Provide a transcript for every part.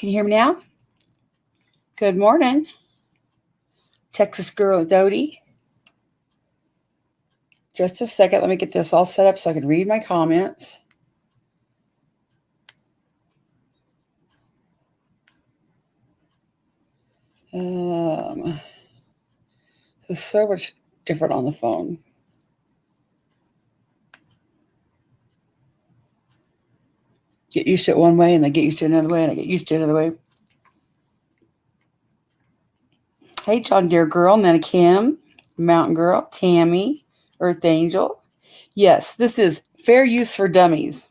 Can you hear me now? Good morning. Texas girl Dodie. Just a second. Let me get this all set up so I can read my comments. There's so much different on the phone. Get used to it one way and then get used to it another way and I get used to it another way. Hey, John Deere Girl, Nana Kim, Mountain Girl, Tammy, Earth Angel. Yes, this is Fair Use for Dummies.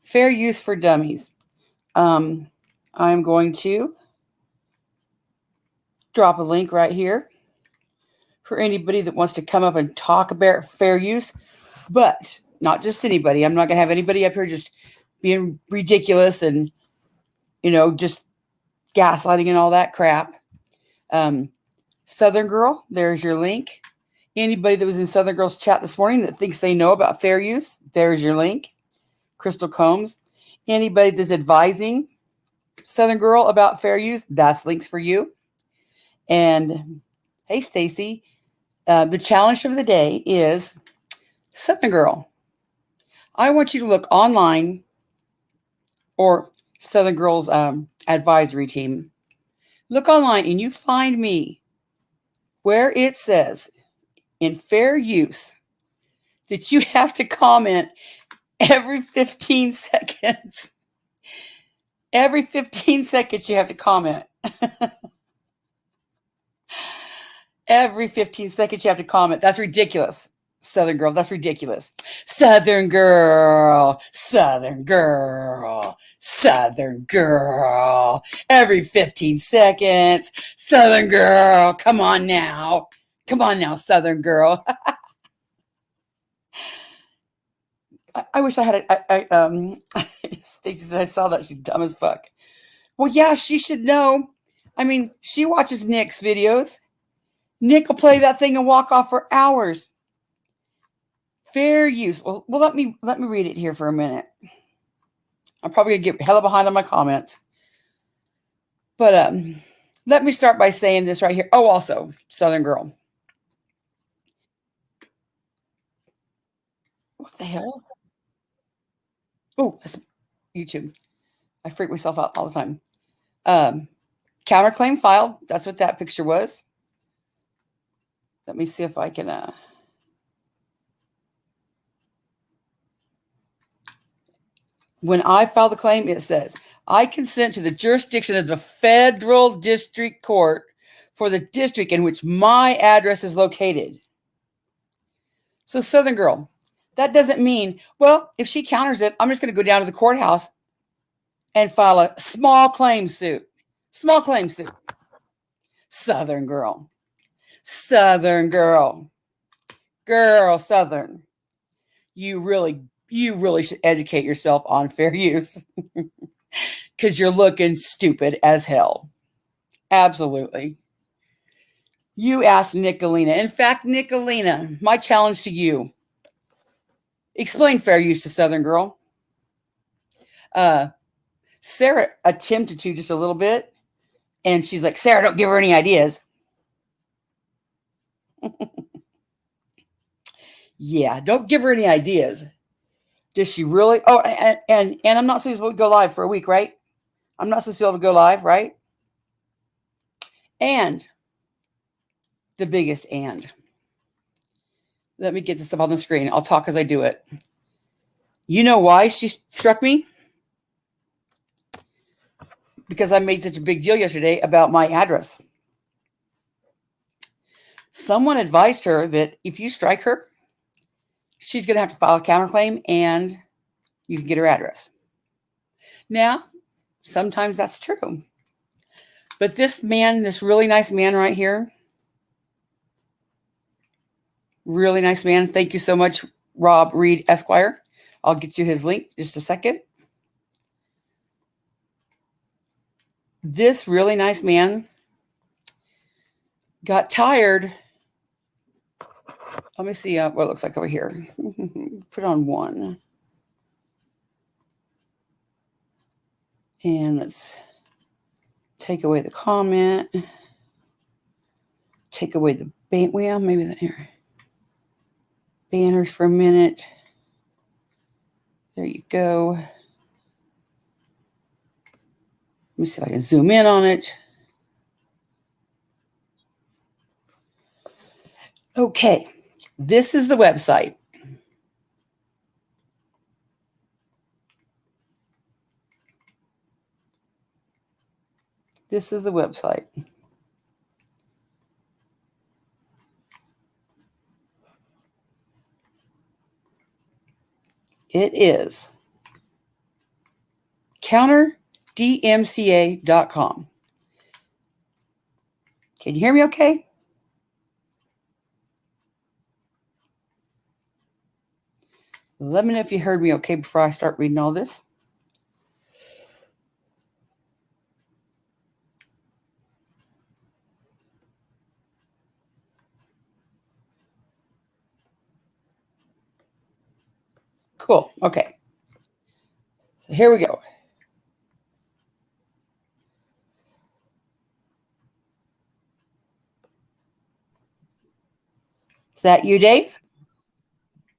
Fair Use for Dummies. I'm going to drop a link right here for anybody that wants to come up and talk about fair use, but not just anybody. I'm not going to have anybody up here just being ridiculous and, just gaslighting and all that crap. Southern Girl, there's your link. Anybody that was in Southern Girl's chat this morning that thinks they know about fair use, there's your link. Crystal Combs. Anybody that's advising Southern Girl about fair use, that's links for you. And hey, Stacy, the challenge of the day is Southern Girl. I want you to look online or Southern Girl's advisory team. Look online and you find me where it says in fair use that you have to comment every 15 seconds. Every 15 seconds you have to comment. Every 15 seconds you have to comment. That's ridiculous. Southern Girl, that's ridiculous. Southern Girl, Southern Girl, Southern Girl. Every 15 seconds. Southern Girl, come on now. Come on now, Southern Girl. I wish I had Stacey said I saw that. She's dumb as fuck. Well, yeah, she should know. I mean, she watches Nick's videos. Nick will play that thing and walk off for hours. Fair use. Well, let me read it here for a minute. I'm probably gonna get hella behind on my comments. But let me start by saying this right here. Oh, also, Southern Girl. What the hell? Oh, that's YouTube. I freak myself out all the time. Counterclaim filed. That's what that picture was. Let me see if I can. When I file the claim, it says, I consent to the jurisdiction of the federal district court for the district in which my address is located. So, Southern Girl, that doesn't mean, well, if she counters it, I'm just going to go down to the courthouse and file a small claim suit. Small claim suit. Southern Girl. Southern Girl. Girl, Southern. You really should educate yourself on fair use because you're looking stupid as hell. Absolutely. You asked Nicolina. In fact, Nicolina, my challenge to you, explain fair use to Southern Girl. Sarah attempted to just a little bit, and she's like, Sarah, don't give her any ideas. Yeah, don't give her any ideas. Does she really? Oh, and I'm not supposed to go live for a week, right? I'm not supposed to be able to go live, right? And the biggest and. Let me get this up on the screen. I'll talk as I do it. You know why she struck me? Because I made such a big deal yesterday about my address. Someone advised her that if you strike her, she's going to have to file a counterclaim and you can get her address. Now, sometimes that's true. But this man, this really nice man right here, really nice man. Thank you so much, Rob Reed Esquire. I'll get you his link just a second. This really nice man got tired. Let me see what it looks like over here. Put on one. And let's take away the comment. Take away the well, maybe here. Banners for a minute. There you go. Let me see if I can zoom in on it. Okay, this is the website. This is the website. It is CounterDMCA.com. Can you hear me okay? Let me know if you heard me okay before I start reading all this. Cool. Okay. So here we go. Is that you, Dave?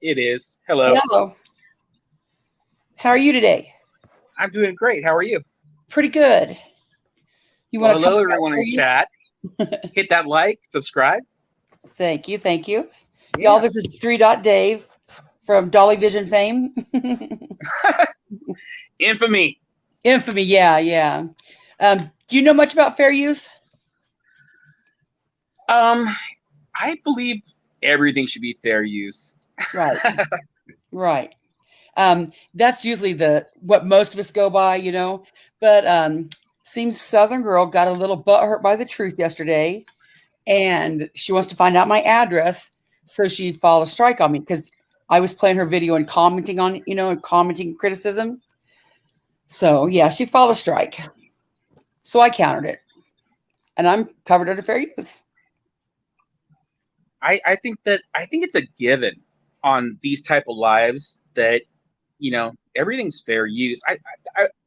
It is. Hello. Hello. How are you today? I'm doing great. How are you? Pretty good. You want to hello, everyone in chat. Hit that like, subscribe. Thank you. Thank you. Yeah. Y'all, this is 3 Dot Dave from Dolly Vision fame. Infamy. Infamy, yeah. Do you know much about fair use? I believe everything should be fair use. Right. Right. That's usually what most of us go by, you know. But seems Southern girl got a little butthurt by the truth yesterday, and she wants to find out my address, so she filed a strike on me because I was playing her video and commenting on it, and commenting criticism. So yeah, she filed a strike. So I countered it, and I'm covered under fair use. I think it's a given on these type of lives that everything's fair use.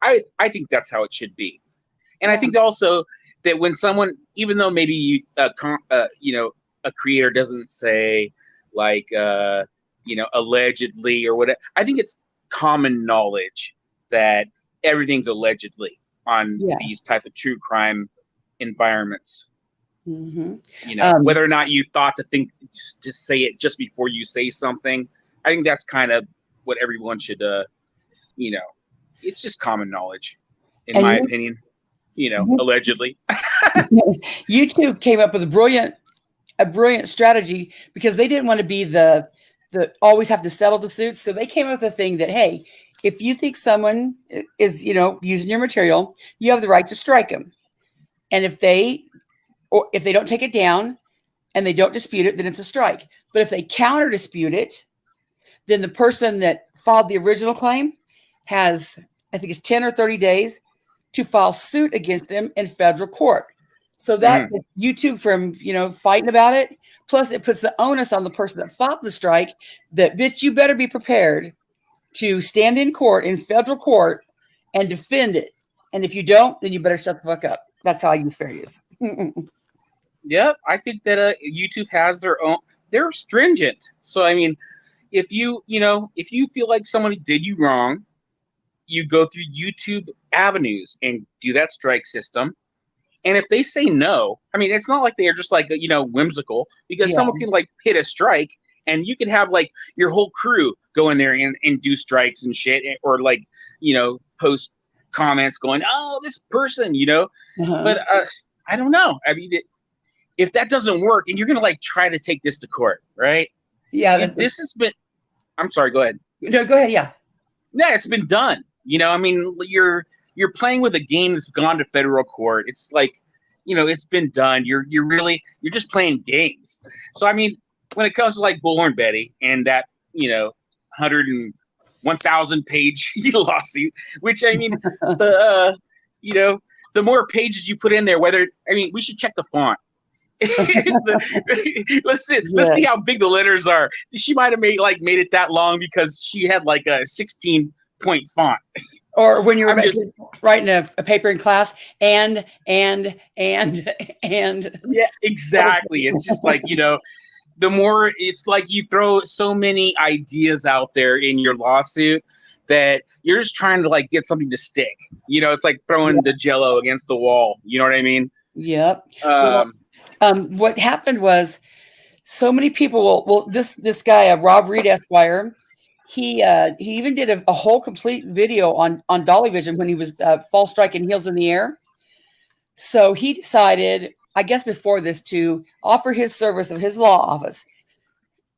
I think that's how it should be, and I think also that when someone, even though maybe a creator doesn't say like allegedly or whatever, I think it's common knowledge that everything's allegedly on these type of true crime environments. Mm-hmm. Whether or not you thought to think, just say it just before you say something. I think that's kind of what everyone should, it's just common knowledge, in my opinion, allegedly. YouTube came up with a brilliant strategy because they didn't want to be the always have to settle the suits. So they came up with a thing that, hey, if you think someone is, using your material, you have the right to strike them. And if they don't take it down and they don't dispute it, then it's a strike. But if they counter dispute it, then the person that filed the original claim has, I think it's 10 or 30 days to file suit against them in federal court. So that YouTube from, fighting about it. Plus it puts the onus on the person that filed the strike that, bitch, you better be prepared to stand in court, in federal court, and defend it. And if you don't, then you better shut the fuck up. That's how I use fair use. Yep, I think that YouTube has their own. They're stringent. So I mean, if you feel like somebody did you wrong, you go through YouTube avenues and do that strike system. And if they say no, I mean, it's not like they're just like whimsical, because someone can like hit a strike and you can have like your whole crew go in there and do strikes and shit, or like post comments going, oh, this person, But I don't know. I mean, if that doesn't work and you're going to like try to take this to court, right? Yeah. This has been, I'm sorry, go ahead. No, go ahead. Yeah. Yeah, it's been done. I mean, you're playing with a game that's gone to federal court. It's like, it's been done. You're just playing games. So, I mean, when it comes to like Bullhorn Betty and that, 101,000 page lawsuit, which I mean, the more pages you put in there, we should check the font. Let's see how big the letters are. She might have made it that long because she had like a 16-point font. Or when you were I'm just writing a paper in class, and and yeah, exactly. It's just like, the more it's like you throw so many ideas out there in your lawsuit that you're just trying to like get something to stick. It's like throwing the Jello against the wall. You know what I mean? Yep. Well, Um, what happened was so many people. Well, this guy, Rob Reed Esquire, he even did a whole complete video on Dolly Vision when he was false striking heels in the air. So he decided, I guess before this, to offer his service of his law office.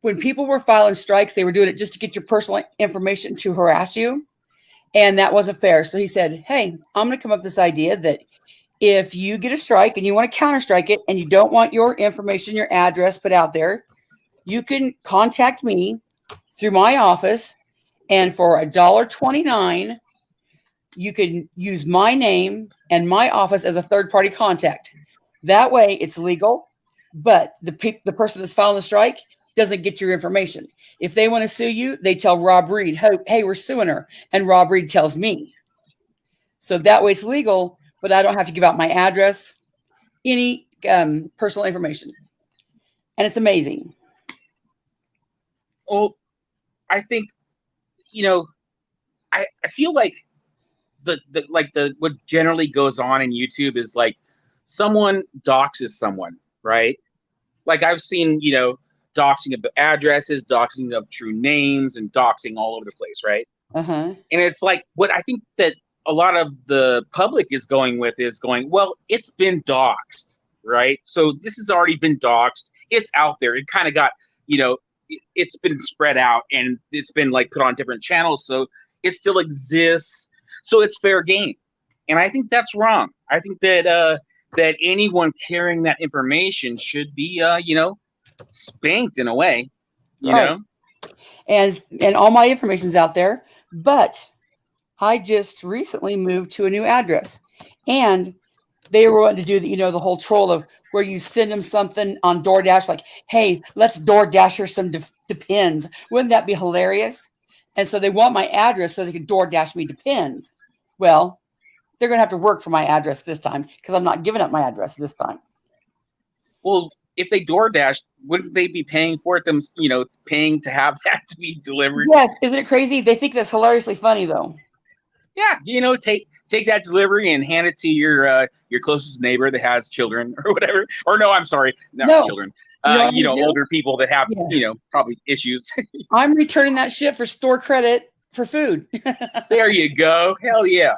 When people were filing strikes, they were doing it just to get your personal information to harass you. And that wasn't fair. So he said, hey, I'm going to come up with this idea that if you get a strike and you want to counter strike it and you don't want your information, your address put out there, you can contact me through my office. And for $1.29, you can use my name and my office as a third-party contact. That way it's legal, but the person that's filing the strike doesn't get your information. If they want to sue you, they tell Rob Reed, hey, we're suing her. And Rob Reed tells me. So that way it's legal, but I don't have to give out my address, any personal information. And it's amazing. well, I think, I feel like what generally goes on in YouTube is like someone doxes someone, right? Like I've seen, doxing of addresses, doxing of true names, and doxing all over the place, right? Uh-huh. And it's like what I think that a lot of the public is going with is going, well, it's been doxed, right? So this has already been doxed. It's out there. It kind of got, it's been spread out and it's been like put on different channels. So it still exists. So it's fair game. And I think that's wrong. I think that that anyone carrying that information should be, spanked in a way, Right. And all my information's out there, but I just recently moved to a new address, and they were wanting to do the whole troll of where you send them something on DoorDash, like, hey, let's DoorDash her some Depends. Wouldn't that be hilarious? And so they want my address so they can DoorDash me Depends. Well, they're going to have to work for my address this time because I'm not giving up my address this time. Well, if they DoorDash, wouldn't they be paying for it? Paying to have that to be delivered. Yes, isn't it crazy? They think that's hilariously funny, though. Yeah, take that delivery and hand it to your closest neighbor that has children or whatever. Or no, I'm sorry, not children. Older people that have probably issues. I'm returning that shit for store credit for food. There you go. Hell yeah.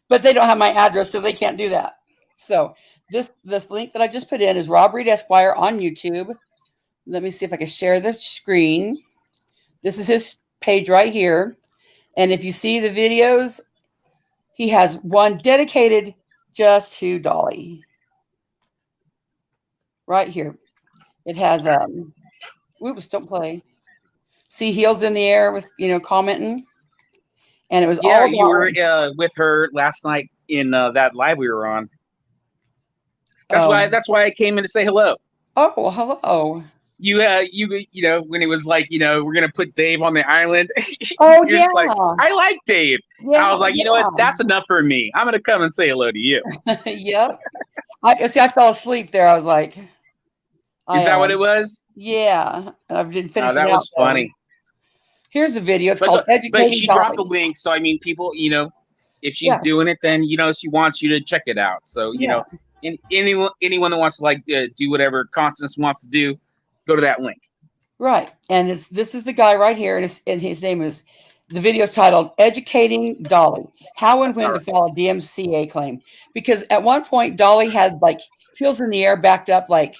But they don't have my address, so they can't do that. So this link that I just put in is Rob Reed Esquire on YouTube. Let me see if I can share the screen. This is his page right here. And if you see the videos, he has one dedicated just to Dolly. Right here. It has oops, don't play. See heels in the air with commenting. And it was all about, you were with her last night in that live we were on. That's why I came in to say hello. Oh, well, hello. You when it was like, we're gonna put Dave on the island. Oh, You're just like, I like Dave. Yeah, I was like, you know what? That's enough for me. I'm gonna come and say hello to you. Yep. I fell asleep there. I was like, is that what it was? Yeah. And I didn't finish it out. That was funny. Here's the video. It's called Educating But she Dolly. dropped the link, so I mean, people, if she's doing it, then she wants you to check it out. So anyone that wants to do whatever Constance wants to do, go to that link. Right, and this is the guy right here, and his name is. The video is titled "Educating Dolly: How and When to File a DMCA Claim." Because at one point, Dolly had like heels in the air, backed up like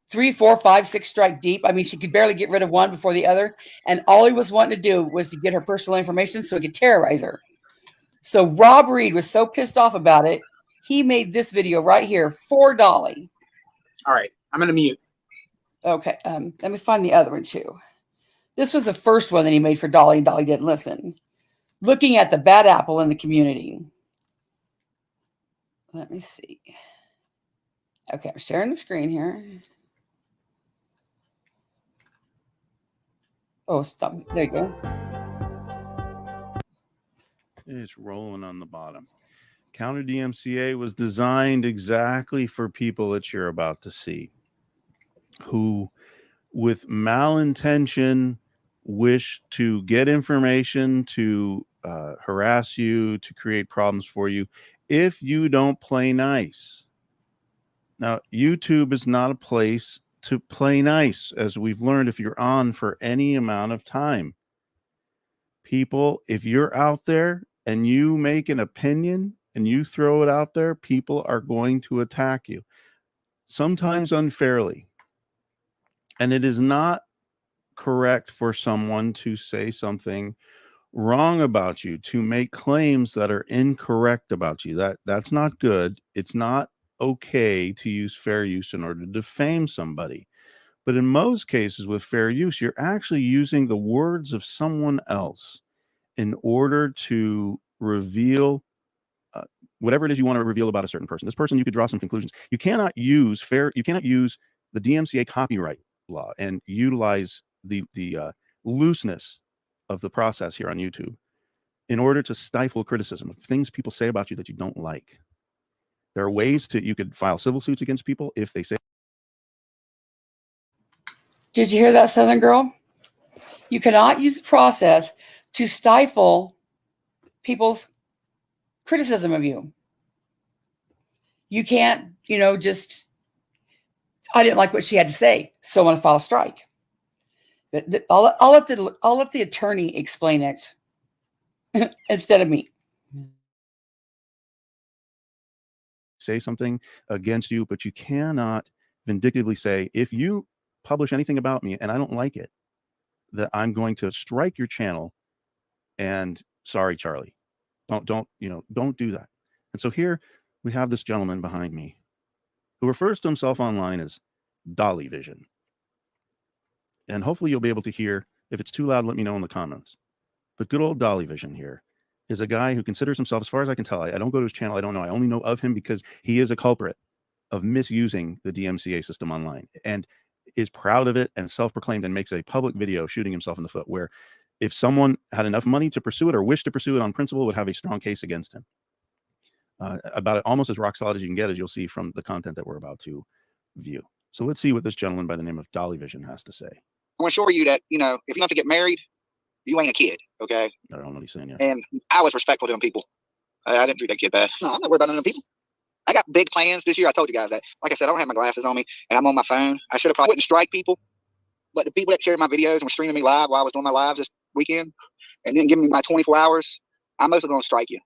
3, 4, 5, 6 strike deep. I mean, she could barely get rid of one before the other. And all he was wanting to do was to get her personal information so he could terrorize her. So Rob Reed was so pissed off about it, he made this video right here for Dolly. All right. I'm going to mute. Okay. Let me find the other one too. This was the first one that he made for Dolly, and Dolly didn't listen. Looking at the bad apple in the community. Let me see. Okay, I'm sharing the screen here. Oh, stop. There you go. It's rolling on the bottom. CounterDMCA was designed exactly for people that you're about to see, who, with malintention, wish to get information, to harass you, to create problems for you if you don't play nice. Now, YouTube is not a place to play nice, as we've learned if you're on for any amount of time. People, if you're out there and you make an opinion and you throw it out there, people are going to attack you, sometimes unfairly. And it is not correct for someone to say something wrong about you, to make claims that are incorrect about you. That's not good. It's not okay to use fair use in order to defame somebody. But in most cases with fair use, you're actually using the words of someone else in order to reveal whatever it is you want to reveal about a certain person. This person, you could draw some conclusions. You cannot use the DMCA copyright law and utilize the looseness of the process here on YouTube in order to stifle criticism of things people say about you that you don't like. There are ways you could file civil suits against people if they say. Did you hear that, Southern Girl? You cannot use the process to stifle people's criticism of you. You can't, just, I didn't like what she had to say, so I want to file a strike. But I'll let the attorney explain it instead of me. Say something against you, but you cannot vindictively say, if you publish anything about me and I don't like it, that I'm going to strike your channel. And sorry, Charlie, don't do that. And so here we have this gentleman behind me who refers to himself online as Dolly Vision. And hopefully you'll be able to hear. If it's too loud, let me know in the comments. But good old Dolly Vision here is a guy who considers himself, as far as I can tell, I don't go to his channel, I don't know, I only know of him because he is a culprit of misusing the DMCA system online and is proud of it and self-proclaimed and makes a public video shooting himself in the foot, where if someone had enough money to pursue it or wished to pursue it on principle, would have a strong case against him. About it almost as rock solid as you can get, as you'll see from the content that we're about to view. So let's see what this gentleman by the name of Dolly Vision has to say. I want to assure you that, if you have to get married, you ain't a kid, okay? I don't know what he's saying yet. And I was respectful to them people. I didn't treat that kid bad. No, I'm not worried about them people. I got big plans this year. I told you guys that. Like I said, I don't have my glasses on me, and I'm on my phone. I should have probably wouldn't strike people, but the people that shared my videos and were streaming me live while I was doing my lives this weekend and didn't give me my 24 hours, I'm mostly going to strike you.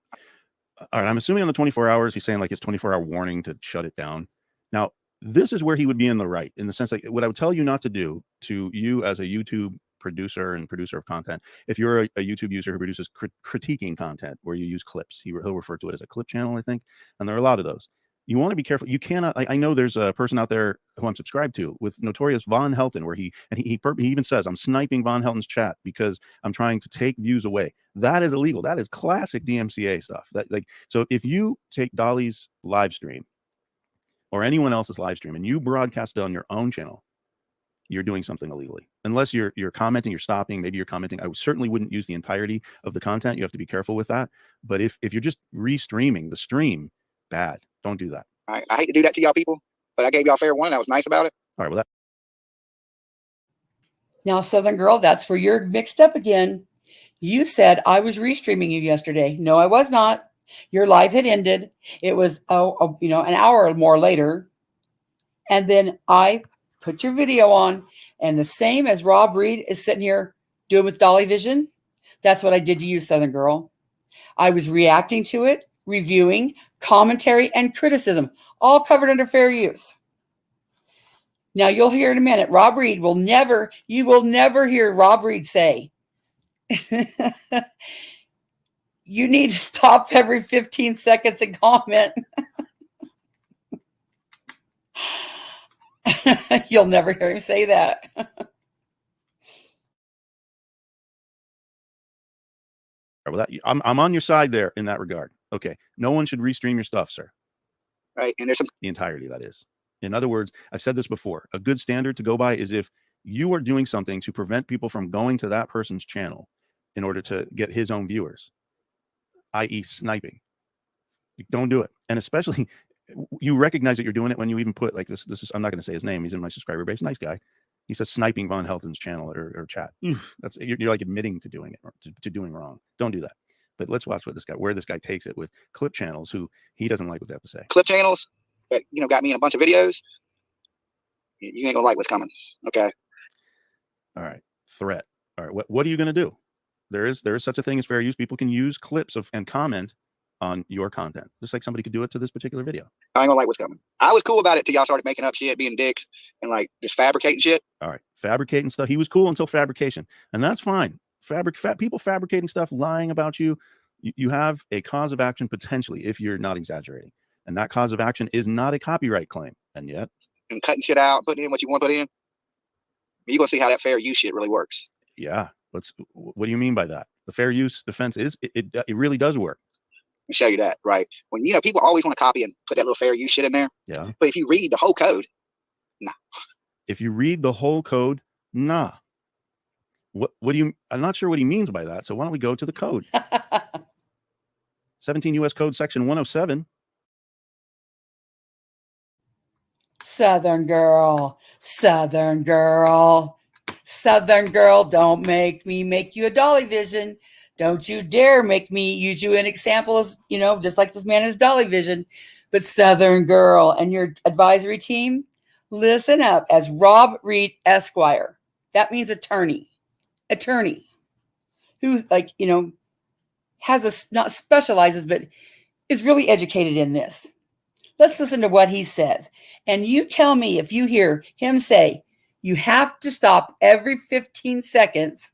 All right, I'm assuming on the 24 hours, he's saying like his 24-hour warning to shut it down. Now, this is where he would be in the right, in the sense that what I would tell you not to do, to you as a YouTube producer and producer of content, if you're a YouTube user who produces critiquing content where you use clips, he'll refer to it as a clip channel, I think, and there are a lot of those. You want to be careful. You cannot. I know there's a person out there who I'm subscribed to with notorious Von Helton, where he even says, I'm sniping Von Helton's chat because I'm trying to take views away. That is illegal. That is classic DMCA stuff. So if you take Dolly's live stream or anyone else's live stream and you broadcast it on your own channel, you're doing something illegally. Unless you're commenting, you're stopping, maybe you're commenting. I certainly wouldn't use the entirety of the content. You have to be careful with that. But if you're just restreaming the stream, bad. Don't do that. I hate to do that to y'all people, but I gave y'all fair warning. I was nice about it. All right, well, Now, Southern Girl, that's where you're mixed up again. You said I was restreaming you yesterday. No, I was not. Your live had ended. It was an hour or more later. And then I put your video on, and the same as Rob Reed is sitting here doing with Dolly Vision, that's what I did to you, Southern Girl. I was reacting to it, reviewing, commentary, and criticism, all covered under fair use. Now, you'll hear in a minute, you will never hear Rob Reed say, you need to stop every 15 seconds and comment. You'll never hear him say that. well, I'm on your side there in that regard. Okay. No one should restream your stuff, sir. Right. And there's the entirety, that is. In other words, I've said this before, a good standard to go by is if you are doing something to prevent people from going to that person's channel in order to get his own viewers. i.e. sniping. Don't do it. And especially, you recognize that you're doing it when you even put like this is, I'm not going to say his name. He's in my subscriber base. Nice guy. He says sniping Von Helton's channel or chat. That's you're like admitting to doing it or to doing wrong. Don't do that. But let's watch where this guy takes it with clip channels who he doesn't like what they have to say. Clip channels that, you know, got me in a bunch of videos. You ain't gonna like what's coming. Okay. All right. Threat. All right. What are you going to do? There is such a thing as fair use. People can use clips of and comment on your content, just like somebody could do it to this particular video. I ain't gonna like what's coming. I was cool about it till y'all started making up shit, being dicks, and like just fabricating shit. All right. Fabricating stuff. He was cool until fabrication. And that's fine. People fabricating stuff, lying about you. You have a cause of action potentially if you're not exaggerating. And that cause of action is not a copyright claim. And yet. And cutting shit out, putting in what you want to put in. You're going to see how that fair use shit really works. Yeah. What do you mean by that? The fair use defense is, it really does work. Let me show you that, right? When, you know, people always want to copy and put that little fair use shit in there. Yeah. But if you read the whole code, nah. If you read the whole code, nah. What do you, I'm not sure what he means by that. So why don't we go to the code? 17 U.S. Code Section 107. Southern girl, Southern girl, Southern girl, don't make me make you a dolly vision. Don't you dare make me use you an example as, you know, just like this man is dolly vision. But Southern girl and your advisory team, listen up. As Rob Reed Esquire, that means attorney, who, like, you know, not specializes, but is really educated in this. Let's listen to what he says. And you tell me if you hear him say, you have to stop every 15 seconds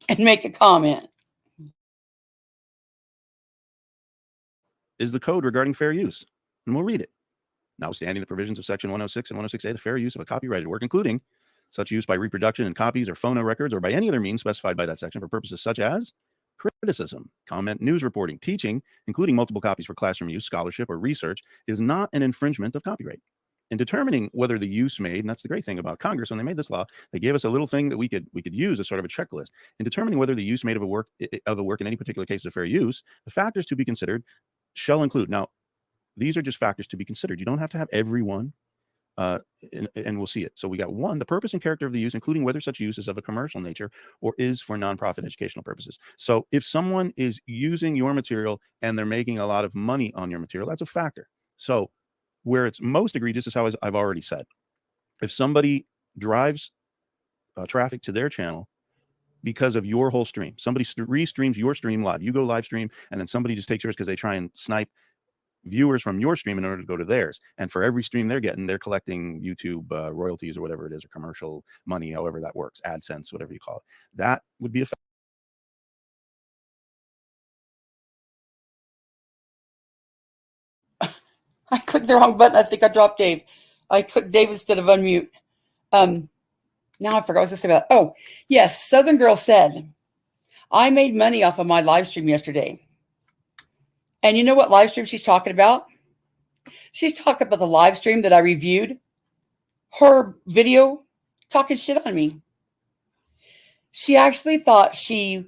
and make a comment. Is the code regarding fair use. And we'll read it. Notwithstanding the provisions of Section 106 and 106A, the fair use of a copyrighted work, including such use by reproduction and copies or phono records or by any other means specified by that section for purposes such as criticism, comment, news reporting, teaching, including multiple copies for classroom use, scholarship, or research, is not an infringement of copyright. In determining whether the use made, and that's the great thing about Congress, when they made this law, they gave us a little thing that we could use as sort of a checklist. In determining whether the use made of a work in any particular case of fair use, the factors to be considered shall include. Now, these are just factors to be considered. You don't have to have every one, and we'll see it. So we got one, the purpose and character of the use, including whether such use is of a commercial nature or is for nonprofit educational purposes. So if someone is using your material and they're making a lot of money on your material, that's a factor. So where it's most egregious is how I've already said. If somebody drives traffic to their channel because of your whole stream, somebody restreams your stream live, you go live stream, and then somebody just takes yours because they try and snipe viewers from your stream in order to go to theirs. And for every stream they're getting, they're collecting YouTube royalties or whatever it is, or commercial money, however that works, AdSense, whatever you call it. That would be a I clicked the wrong button. I think I dropped Dave. I clicked Dave instead of unmute. Now I forgot what I was going to say about that. Oh, yes. Southern Girl said, I made money off of my live stream yesterday. And you know what live stream she's talking about? She's talking about the live stream that I reviewed. Her video talking shit on me. She actually thought she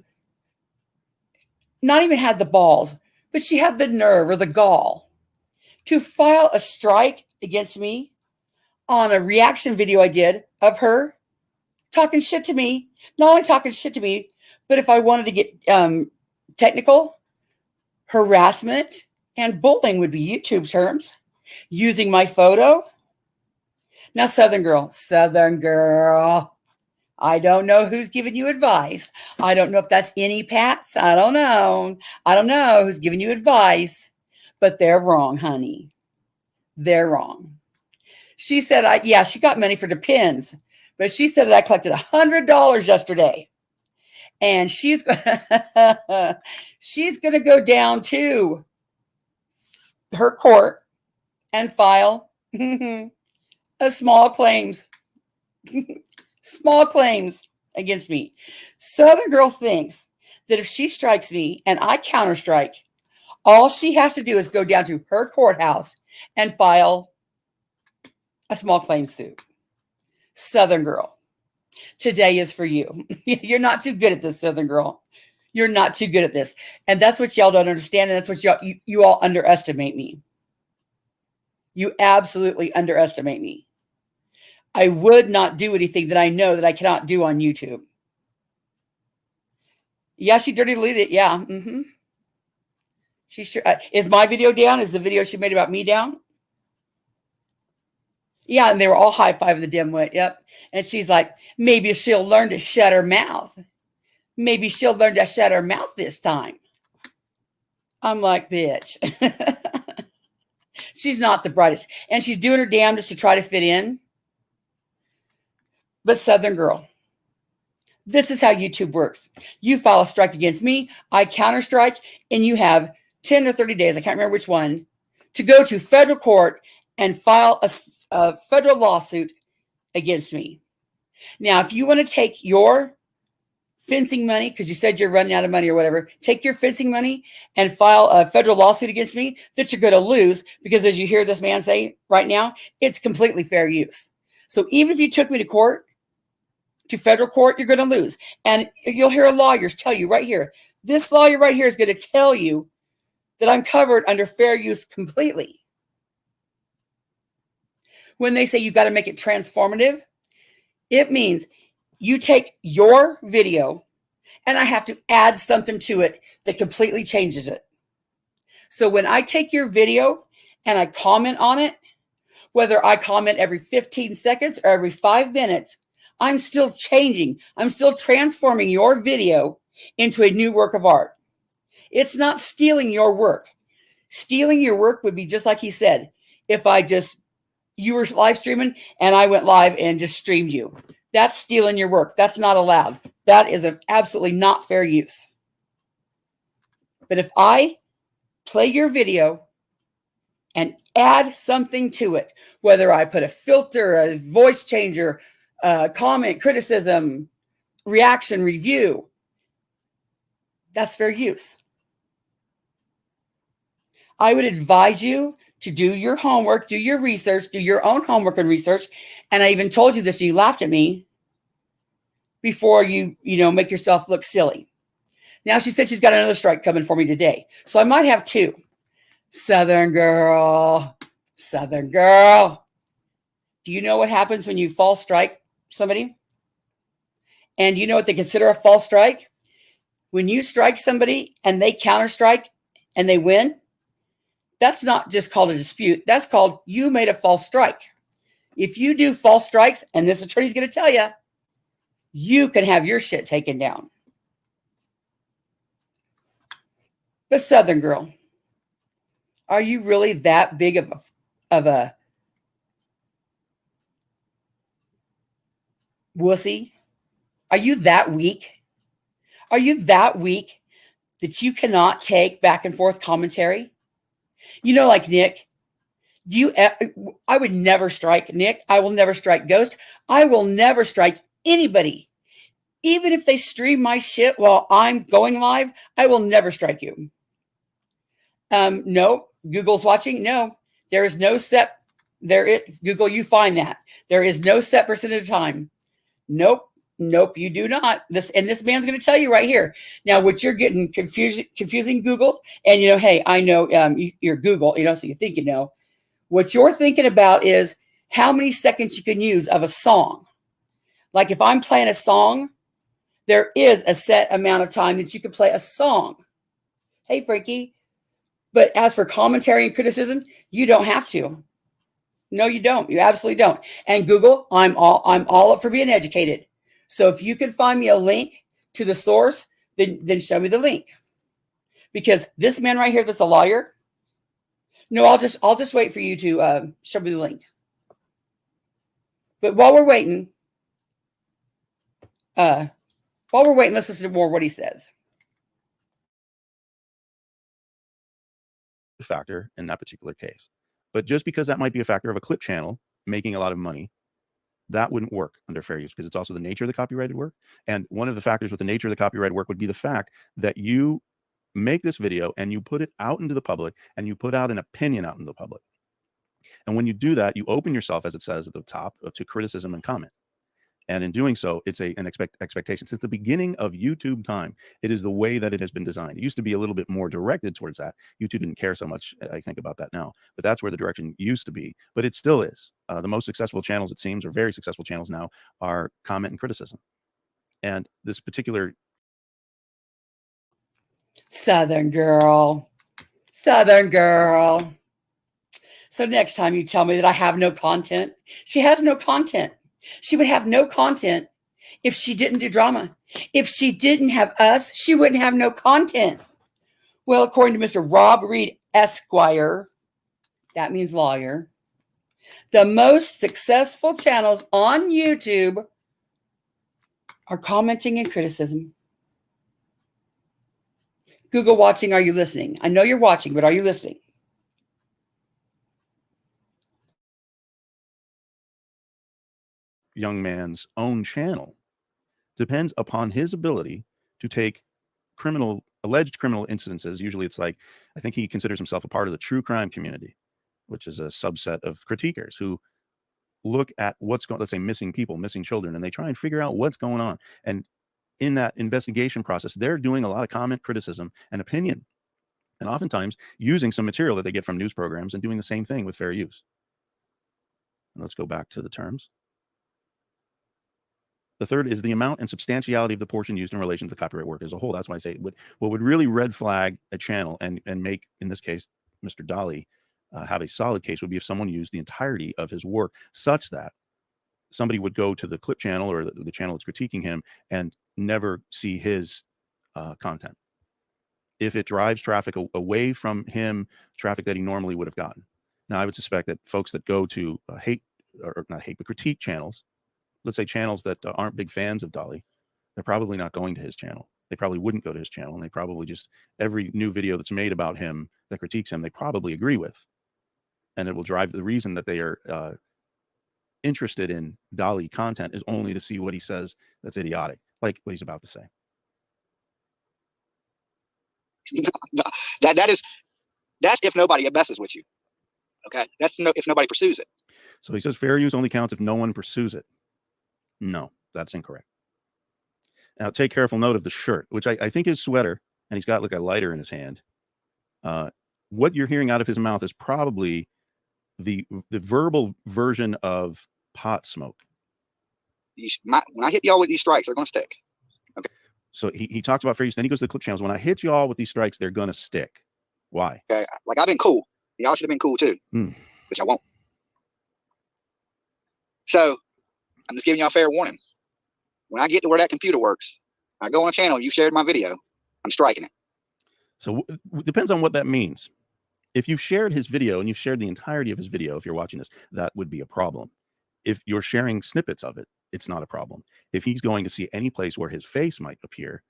not even had the balls, but she had the nerve or the gall to file a strike against me on a reaction video I did of her talking shit to me. Not only talking shit to me, but if I wanted to get technical, harassment and bullying would be YouTube terms, using my photo. Now, Southern Girl, I don't know who's giving you advice. I don't know if that's any Pats. I don't know. I don't know who's giving you advice, but they're wrong, honey. They're wrong. She said, she got money for the pins, but she said that I collected $100 yesterday. And she's going to go down to her court and file a small claims against me. Southern Girl thinks that if she strikes me and I counter strike, all she has to do is go down to her courthouse and file a small claims suit. Southern Girl, today is for you. You're not too good at this, Southern Girl. You're not too good at this. And that's what y'all don't understand. And that's what you all underestimate me. You absolutely underestimate me. I would not do anything that I know that I cannot do on YouTube. Yeah, she dirty deleted it. Yeah. She sure is. My video down? Is the video she made about me down? Yeah, and they were all high-fiving the dimwit. Yep. And she's like, maybe she'll learn to shut her mouth. Maybe she'll learn to shut her mouth this time. I'm like, bitch. She's not the brightest. And she's doing her damnedest to try to fit in. But Southern girl, this is how YouTube works. You file a strike against me, I counter strike, and you have 10 or 30 days, I can't remember which one, to go to federal court and file a federal lawsuit against me. Now, if you want to take your fencing money, because you said you're running out of money or whatever, take your fencing money and file a federal lawsuit against me that you're going to lose, because as you hear this man say right now, it's completely fair use. So even if you took me to court, to federal court, you're going to lose. And you'll hear lawyers tell you right here, this lawyer right here is going to tell you that I'm covered under fair use completely. When they say you got to make it transformative, it means you take your video and I have to add something to it that completely changes it. So when I take your video and I comment on it, whether I comment every 15 seconds or every 5 minutes, I'm still changing. I'm still transforming your video into a new work of art. It's not stealing your work. Stealing your work would be just like he said, if you were live streaming and I went live and just streamed you. That's stealing your work. That's not allowed. That is absolutely not fair use. But if I play your video and add something to it, whether I put a filter, a voice changer, comment, criticism, reaction, review, that's fair use. I would advise you to do your homework, do your research, do your own homework and research. And I even told you this, and you laughed at me before you make yourself look silly. Now she said she's got another strike coming for me today. So I might have 2. Southern girl. Do you know what happens when you false strike somebody? And do you know what they consider a false strike? When you strike somebody and they counter strike and they win, that's not just called a dispute. That's called you made a false strike. If you do false strikes, and this attorney's going to tell you, you can have your shit taken down. But Southern girl, are you really that big of a wussy? Are you that weak? Are you that weak that you cannot take back and forth commentary? Like Nick, I would never strike Nick. I will never strike Ghost. I will never strike anybody. Even if they stream my shit while I'm going live, I will never strike you. No, Google's watching. No, there is no set. Google, you find that. There is no set percentage of time. Nope, you do not. This man's going to tell you right here. Now, what you're getting confusing Google, and hey, I know you're Google, so you think you know. What you're thinking about is how many seconds you can use of a song. Like if I'm playing a song, there is a set amount of time that you can play a song. Hey, Frankie. But as for commentary and criticism, you don't have to. No, you don't. You absolutely don't. And Google, I'm all up for being educated. So if you can find me a link to the source, then show me the link. Because this man right here, that's a lawyer. No, I'll just wait for you to show me the link. But while we're waiting, let's listen to more of what he says. Factor in that particular case. But just because that might be a factor of a clip channel making a lot of money, that wouldn't work under fair use, because it's also the nature of the copyrighted work. And one of the factors with the nature of the copyrighted work would be the fact that you make this video and you put it out into the public and you put out an opinion out into the public. And when you do that, you open yourself, as it says at the top, to criticism and comment. And in doing so, it's an expectation. Since the beginning of YouTube time, it is the way that it has been designed. It used to be a little bit more directed towards that. YouTube didn't care so much, I think, about that now. But that's where the direction used to be. But it still is. The most successful channels, it seems, or very successful channels now, are comment and criticism. And this particular Southern girl. Southern girl. So next time you tell me that I have no content, she has no content. She would have no content if she didn't do drama. If she didn't have us, she wouldn't have no content. Well, according to Mr. Rob Reed Esquire, that means lawyer, the most successful channels on YouTube are commenting and criticism. Google watching, are you listening? I know you're watching, but are you listening? young man's own channel depends upon his ability to take alleged criminal incidences. Usually it's like, I think he considers himself a part of the true crime community, which is a subset of critiquers who look at what's going, let's say missing people, missing children, and they try and figure out what's going on. And in that investigation process, they're doing a lot of comment, criticism, and opinion, and oftentimes using some material that they get from news programs and doing the same thing with fair use. And let's go back to the terms. The third is the amount and substantiality of the portion used in relation to the copyright work as a whole. That's why I say what would really red flag a channel and make, in this case, Mr. Dolly have a solid case would be if someone used the entirety of his work such that somebody would go to the clip channel or the channel that's critiquing him and never see his content. If it drives traffic away from him, traffic that he normally would have gotten. Now, I would suspect that folks that go to critique channels, let's say channels that aren't big fans of Dolly, they're probably not going to his channel. They probably wouldn't go to his channel, and they probably just, every new video that's made about him that critiques him, they probably agree with. And it will drive the reason that they are interested in Dolly content is only to see what he says that's idiotic, like what he's about to say. That's if nobody messes with you. Okay, that's if nobody pursues it. So he says fair use only counts if no one pursues it. No, that's incorrect. Now take careful note of the shirt, which I think is sweater, and he's got like a lighter in his hand. What you're hearing out of his mouth is probably the verbal version of pot smoke. When I hit y'all with these strikes, they're going to stick. Okay. So he talks about fair use, then he goes to the clip channels. When I hit y'all with these strikes, they're going to stick. Why? Okay. Like, I've been cool. Y'all should have been cool too, which I won't. So I'm just giving y'all a fair warning. When I get to where that computer works, I go on a channel, you shared my video, I'm striking it. So it depends on what that means. If you've shared his video and you've shared the entirety of his video, if you're watching this, that would be a problem. If you're sharing snippets of it, it's not a problem. If he's going to see any place where his face might appear,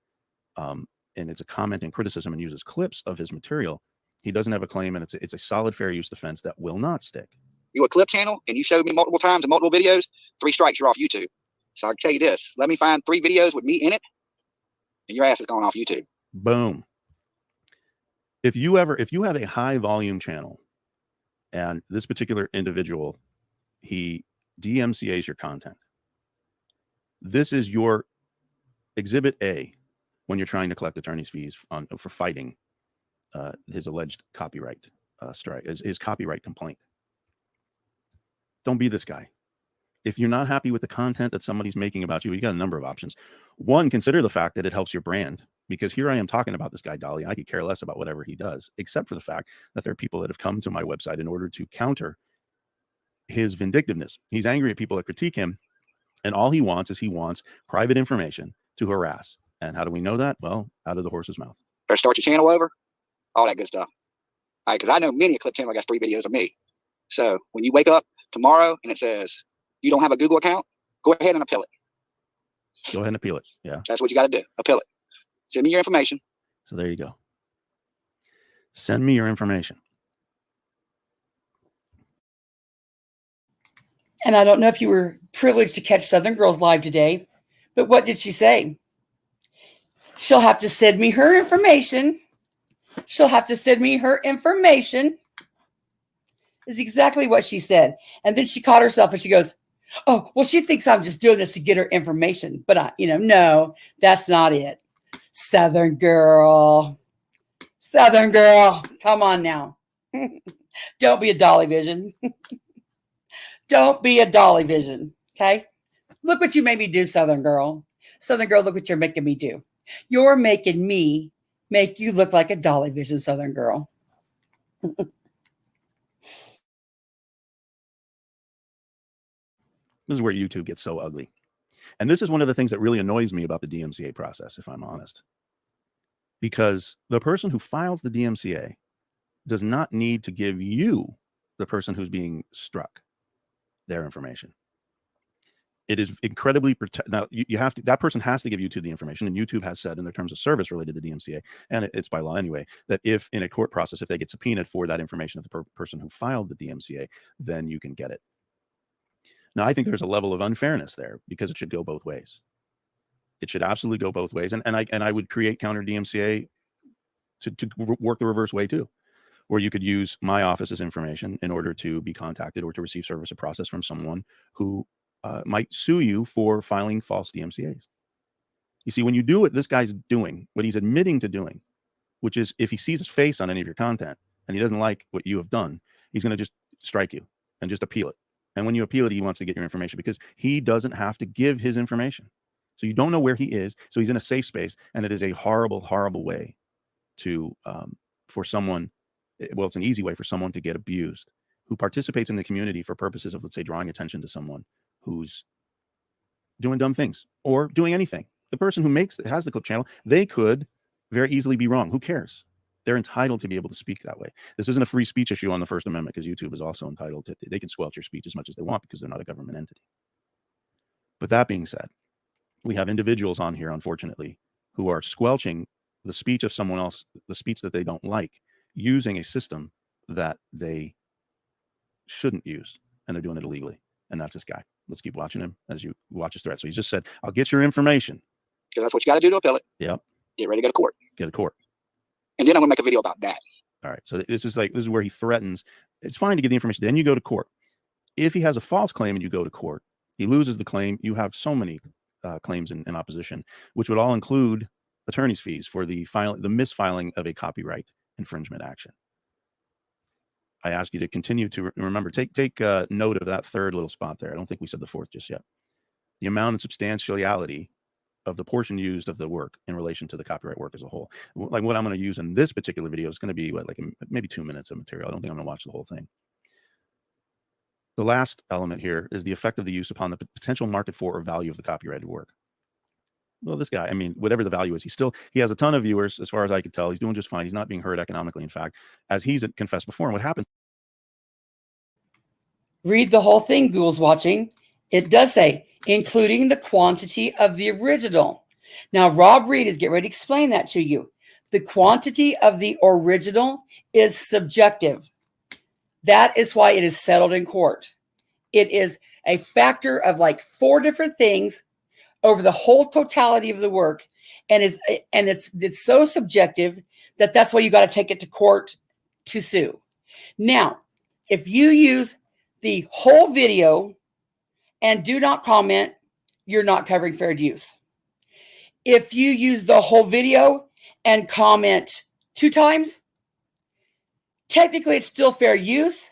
and it's a comment and criticism and uses clips of his material, he doesn't have a claim, and it's a solid fair use defense that will not stick. You a clip channel and you showed me multiple times in multiple videos, 3 strikes, you're off YouTube. So I can tell you this, let me find 3 videos with me in it, and your ass is going off YouTube. Boom. If you have a high volume channel and this particular individual, he DMCAs your content, this is your exhibit A when you're trying to collect attorney's fees for fighting his alleged copyright strike, his copyright complaint. Don't be this guy. If you're not happy with the content that somebody's making about you, you got a number of options. One, consider the fact that it helps your brand, because here I am talking about this guy, Dolly. I could care less about whatever he does, except for the fact that there are people that have come to my website in order to counter his vindictiveness. He's angry at people that critique him, and all he wants is private information to harass. And how do we know that? Well, out of the horse's mouth. Better start your channel over, all that good stuff. All right, because I know many a clip channel got 3 videos of me. So when you wake up tomorrow and it says you don't have a Google account, go ahead and appeal it. Go ahead and appeal it. Yeah. That's what you got to do. Appeal it. Send me your information. So there you go. Send me your information. And I don't know if you were privileged to catch Southern Girls live today, but what did she say? She'll have to send me her information. She'll have to send me her information. Is exactly what she said. And then she caught herself and she goes, Oh, well, she thinks I'm just doing this to get her information. But, no, that's not it. Southern girl. Southern girl. Come on now. Don't be a dolly vision. Don't be a dolly vision. Okay? Look what you made me do, Southern girl. Southern girl, look what you're making me do. You're making me make you look like a dolly vision, Southern girl. This is where YouTube gets so ugly. And this is one of the things that really annoys me about the DMCA process, if I'm honest. Because the person who files the DMCA does not need to give you, the person who's being struck, their information. It is incredibly now you have to, that person has to give YouTube the information, and YouTube has said in their terms of service related to DMCA, and it's by law anyway, that if in a court process, if they get subpoenaed for that information of the person who filed the DMCA, then you can get it. Now, I think there's a level of unfairness there because it should go both ways. It should absolutely go both ways, and I would create CounterDMCA to work the reverse way too, where you could use my office's information in order to be contacted or to receive service of process from someone who might sue you for filing false DMCAs. You see, when you do what this guy's doing, what he's admitting to doing, which is if he sees his face on any of your content and he doesn't like what you have done, he's going to just strike you and just appeal it. And when you appeal it, he wants to get your information because he doesn't have to give his information. So you don't know where he is. So he's in a safe space. And it is a horrible, horrible way to, for someone, well, it's an easy way for someone to get abused who participates in the community for purposes of, let's say, drawing attention to someone who's doing dumb things or doing anything. The person who has the clip channel, they could very easily be wrong. Who cares? They're entitled to be able to speak that way. This isn't a free speech issue on the First Amendment because YouTube is also entitled to, they can squelch your speech as much as they want because they're not a government entity. But that being said, we have individuals on here, unfortunately, who are squelching the speech of someone else, the speech that they don't like, using a system that they shouldn't use, and they're doing it illegally. And that's this guy. Let's keep watching him as you watch his threat. So he just said, I'll get your information. Because that's what you got to do to appeal it. Yep. Get ready to go to court. Get to court. And then I'm going to make a video about that. All right. So this is where he threatens. It's fine to get the information. Then you go to court. If he has a false claim and you go to court, he loses the claim. You have so many claims in opposition, which would all include attorney's fees for the misfiling of a copyright infringement action. I ask you to continue to remember, take note of that third little spot there. I don't think we said the fourth just yet. The amount and substantiality of the portion used of the work in relation to the copyright work as a whole. Like what I'm going to use in this particular video is going to be maybe 2 minutes of material. I don't think I'm going to watch the whole thing. The last element here is the effect of the use upon the potential market for or value of the copyrighted work. Well, this guy, I mean, whatever the value is, he has a ton of viewers, as far as I could tell. He's doing just fine. He's not being hurt economically. In fact, as he's confessed before, and what happens. Read the whole thing, Ghouls watching. It does say, including the quantity of the original. Now, Rob Reed is getting ready to explain that to you. The quantity of the original is subjective. That is why it is settled in court. It is a factor of like 4 different things over the whole totality of the work, and it's so subjective that that's why you got to take it to court to sue. Now, if you use the whole video and do not comment, you're not covering fair use. If you use the whole video and comment 2 times, technically it's still fair use,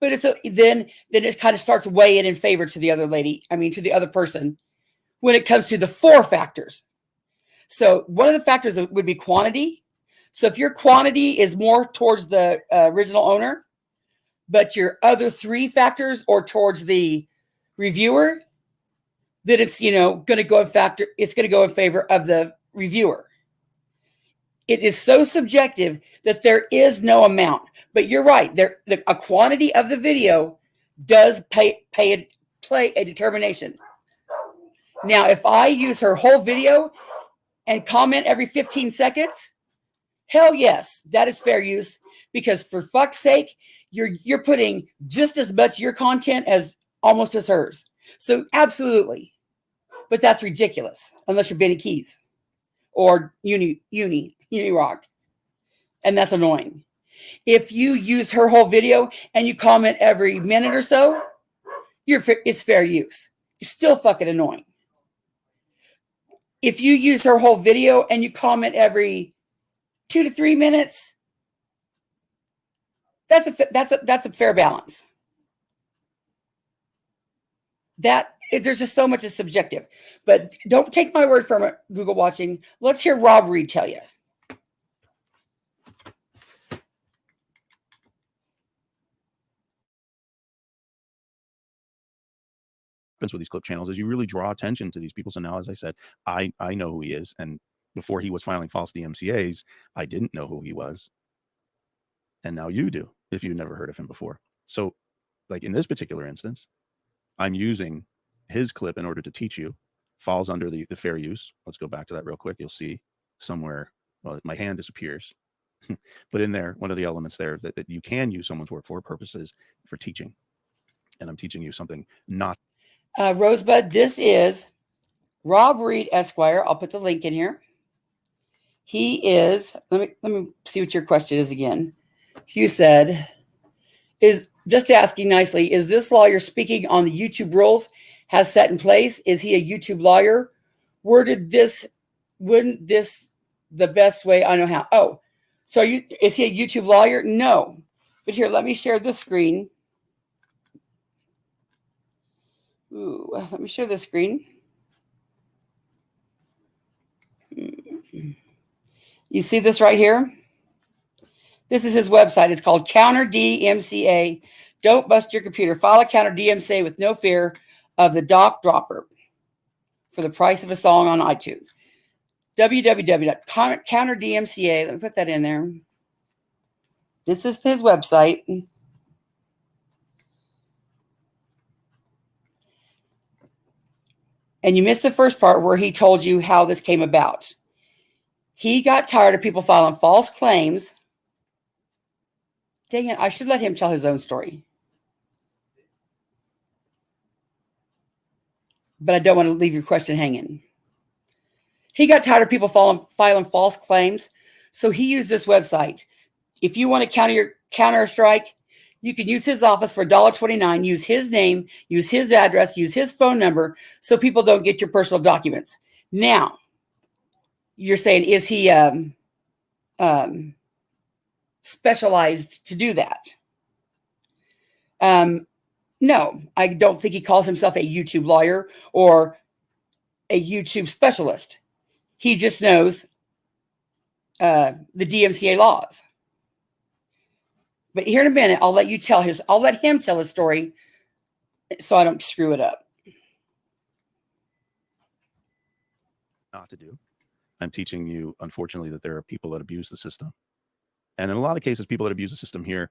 but then it kind of starts weighing in favor to the other to the other person when it comes to the 4 factors. So one of the factors would be quantity. So if your quantity is more towards the original owner, but your other 3 factors are towards the reviewer, then it's going to go in favor of the reviewer. It is so subjective that there is no amount. But you're right. A quantity of the video does play a determination. Now, if I use her whole video and comment every 15 seconds, hell yes, that is fair use, because for fuck's sake, you're putting just as much your content as almost as hers. So absolutely. But that's ridiculous unless you're Benny Keys or Uni Rock. And that's annoying. If you use her whole video and you comment every minute or so, it's fair use. It's still fucking annoying. If you use her whole video and you comment every 2 to 3 minutes, that's a fair balance. There's just so much is subjective, but don't take my word from it, Google watching. Let's hear Rob Reed tell you. With these clip channels is you really draw attention to these people. So now, as I said, I know who he is, and before he was filing false DMCAs, I didn't know who he was, and now you do if you've never heard of him before. So, like in this particular instance, I'm using his clip in order to teach you. Falls under the fair use. Let's go back to that real quick. You'll see somewhere. Well, my hand disappears, but in there, one of the elements there that you can use someone's work for purposes for teaching, and I'm teaching you something not. Rosebud, this is Rob Reed Esquire. I'll put the link in here. He is, let me see what your question is again. You said, is just asking nicely, is this lawyer speaking on the YouTube rules has set in place? Is he a YouTube lawyer? Wouldn't this the best way I know how? Oh, so is he a YouTube lawyer? No. But here, let me share this screen. Ooh, let me share this screen. You see this right here? This is his website. It's called CounterDMCA. Don't bust your computer. File a CounterDMCA with no fear of the doc dropper for the price of a song on iTunes. www.CounterDMCA. Let me put that in there. This is his website. And you missed the first part where he told you how this came about. He got tired of people filing false claims. Dang it, I should let him tell his own story. But I don't want to leave your question hanging. He got tired of people filing false claims, so he used this website. If you want to counter a strike, you can use his office for $1.29, use his name, use his address, use his phone number, so people don't get your personal documents. Now, you're saying, is he specialized to do that? No, I don't think he calls himself a YouTube lawyer or a YouTube specialist. He just knows the DMCA laws. But here in a minute, I'll let him tell his story so I don't screw it up. Not to do. I'm teaching you, unfortunately, that there are people that abuse the system. And in a lot of cases, people that abuse the system here,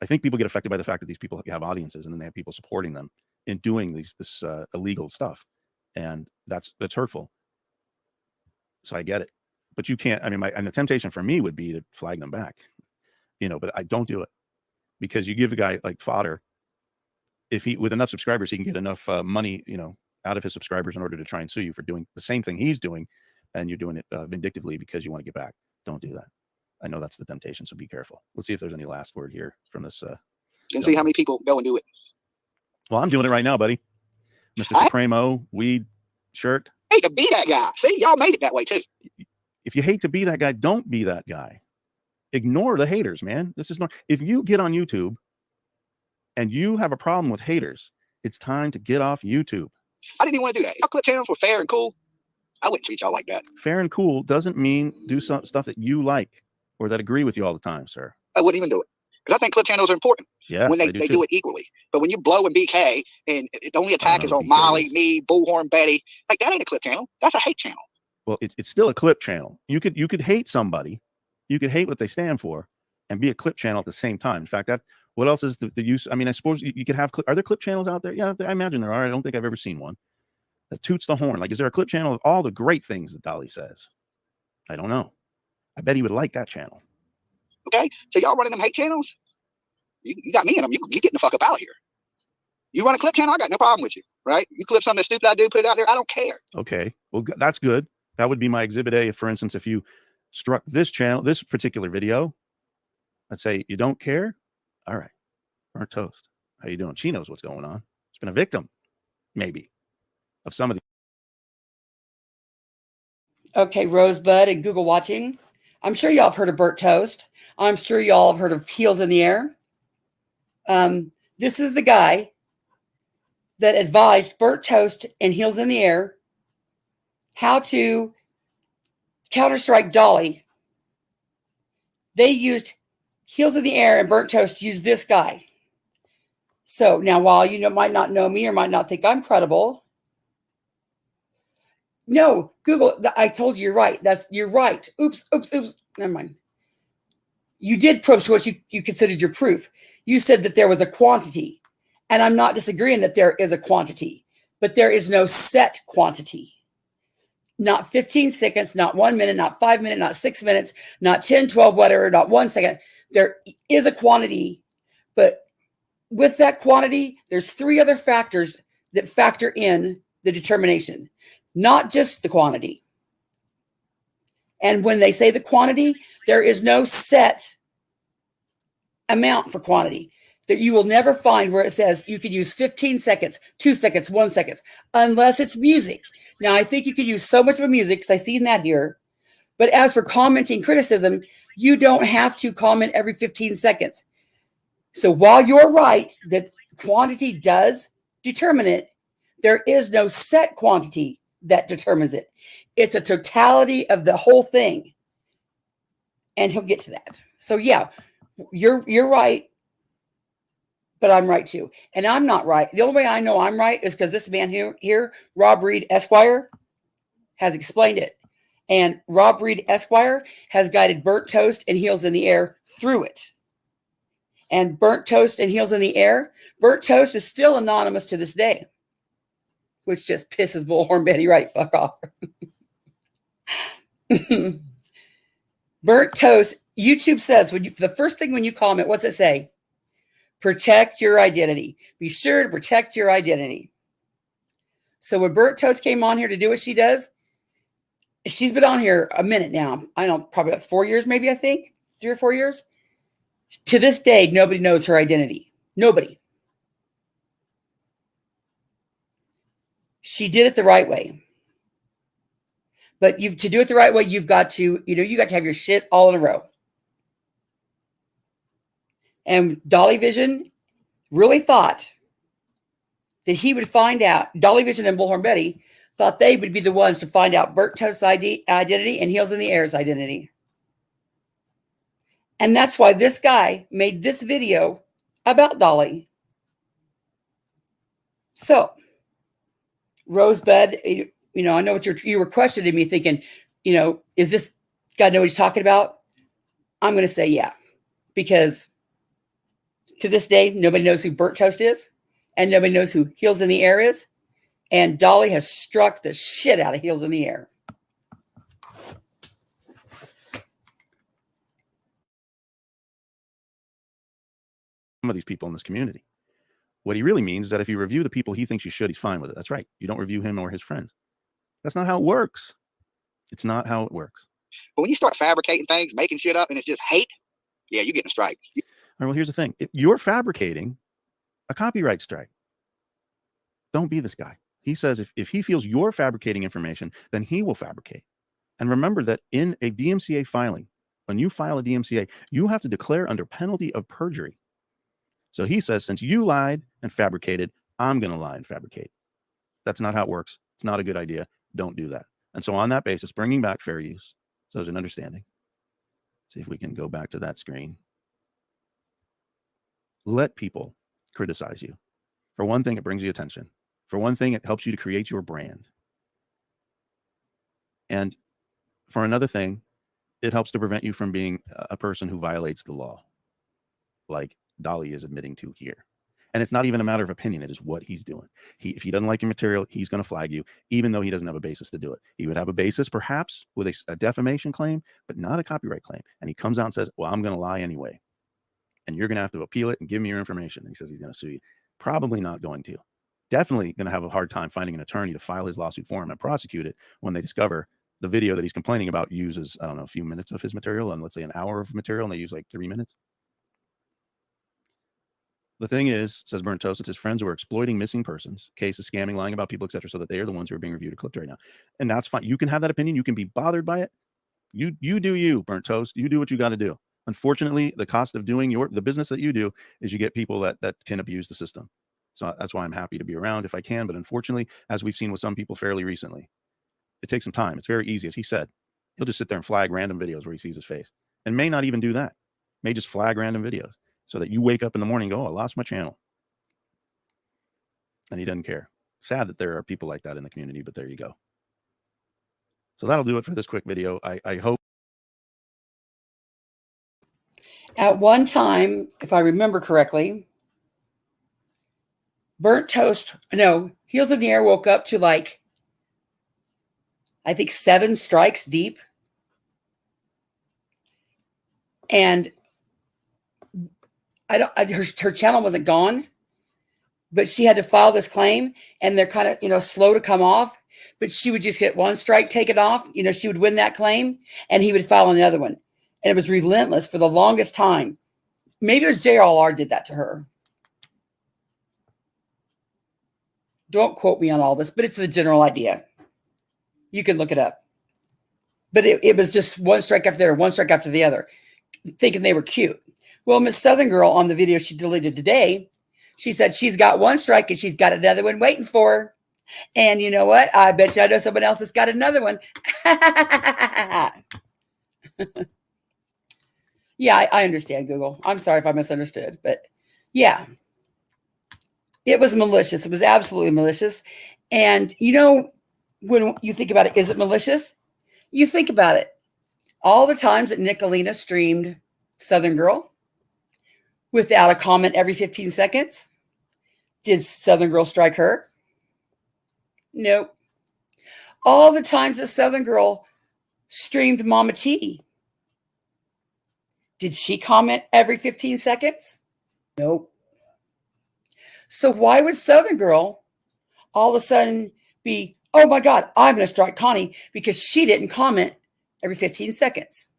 I think people get affected by the fact that these people have audiences and then they have people supporting them in doing this illegal stuff. And that's hurtful. So I get it. But you can't, I mean, and the temptation for me would be to flag them back, but I don't do it because you give a guy like fodder. If he, with enough subscribers, he can get enough money, out of his subscribers in order to try and sue you for doing the same thing he's doing. And you're doing it vindictively because you want to get back. Don't do that. I know that's the temptation, so be careful. Let's see if there's any last word here from this. And see how many people go and do it. Well, I'm doing it right now, buddy. Mr. Supremo, weed shirt. I hate to be that guy. See, y'all made it that way too. If you hate to be that guy, don't be that guy. Ignore the haters, man. This is not. If you get on YouTube and you have a problem with haters, it's time to get off YouTube. I didn't even want to do that. Y'all clip channels were fair and cool. I wouldn't treat y'all like that. Fair and cool doesn't mean do some stuff that you like or that agree with you all the time, sir. I wouldn't even do it because I think clip channels are important. Yeah, when they do it equally. But when you blow and BK and the only attack is on Molly, me, Bullhorn, Betty, like that ain't a clip channel. That's a hate channel. Well, it's still a clip channel. You could hate somebody, you could hate what they stand for, and be a clip channel at the same time. In fact, what else is the use? I mean, I suppose you could have are there clip channels out there? Yeah, I imagine there are. I don't think I've ever seen one that toots the horn. Like, is there a clip channel of all the great things that Dolly says? I don't know. I bet he would like that channel. Okay, so y'all running them hate channels? You got me in them. You getting the fuck up out of here. You run a clip channel, I got no problem with you, right? You clip something stupid I do, put it out there, I don't care. Okay, well, that's good. That would be my exhibit A. If, for instance, if you struck this channel, this particular video, let's say you don't care. All right, burnt toast. How you doing? She knows what's going on. been a victim, maybe, of some of the. Okay, Rosebud and Google watching. I'm sure y'all have heard of burnt toast. I'm sure y'all have heard of heels in the air. This is the guy that advised burnt toast and heels in the air how to counterstrike Dolly. They used heels in the air and burnt toast to use this guy. So now, while you might not know me or might not think I'm credible, no, Google. I told you you're right. You're right. Oops. Never mind. You did prove what you considered your proof. You said that there was a quantity, and I'm not disagreeing that there is a quantity, but there is no set quantity. Not 15 seconds, not 1 minute, not 5 minutes, not 6 minutes, not 10, 12, whatever, not 1 second. There is a quantity, but with that quantity, there's 3 other factors that factor in the determination, not just the quantity. And when they say the quantity, there is no set amount for quantity. That you will never find where it says you could use 15 seconds, 2 seconds, 1 second, unless it's music. Now, I think you could use so much of a music, because I've seen that here. But as for commenting criticism, you don't have to comment every 15 seconds. So while you're right that quantity does determine it, there is no set quantity that determines it. It's a totality of the whole thing. And he'll get to that. So yeah, you're right. But I'm right too. And I'm not right. The only way I know I'm right is because this man here, Rob Reed Esq, has explained it. And Rob Reed Esq has guided burnt toast and heels in the air through it. And burnt toast and heels in the air, burnt toast is still anonymous to this day, which just pisses Bullhorn Betty right fuck off. Burnt toast, YouTube says, the first thing when you comment, what's it say? Protect your identity. Be sure to protect your identity. So when Burnt Toast came on here to do what she does, she's been on here a minute now. I don't know, probably like 4 years, maybe, I think. 3 or 4 years. To this day, nobody knows her identity. Nobody. She did it the right way. But to do it the right way, you've got to, you got to have your shit all in a row. And Dolly Vision really thought that he would find out, Dolly Vision and Bullhorn Betty thought they would be the ones to find out Burnt Toast's identity and Heels in the Air's identity. And that's why this guy made this video about Dolly. So, Rosebud, I know what you were questioning me thinking, is this guy know what he's talking about? I'm going to say yeah, because to this day, nobody knows who Burnt Toast is, and nobody knows who Heels in the Air is. And Dolly has struck the shit out of Heels in the Air. Some of these people in this community. What he really means is that if you review the people he thinks you should, he's fine with it. That's right. You don't review him or his friends. That's not how it works. It's not how it works. But when you start fabricating things, making shit up, and it's just hate, yeah, you're getting a strike. All right, well, here's the thing. If you're fabricating a copyright strike. Don't be this guy. He says if he feels you're fabricating information, then he will fabricate. And remember that in a DMCA filing, when you file a DMCA, you have to declare under penalty of perjury. So he says, since you lied and fabricated, I'm going to lie and fabricate. That's not how it works. It's not a good idea. Don't do that. And so on that basis, bringing back fair use. So there's an understanding. See if we can go back to that screen. Let people criticize you. For one thing, it brings you attention. For one thing, it helps you to create your brand. And for another thing, it helps to prevent you from being a person who violates the law, like Dolly is admitting to here. And it's not even a matter of opinion. It is what he's doing. If he doesn't like your material, he's going to flag you, even though he doesn't have a basis to do it. He would have a basis, perhaps, with a defamation claim, but not a copyright claim. And he comes out and says, well, I'm going to lie anyway. And you're going to have to appeal it and give me your information. And he says he's going to sue you. Probably not going to. Definitely going to have a hard time finding an attorney to file his lawsuit for him and prosecute it when they discover the video that he's complaining about uses, I don't know, a few minutes of his material, and let's say an hour of material, and they use like 3 minutes. The thing is, says Burnt Toast, it's his friends who are exploiting missing persons, cases, scamming, lying about people, etc., so that they are the ones who are being reviewed or clipped right now. And that's fine. You can have that opinion. You can be bothered by it. You do you, Burnt Toast. You do what you got to do. Unfortunately, the cost of doing the business that you do is you get people that can abuse the system. So that's why I'm happy to be around if I can. But unfortunately, as we've seen with some people fairly recently, it takes some time. It's very easy. As he said, he'll just sit there and flag random videos where he sees his face, and may not even do that. May just flag random videos so that you wake up in the morning and go, oh, I lost my channel. And he doesn't care. Sad that there are people like that in the community, but there you go. So that'll do it for this quick video. I hope. At one time, if I remember correctly, Burnt Toast, no, Heels in the Air woke up to like, I think 7 strikes deep. And her channel wasn't gone, but she had to file this claim, and they're kind of, slow to come off, but she would just hit 1 strike, take it off. She would win that claim, and he would file another one. And it was relentless for the longest time. Maybe it was JRLR did that to her. Don't quote me on all this, but it's the general idea. You can look it up. But it was just 1 strike after the other, 1 strike after the other, thinking they were cute. Well, Miss Southern Girl, on the video she deleted today, she said she's got 1 strike and she's got another one waiting for her. And you know what? I bet you I know someone else that's got another one. Yeah, I understand, Google. I'm sorry if I misunderstood, but yeah, it was malicious. It was absolutely malicious. And when you think about it, is it malicious? You think about it. All the times that Nicolina streamed Southern Girl without a comment every 15 seconds, did Southern Girl strike her? Nope. All the times that Southern Girl streamed Mama T, did she comment every 15 seconds? Nope. So why would Southern Girl all of a sudden be, oh my God, I'm going to strike Connie because she didn't comment every 15 seconds?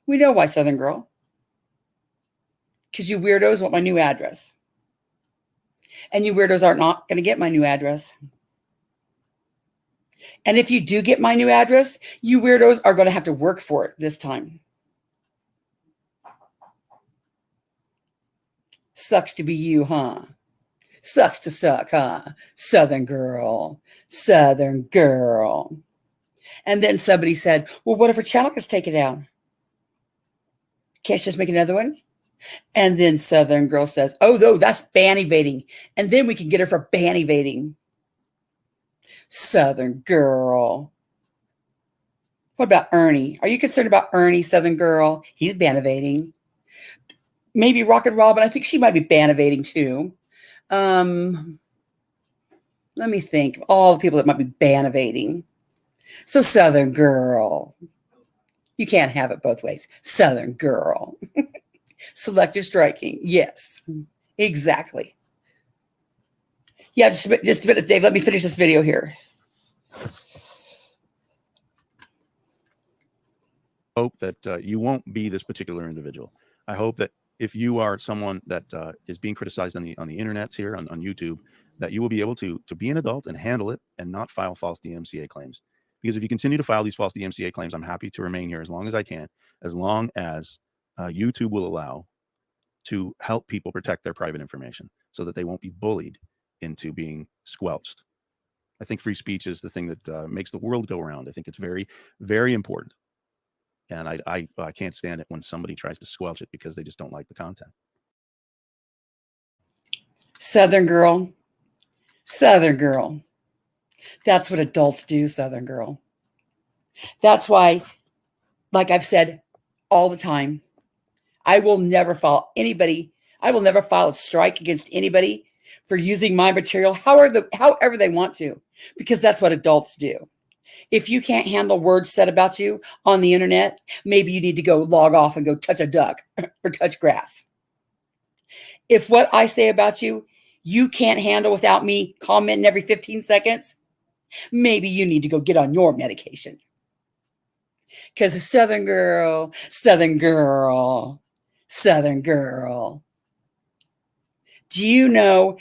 We know why, Southern Girl. Because you weirdos want my new address. And you weirdos are not going to get my new address. And if you do get my new address, you weirdos are going to have to work for it this time. Sucks to be you, huh? Sucks to suck, huh? Southern Girl. Southern Girl. And then somebody said, well, what if her channel gets taken down? Can't she just make another one? And then Southern Girl says, oh, no, that's ban evading. And then we can get her for ban evading. Southern Girl. What about Ernie? Are you concerned about Ernie, Southern Girl? He's ban evading. Maybe Rockin' Robin. I think she might be ban evading too. Let me think of all the people that might be ban evading. So Southern Girl. You can't have it both ways. Southern Girl. Selective striking. Yes, exactly. Yeah, just a minute, Dave. Let me finish this video here. Hope that you won't be this particular individual. I hope that if you are someone that is being criticized on the internets here on YouTube, that you will be able to be an adult and handle it and not file false DMCA claims. Because if you continue to file these false DMCA claims, I'm happy to remain here as long as I can, as long as YouTube will allow to help people protect their private information so that they won't be bullied into being squelched. I think free speech is the thing that makes the world go around. I think it's very, very important. And I can't stand it when somebody tries to squelch it because they just don't like the content. Southern Girl. Southern Girl. That's what adults do, Southern Girl. That's why, like I've said all the time, I will never file a strike against anybody for using my material however they want to, because that's what adults do. If you can't handle words said about you on the internet, maybe you need to go log off and go touch a duck or touch grass. If what I say about you, you can't handle without me commenting every 15 seconds, maybe you need to go get on your medication. Because Southern Girl, Southern Girl, Southern Girl. Do you know,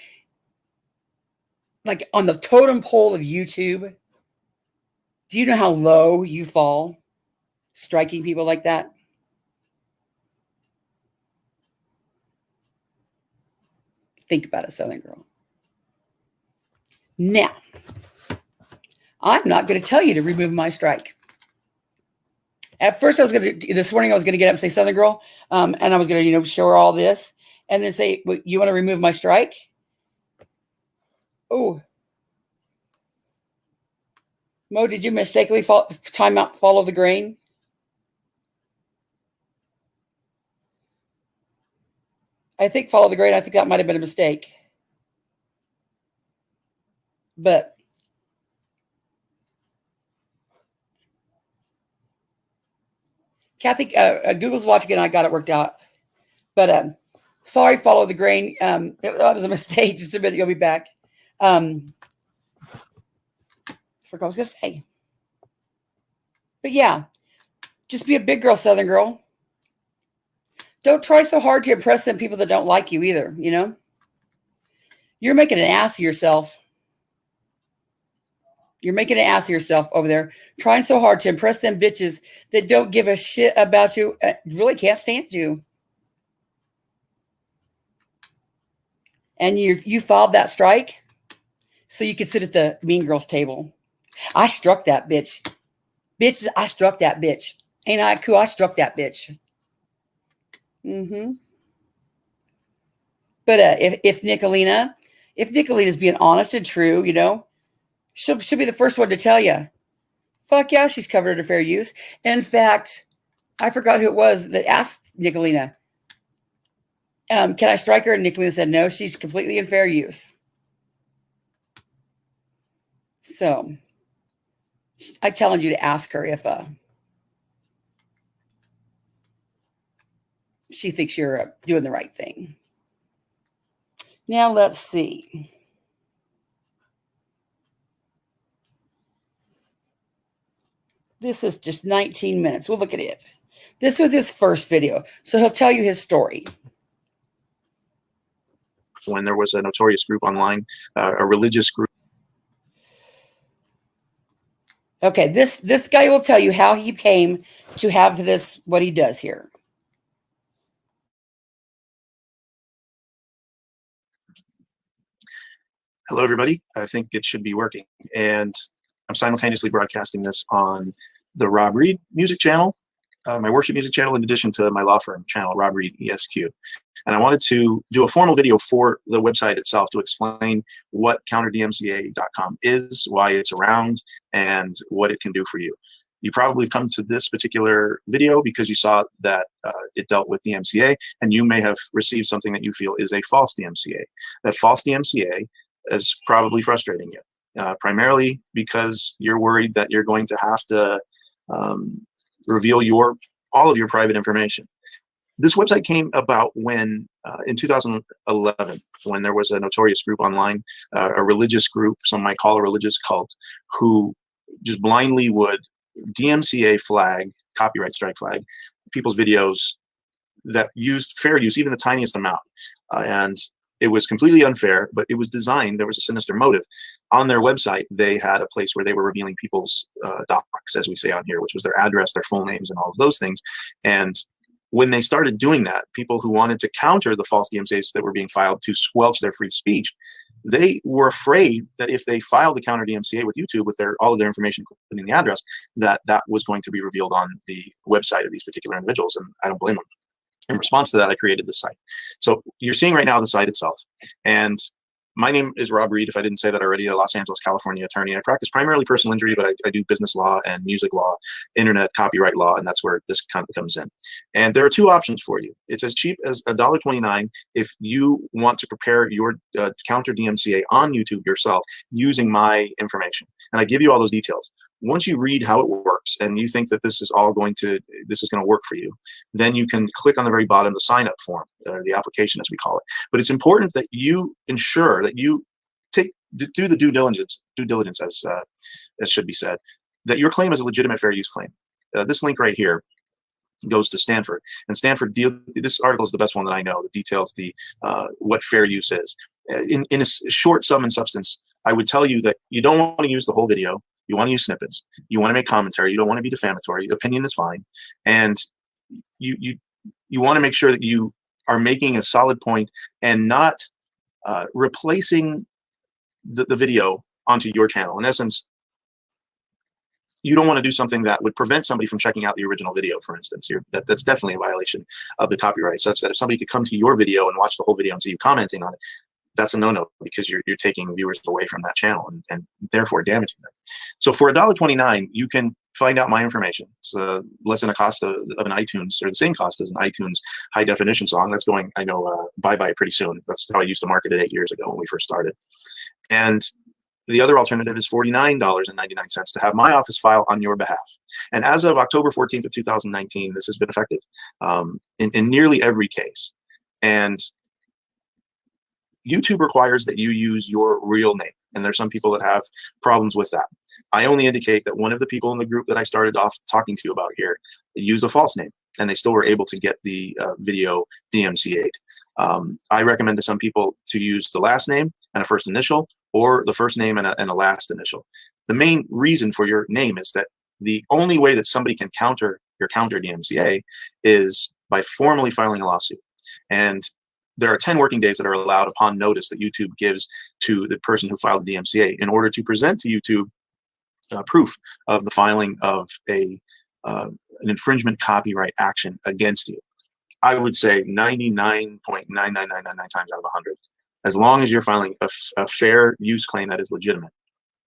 like on the totem pole of YouTube, do you know how low you fall striking people like that? Think about it, Southern Girl. Now, I'm not going to tell you to remove my strike. At first, this morning, I was going to get up and say, Southern Girl, and I was going to, show her all this and then say, well, you want to remove my strike? Oh. Mo, did you mistakenly follow the grain? I think follow the grain. I think that might have been a mistake. But Kathy, Google's watching and I got it worked out. But sorry, follow the grain. That was a mistake. Just a minute, you'll be back. I forgot what I was going to say. But yeah, just be a big girl, Southern Girl. Don't try so hard to impress some people that don't like you either, You're making an ass of yourself. You're making an ass of yourself over there, trying so hard to impress them bitches that don't give a shit about you, really can't stand you. And you filed that strike so you could sit at the mean girls table. I struck that bitch. Bitch, I struck that bitch. Ain't I cool? I struck that bitch. Mm-hmm. But if Nicolina's being honest and true, she'll be the first one to tell you, fuck yeah, she's covered under fair use. In fact, I forgot who it was that asked Nicolina, can I strike her? And Nicolina said, no, she's completely in fair use. So I challenge you to ask her if she thinks you're doing the right thing. Now let's see. This is just 19 minutes. We'll look at it. This was his first video, so he'll tell you his story. When there was a notorious group online, a religious group. Okay, this guy will tell you how he came to have this, what he does here. Hello, everybody. I think it should be working. And I'm simultaneously broadcasting this on the Rob Reed music channel, my worship music channel, in addition to my law firm channel, Rob Reed Esq. And I wanted to do a formal video for the website itself to explain what CounterDMCA.com is, why it's around, and what it can do for you. You probably have come to this particular video because you saw that it dealt with DMCA, and you may have received something that you feel is a false DMCA. That false DMCA is probably frustrating you, primarily because you're worried that you're going to have to reveal all of your private information. This website came about when, in 2011, when there was a notorious group online, a religious group, some might call a religious cult, who just blindly would DMCA flag, copyright strike flag, people's videos that used fair use, even the tiniest amount. And it was completely unfair, but it was designed, there was a sinister motive. On their website, they had a place where they were revealing people's docs, as we say on here, which was their address, their full names, and all of those things. And when they started doing that, people who wanted to counter the false DMCAs that were being filed to squelch their free speech, they were afraid that if they filed the counter DMCA with YouTube with all of their information, including the address, that was going to be revealed on the website of these particular individuals. And I don't blame them. In response to that, I created this site. So you're seeing right now the site itself. And my name is Rob Reed, if I didn't say that already, a Los Angeles, California attorney. I practice primarily personal injury, but I do business law and music law, internet copyright law, and that's where this kind of comes in. And there are two options for you. It's as cheap as $1.29 if you want to prepare your counter DMCA on YouTube yourself using my information. And I give you all those details. Once you read how it works and you think that this is going to work for you, then you can click on the very bottom, the sign up form, or the application as we call it. But it's important that you ensure that you do the due diligence as should be said, that your claim is a legitimate fair use claim. This link right here goes to Stanford, and Stanford this article is the best one that I know that details the what fair use is. In a short sum and substance, I would tell you that you don't want to use the whole video. You want to use snippets. You want to make commentary. You don't want to be defamatory. Opinion is fine, and you want to make sure that you are making a solid point and not replacing the video onto your channel. In essence, you don't want to do something that would prevent somebody from checking out the original video, for instance. That's definitely a violation of the copyright, such that if somebody could come to your video and watch the whole video and see you commenting on it, that's a no-no, because you're taking viewers away from that channel and therefore damaging them. So for $1.29, you can find out my information. It's less than a cost of an iTunes, or the same cost as an iTunes high definition song. That's going, I know, bye-bye pretty soon. That's how I used to market it 8 years ago when we first started. And the other alternative is $49.99 to have my office file on your behalf. And as of October 14th of 2019, this has been effective in nearly every case. And YouTube requires that you use your real name. And there's some people that have problems with that. I only indicate that one of the people in the group that I started off talking to you about here used a false name, and they still were able to get the video DMCA'd. I recommend to some people to use the last name and a first initial, or the first name and a last initial. The main reason for your name is that the only way that somebody can counter your CounterDMCA is by formally filing a lawsuit. And there are 10 working days that are allowed upon notice that YouTube gives to the person who filed the DMCA in order to present to YouTube proof of the filing of an infringement copyright action against you. I would say 99.99999 times out of 100. As long as you're filing a fair use claim that is legitimate,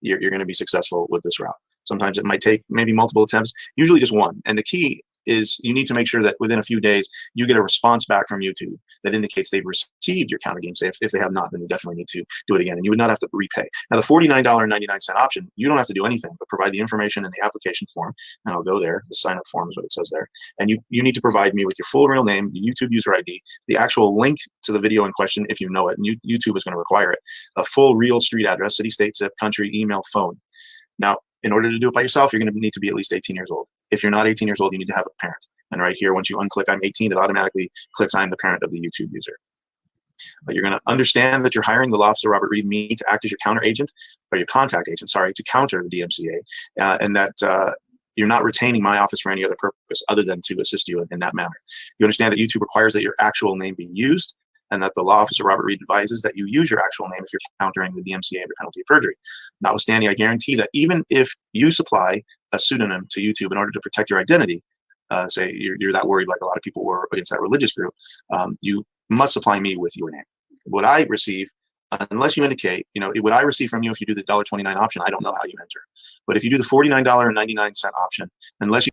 you're going to be successful with this route. Sometimes it might take maybe multiple attempts, usually just one. And the key is you need to make sure that within a few days you get a response back from YouTube that indicates they've received your CounterDMCA. If they have not, then you definitely need to do it again, and you would not have to repay. Now, the $49.99 option, you don't have to do anything but provide the information in the application form, and I'll go there. The sign-up form is what it says there, and you need to provide me with your full real name, the YouTube user ID, the actual link to the video in question if you know it, and YouTube is going to require it, a full real street address, city, state, zip, country, email, phone. Now, in order to do it by yourself, you're going to need to be at least 18 years old. If you're not 18 years old, you need to have a parent. And right here, once you unclick I'm 18, it automatically clicks I'm the parent of the YouTube user. But you're going to understand that you're hiring the law officer Robert Reed me to act as your counter agent, or your contact agent, sorry, to counter the DMCA, and that you're not retaining my office for any other purpose other than to assist you in that manner. You understand that YouTube requires that your actual name be used, and that the law officer Robert Reed advises that you use your actual name if you're countering the DMCA under penalty of perjury. Notwithstanding, I guarantee that even if you supply a pseudonym to YouTube in order to protect your identity, say you're that worried like a lot of people were against that religious group, you must supply me with your name. What I receive, unless you indicate, what I receive from you if you do the $1.29 option, I don't know how you enter. But if you do the $49.99 option, unless you...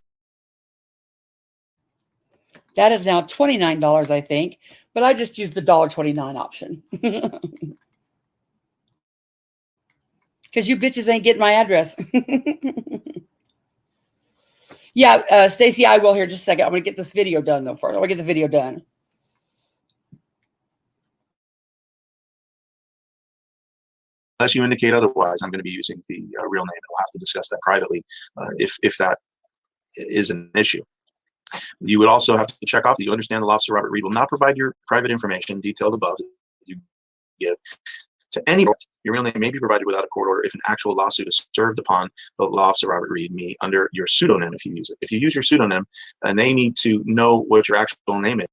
That is now $29, I think, but I just used the $1.29 option. Because you bitches ain't getting my address. Yeah, Stacy, I will here just a second. I'm going to get this video done, though, first. I want to get the video done. Unless you indicate otherwise, I'm going to be using the real name, and we'll have to discuss that privately if that is an issue. You would also have to check off that you understand the law officer Robert Reed will not provide your private information detailed above that you give to anyone. Your real name may be provided without a court order if an actual lawsuit is served upon the law officer Robert Reed me under your pseudonym if you use it. If you use your pseudonym, and they need to know what your actual name is,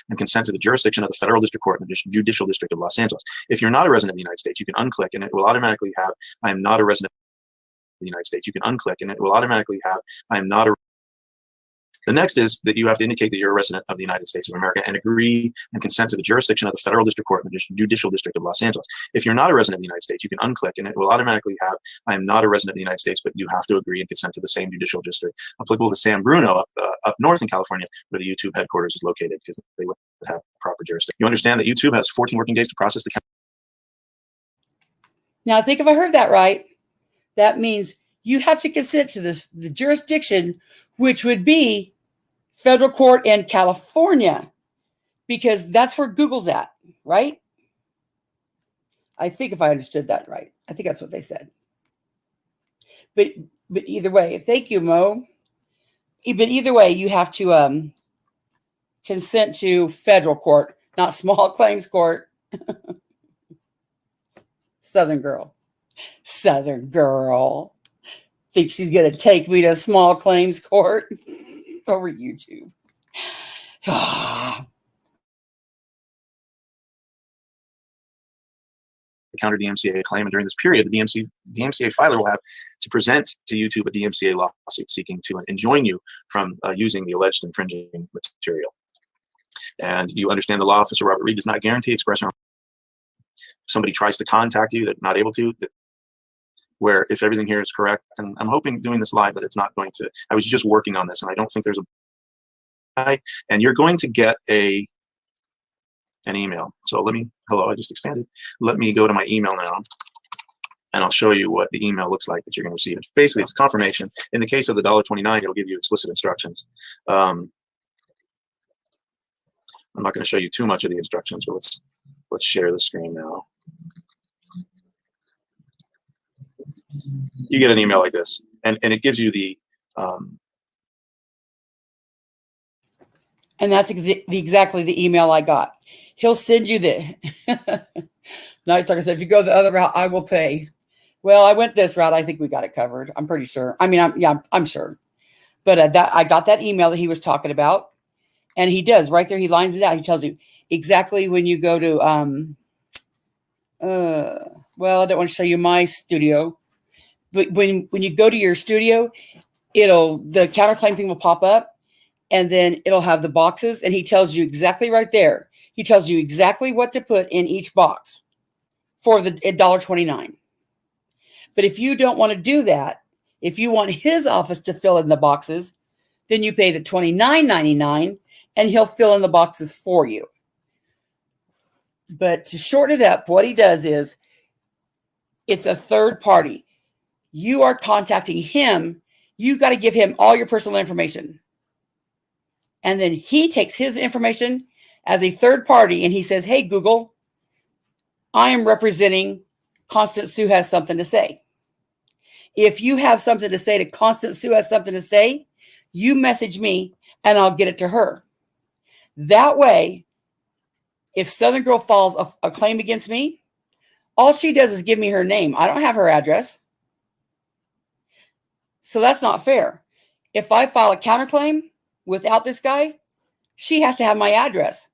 and consent to the jurisdiction of the Federal District Court in the Judicial District of Los Angeles. If you're not a resident of the United States, you can unclick and it will automatically have I am not a resident of the United States. You can unclick and it will automatically have I am not a... The next is that you have to indicate that you're a resident of the United States of America and agree and consent to the jurisdiction of the Federal District Court in the Judicial District of Los Angeles. If you're not a resident of the United States, you can unclick and it will automatically have I am not a resident of the United States, but you have to agree and consent to the same judicial district applicable to San Bruno up north in California, where the YouTube headquarters is located, because they would have proper jurisdiction. You understand that YouTube has 14 working days to process the... Now, I think if I heard that right, that means you have to consent to the jurisdiction, which would be federal court in California, because that's where Google's at, right? I think if I understood that right. I think that's what they said. But either way, thank you, Mo. But either way, you have to consent to federal court, not small claims court. Southern girl. Southern girl. Think she's going to take me to small claims court over YouTube. CounterDMCA claim, and during this period, the DMCA filer will have to present to YouTube a DMCA lawsuit seeking to enjoin you from using the alleged infringing material. And you understand the law officer Robert Reed does not guarantee expression. If somebody tries to contact you, they're not able to. Where if everything here is correct, and I'm hoping doing this live that it's not going to. I was just working on this, and I don't think there's a. And you're going to get an email. So let me. Hello, I just expanded. Let me go to my email now, and I'll show you what the email looks like that you're going to receive. Basically, it's confirmation. In the case of the $1.29, it'll give you explicit instructions. I'm not going to show you too much of the instructions, but let's share the screen now. You get an email like this, and it gives you the. And that's exactly the email I got. He'll send you the. Nice, like I said, if you go the other route, I will pay. Well, I went this route. I think we got it covered. I'm pretty sure. I mean, I'm sure. But that I got that email that he was talking about, and he does right there. He lines it out. He tells you exactly when you go to. Well, I don't want to show you my studio, but when you go to your studio, the counterclaim thing will pop up. And then it'll have the boxes, and he tells you exactly right there. He tells you exactly what to put in each box for the $1.29. But if you don't want to do that, if you want his office to fill in the boxes, then you pay the $29.99, and he'll fill in the boxes for you. But to shorten it up, what he does is it's a third party. You are contacting him. You got to give him all your personal information. And then he takes his information as a third party and he says, hey, Google, I am representing Constant Sue has something to say. If you have something to say to Constant Sue has something to say, you message me and I'll get it to her. That way, if Southern Girl files a claim against me, all she does is give me her name. I don't have her address. So that's not fair. If I file a counterclaim without this guy, she has to have my address,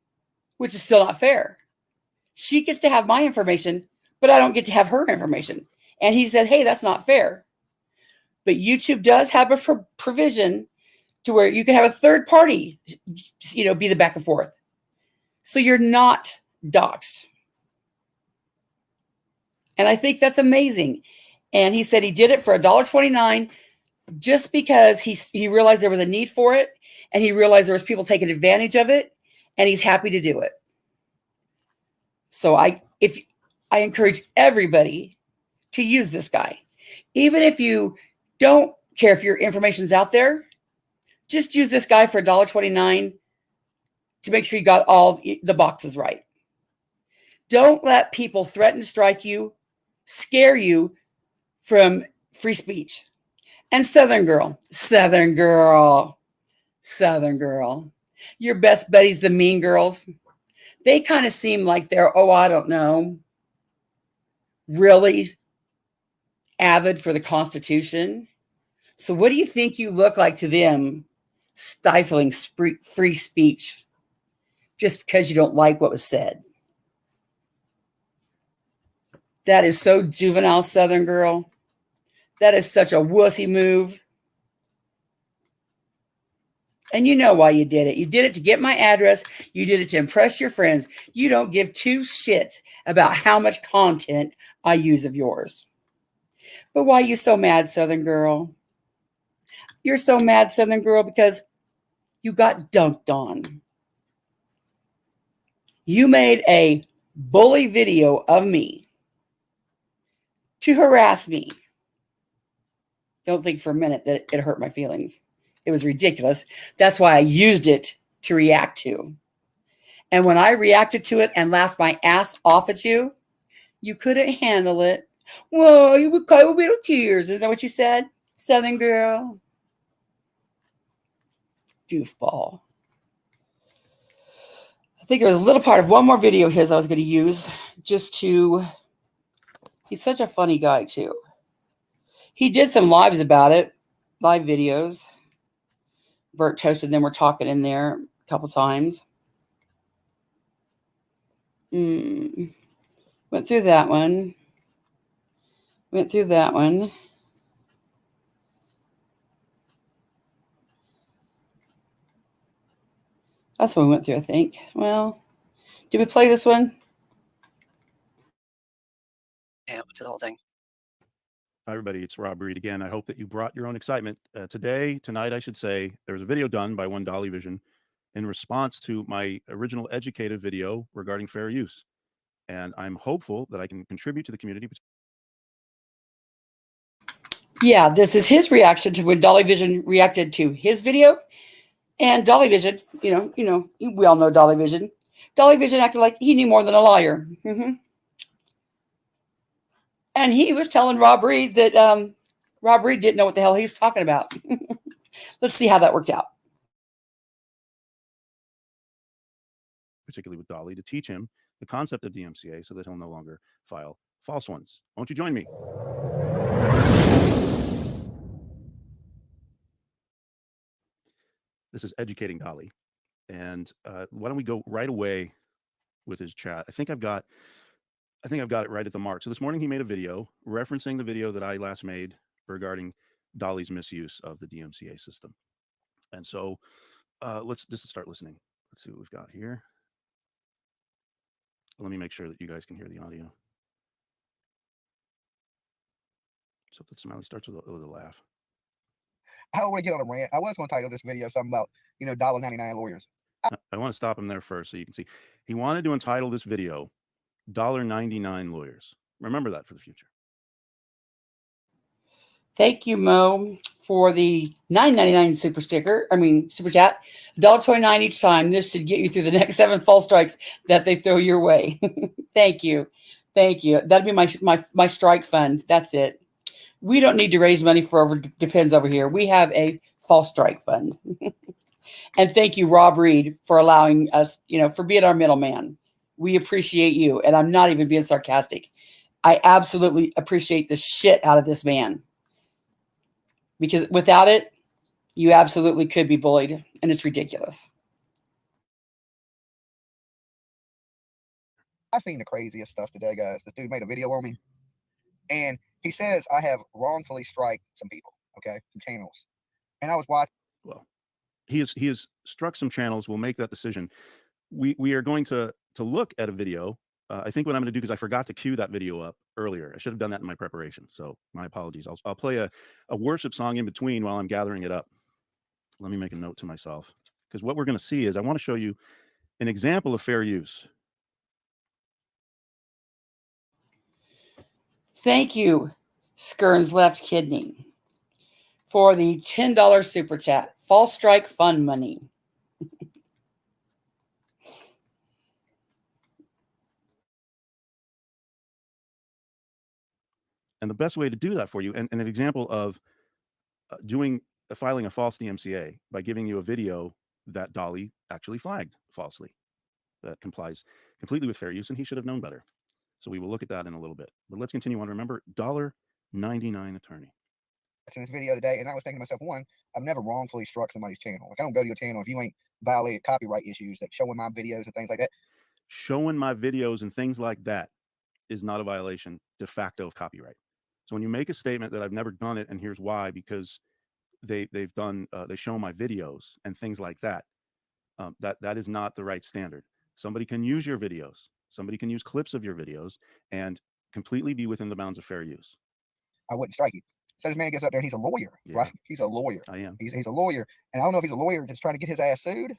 which is still not fair. She gets to have my information, but I don't get to have her information. And he said, hey, that's not fair. But YouTube does have a provision to where you can have a third party, be the back and forth. So you're not doxxed. And I think that's amazing. And he said he did it for $1.29 just because he realized there was a need for it. And he realized there was people taking advantage of it, and he's happy to do it. So I encourage everybody to use this guy. Even if you don't care if your information's out there, just use this guy for $1.29 to make sure you got all the boxes right. Don't let people threaten, strike you, scare you from free speech. And Southern Girl. Your best buddies, the mean girls, they kind of seem like they're, I don't know, really avid for the Constitution. So what do you think you look like to them, stifling free speech just because you don't like what was said? That is so juvenile, Southern Girl. That is such a wussy move. And you know why you did it. You did it to get my address. You did it to impress your friends. You don't give two shits about how much content I use of yours. But why are you so mad, Southern Girl? You're so mad, Southern Girl, because you got dunked on. You made a bully video of me to harass me. Don't think for a minute that it hurt my feelings. It was ridiculous. That's why I used it to react to. And when I reacted to it and laughed my ass off at you, you couldn't handle it. Whoa, you would cry with little tears. Isn't that what you said, Southern Girl? goofball. I think there was a little part of one more video of his I was going to use just to. He's such a funny guy, too. He did some lives about it, live videos. Bert Toast and them were talking in there a couple times. Went through that one. Went through that one. That's what we went through, I think. Well, did we play this one? Yeah, to the whole thing. Hi, everybody. It's Rob Reed again. I hope that you brought your own excitement. Tonight, I should say, there was a video done by one Dolly Vision in response to my original educated video regarding fair use. And I'm hopeful that I can contribute to the community. Yeah, this is his reaction to when Dolly Vision reacted to his video. And Dolly Vision, we all know Dolly Vision. Dolly Vision acted like he knew more than a liar. And he was telling Rob Reed that Rob Reed didn't know what the hell he was talking about. Let's see how that worked out. Particularly with Dolly, to teach him the concept of DMCA so that he'll no longer file false ones. Won't you join me? This is educating Dolly. And why don't we go right away with his chat? I think I've got it right at the mark. So this morning he made a video referencing the video that I last made regarding Dolly's misuse of the DMCA system. And so let's just start listening. Let's see what we've got here. Let me make sure that you guys can hear the audio. So the smiley starts with a laugh. I don't want to get on a rant. I was going to title this video something about, $1.99 lawyers. I want to stop him there first so you can see. He wanted to entitle this video $1.99 lawyers. Remember that for the future. Thank you, Mo, for the $9.99 super chat. $1.29 each time. This should get you through the next 7 false strikes that they throw your way. Thank you. That'd be my strike fund. That's it. We don't need to raise money for depends over here. We have a false strike fund. And thank you, Rob Reed, for allowing us, for being our middleman. We appreciate you. And I'm not even being sarcastic. I absolutely appreciate the shit out of this man. Because without it, you absolutely could be bullied. And it's ridiculous. I've seen the craziest stuff today, guys. This dude made a video on me. And he says I have wrongfully strike some people, some channels. And I was watching. Well, he has struck some channels. We'll make that decision. We are going to look at a video. I think what I'm going to do, because I forgot to cue that video up earlier. I should have done that in my preparation. So my apologies. I'll play a worship song in between while I'm gathering it up. Let me make a note to myself, because what we're going to see is I want to show you an example of fair use. Thank you, Skern's Left Kidney, for the $10 super chat. False strike fund money. And the best way to do that for you, and an example of filing a false DMCA by giving you a video that Dolly actually flagged falsely, that complies completely with fair use, and he should have known better. So we will look at that in a little bit. But let's continue on. Remember, $1.99 attorney. Watching this video today, and I was thinking to myself, one, I've never wrongfully struck somebody's channel. Like, I don't go to your channel if you ain't violated copyright issues, like showing my videos and things like that. Showing my videos and things like that is not a violation de facto of copyright. So when you make a statement that I've never done it, and here's why, because they show my videos and things like that, that is not the right standard. Somebody can use your videos. Somebody can use clips of your videos and completely be within the bounds of fair use. I wouldn't strike you. So this man gets up there and he's a lawyer, right? He's a lawyer. I am. He's a lawyer. And I don't know if he's a lawyer just trying to get his ass sued.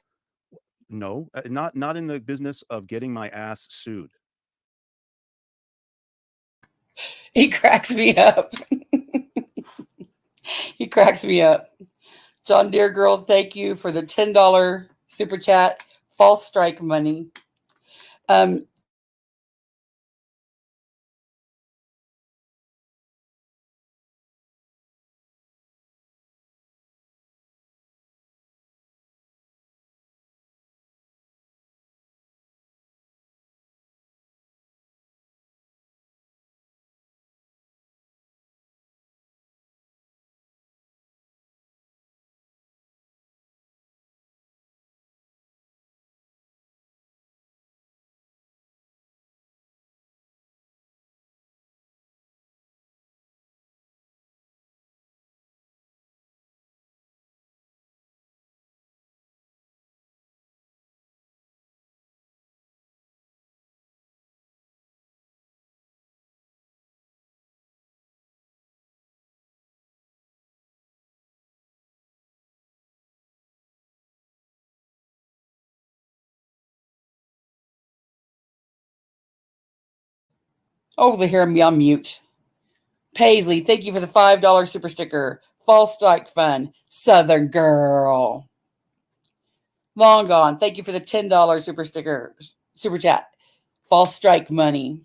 No, not in the business of getting my ass sued. He cracks me up. He cracks me up. John Deere Girl, thank you for the $10 super chat. False strike money. Oh, they hear me on mute. Paisley, thank you for the $5 super sticker. False Strike Fund. Southern Girl. Long Gone, thank you for the $10 super sticker. Super chat. False Strike Money.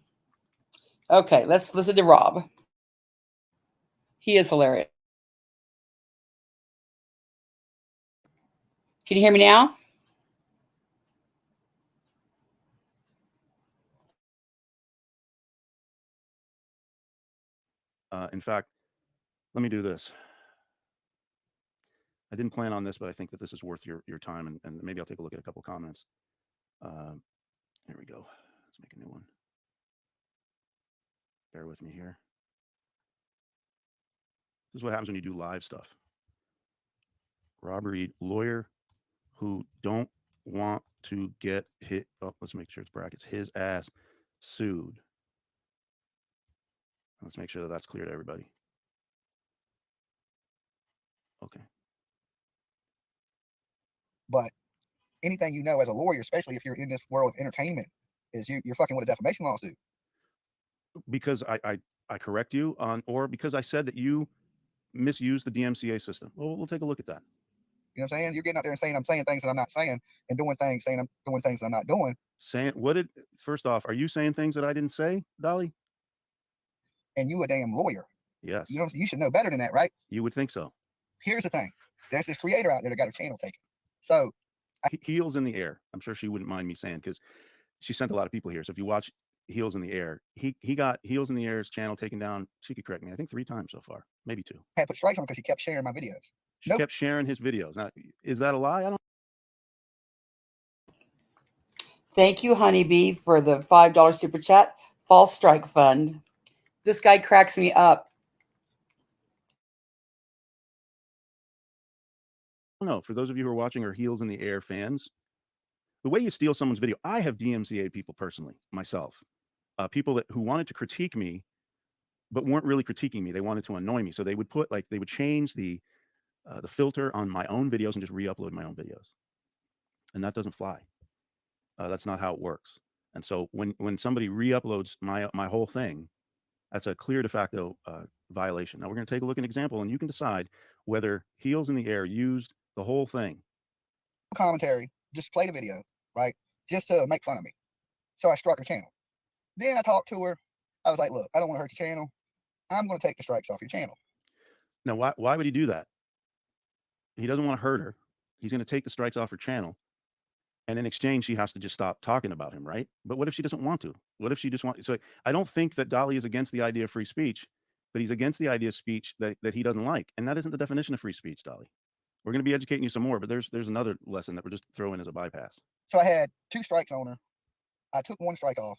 Okay, let's listen to Rob. He is hilarious. Can you hear me now? In fact, let me do this. I didn't plan on this, but I think that this is worth your time, and maybe I'll take a look at a couple comments. There we go. Let's make a new one. Bear with me here. This is what happens when you do live stuff. Rob Reed, lawyer who don't want to get hit. Oh, let's make sure it's brackets. His ass sued. Let's make sure that that's clear to everybody. Okay. But anything you know as a lawyer, especially if you're in this world of entertainment, is you're fucking with a defamation lawsuit. Because I correct you on, or because I said that you misused the DMCA system. Well, we'll take a look at that. You know what I'm saying? You're getting out there and saying I'm saying things that I'm not saying, and doing things saying I'm doing things that I'm not doing. Saying what did, first off, are you saying things that I didn't say, Dolly? And you a damn lawyer. Yes. You know, you should know better than that, right? You would think so. Here's the thing. There's this creator out there that got a channel taken. So Heels in the Air. I'm sure she wouldn't mind me saying, because she sent a lot of people here. So if you watch Heels in the Air, he got Heels in the Air's channel taken down. She could correct me. I think 3 times so far, maybe 2. I had put strikes on because he kept sharing my videos. She kept sharing his videos. Now, is that a lie? I don't. Thank you, Honeybee, for the $5 super chat. False Strike Fund. This guy cracks me up. No, for those of you who are watching or Heels in the Air fans, the way you steal someone's video, I have DMCA people personally, myself, people who wanted to critique me, but weren't really critiquing me. They wanted to annoy me. So they would put, like, they would change the filter on my own videos and just re-upload my own videos. And that doesn't fly. That's not how it works. And so when somebody re-uploads my whole thing, that's a clear de facto violation. Now we're going to take a look at an example, and you can decide whether Heels in the Air used the whole thing. Commentary, just play the video, right? Just to make fun of me. So I struck her channel. Then I talked to her. I was like, look, I don't want to hurt your channel. I'm going to take the strikes off your channel. Now, why would he do that? He doesn't want to hurt her. He's going to take the strikes off her channel. And in exchange, she has to just stop talking about him, right? But what if she doesn't want to? What if she just wants? So I don't think that Dolly is against the idea of free speech, but he's against the idea of speech that he doesn't like. And that isn't the definition of free speech, Dolly. We're going to be educating you some more, but there's another lesson that we're just throwing as a bypass. So I had 2 strikes on her. I took 1 strike off.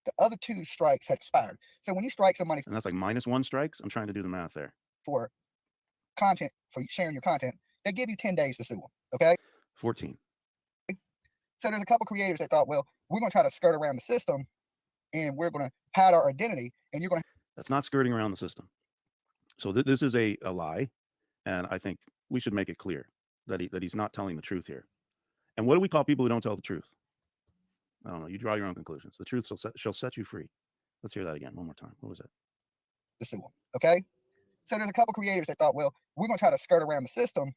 The other 2 strikes had expired. So when you strike somebody, and that's like -1 strikes. I'm trying to do the math there. For content, for sharing your content, they give you 10 days to sue them. Okay. 14. So there's a couple creators that thought, well, we're going to try to skirt around the system, and we're going to hide our identity, and you're going to. That's not skirting around the system. So this is a lie, and I think we should make it clear that he's not telling the truth here. And what do we call people who don't tell the truth? I don't know. You draw your own conclusions. The truth shall set you free. Let's hear that again one more time. What was it? To sue them. Okay. So there's a couple creators that thought, well, we're going to try to skirt around the system,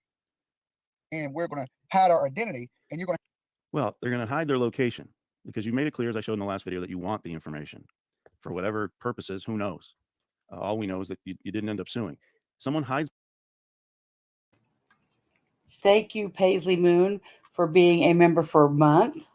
and we're going to hide our identity, and you're going to. Well, they're going to hide their location because you made it clear, as I showed in the last video, that you want the information for whatever purposes. Who knows? All we know is that you didn't end up suing. Someone hides. Thank you, Paisley Moon, for being a member for a month.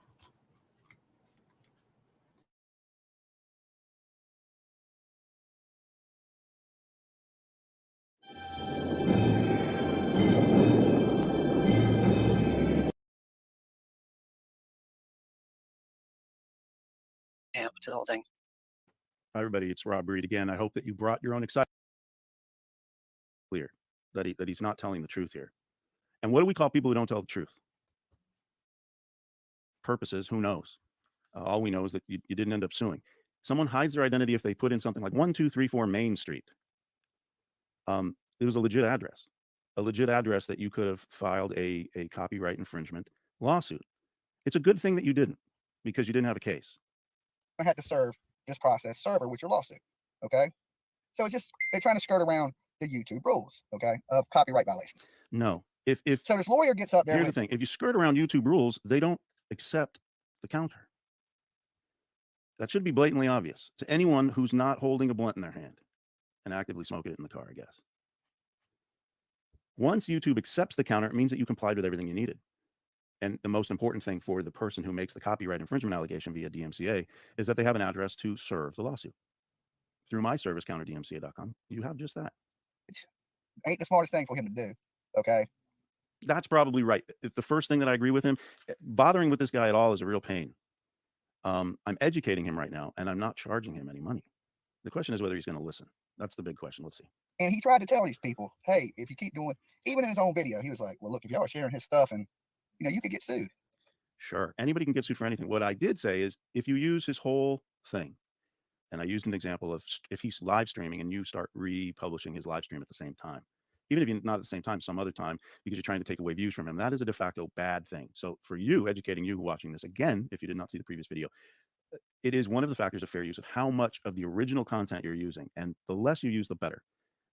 To the whole thing. Hi, everybody. It's Rob Reed again. I hope that you brought your own excitement. Clear that he's not telling the truth here. And what do we call people who don't tell the truth? Purposes, who knows? All we know is that you didn't end up suing. Someone hides their identity if they put in something like 1234 Main Street. It was a legit address that you could have filed a copyright infringement lawsuit. It's a good thing that you didn't, because you didn't have a case. I had to serve this process server with your lawsuit. Okay, so it's just they're trying to skirt around the YouTube rules. Okay, of copyright violations. No. If So this lawyer gets up there. Here's the thing: if you skirt around YouTube rules, they don't accept the counter. That should be blatantly obvious to anyone who's not holding a blunt in their hand and actively smoking it in the car, I guess. Once YouTube accepts the counter, it means that you complied with everything you needed. And the most important thing for the person who makes the copyright infringement allegation via DMCA is that they have an address to serve the lawsuit. Through my service, CounterDMCA.com, you have just that. Ain't the smartest thing for him to do. Okay. That's probably right. If the first thing that I agree with him, bothering with this guy at all is a real pain. I'm educating him right now, and I'm not charging him any money. The question is whether he's going to listen. That's the big question. Let's see. And he tried to tell these people, hey, if you keep doing, even in his own video, he was like, well, look, if y'all are sharing his stuff and, you could get sued. Sure. Anybody can get sued for anything. What I did say is if you use his whole thing, and I used an example of if he's live streaming and you start republishing his live stream at the same time, even if you're not at the same time, some other time, because you're trying to take away views from him, that is a de facto bad thing. So for you, educating you watching this again, if you did not see the previous video, it is one of the factors of fair use of how much of the original content you're using. And the less you use, the better.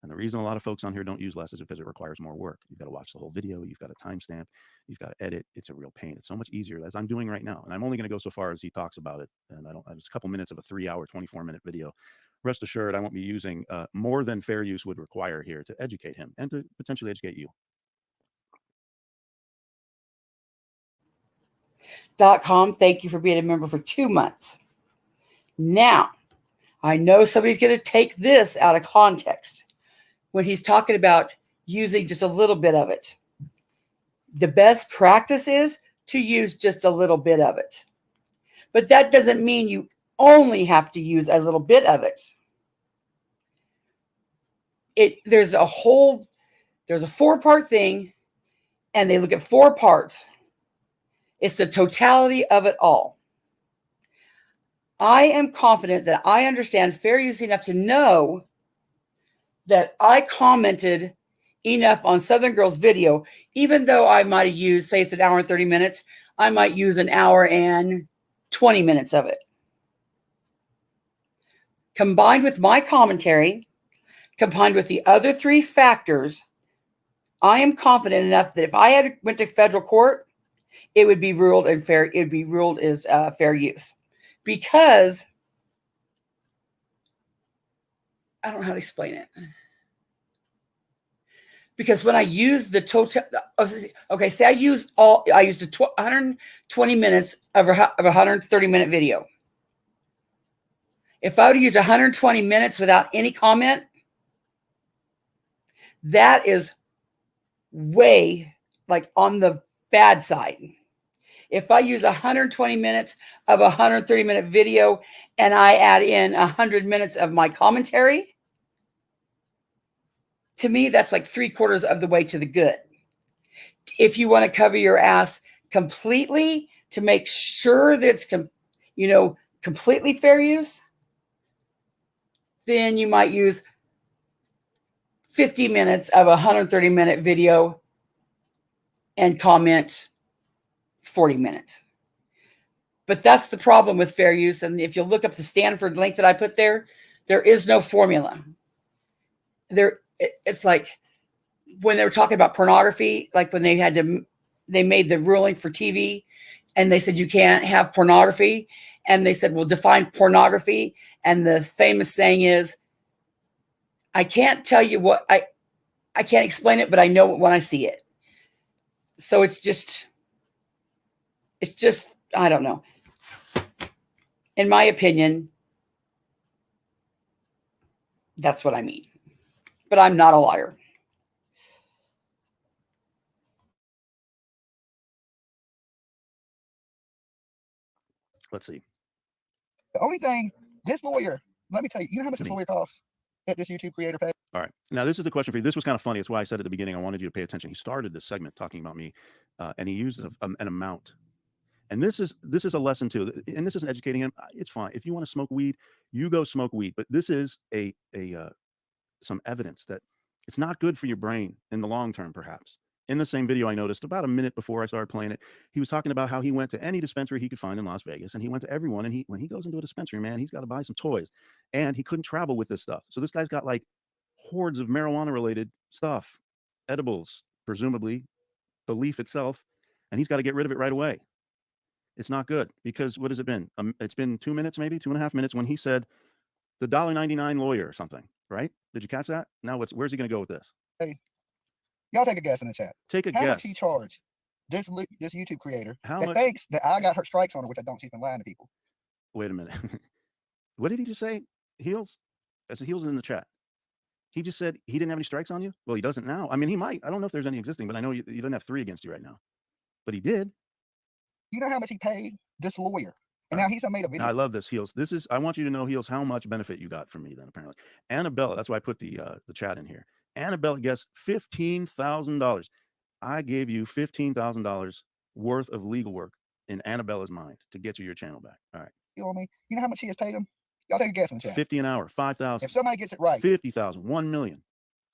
And the reason a lot of folks on here don't use less is because it requires more work. You've got to watch the whole video. You've got to timestamp. You've got to edit. It's a real pain. It's so much easier, as I'm doing right now. And I'm only going to go so far as he talks about it. And it's a couple minutes of a 3-hour, 24-minute video. Rest assured, I won't be using more than fair use would require here to educate him and to potentially educate you. .com, thank you for being a member for 2 months. Now, I know somebody's going to take this out of context when he's talking about using just a little bit of it. The best practice is to use just a little bit of it. But that doesn't mean you only have to use a little bit of it. There's a 4-part thing, and they look at 4 parts. It's the totality of it all. I am confident that I understand fair use enough to know that I commented enough on Southern Girl's video, even though I might have used, say it's an hour and 30 minutes, I might use an hour and 20 minutes of it. Combined with my commentary, combined with the other 3 factors, I am confident enough that if I had went to federal court, it would be ruled as fair use. Because I don't know how to explain it. Because when I use the total, okay, say I used 120 minutes of a 130-minute video. If I would use 120 minutes without any comment, that is way like on the bad side. If I use 120 minutes of a 130-minute video and I add in 100 minutes of my commentary, to me, that's like 3/4 of the way to the good. If you want to cover your ass completely to make sure that it's, completely fair use, then you might use 50 minutes of a 130-minute video and comment 40 minutes. But that's the problem with fair use. And if you look up the Stanford link that I put there, there is no formula. It's like when they were talking about pornography, like when they made the ruling for TV and they said you can't have pornography. And they said, well, define pornography. And the famous saying is, I can't tell you what, I can't explain it, but I know it when I see it. So it's just, I don't know. In my opinion, that's what I mean. But I'm not a liar. Let's see. The only thing, this lawyer, let me tell you, you know how much this lawyer costs at this YouTube creator page? All right. Now, this is the question for you. This was kind of funny. It's why I said at the beginning, I wanted you to pay attention. He started this segment talking about me, and he used an amount. And this is a lesson too. And this isn't educating him. It's fine. If you want to smoke weed, you go smoke weed. But this is some evidence that it's not good for your brain in the long term, perhaps. In the same video, I noticed about a minute before I started playing it, he was talking about how he went to any dispensary he could find in Las Vegas, and he went to everyone. And when he goes into a dispensary, man, he's got to buy some toys, and he couldn't travel with this stuff. So this guy's got like hordes of marijuana-related stuff, edibles, presumably, the leaf itself, and he's got to get rid of it right away. It's not good because what has it been? It's been 2 minutes, maybe 2.5 minutes, when he said the $1.99 lawyer or something, right? Did you catch that? Now where's he going to go with this? Hey, y'all take a guess in the chat. Take a How guess. much he charged this YouTube creator How that much? thinks that I got her strikes on her, which I don't. She's been lying to people. Wait a minute. What did he just say? Heels? I said Heels is in the chat. He just said he didn't have any strikes on you? Well, he doesn't now. I mean, he might. I don't know if there's any existing, but I know you doesn't have 3 against you right now. But he did. You know how much he paid this lawyer? And now he's made a video. I love this, Heels. I want you to know, Heels, how much benefit you got from me then, apparently. Annabella, that's why I put the chat in here. Annabella guessed $15,000. I gave you $15,000 worth of legal work in Annabella's mind to get you your channel back. All right. You know what I mean? You know how much he has paid him? Y'all take a guess in the chat. 50 an hour, 5,000. If somebody gets it right, 50,000, 1 million,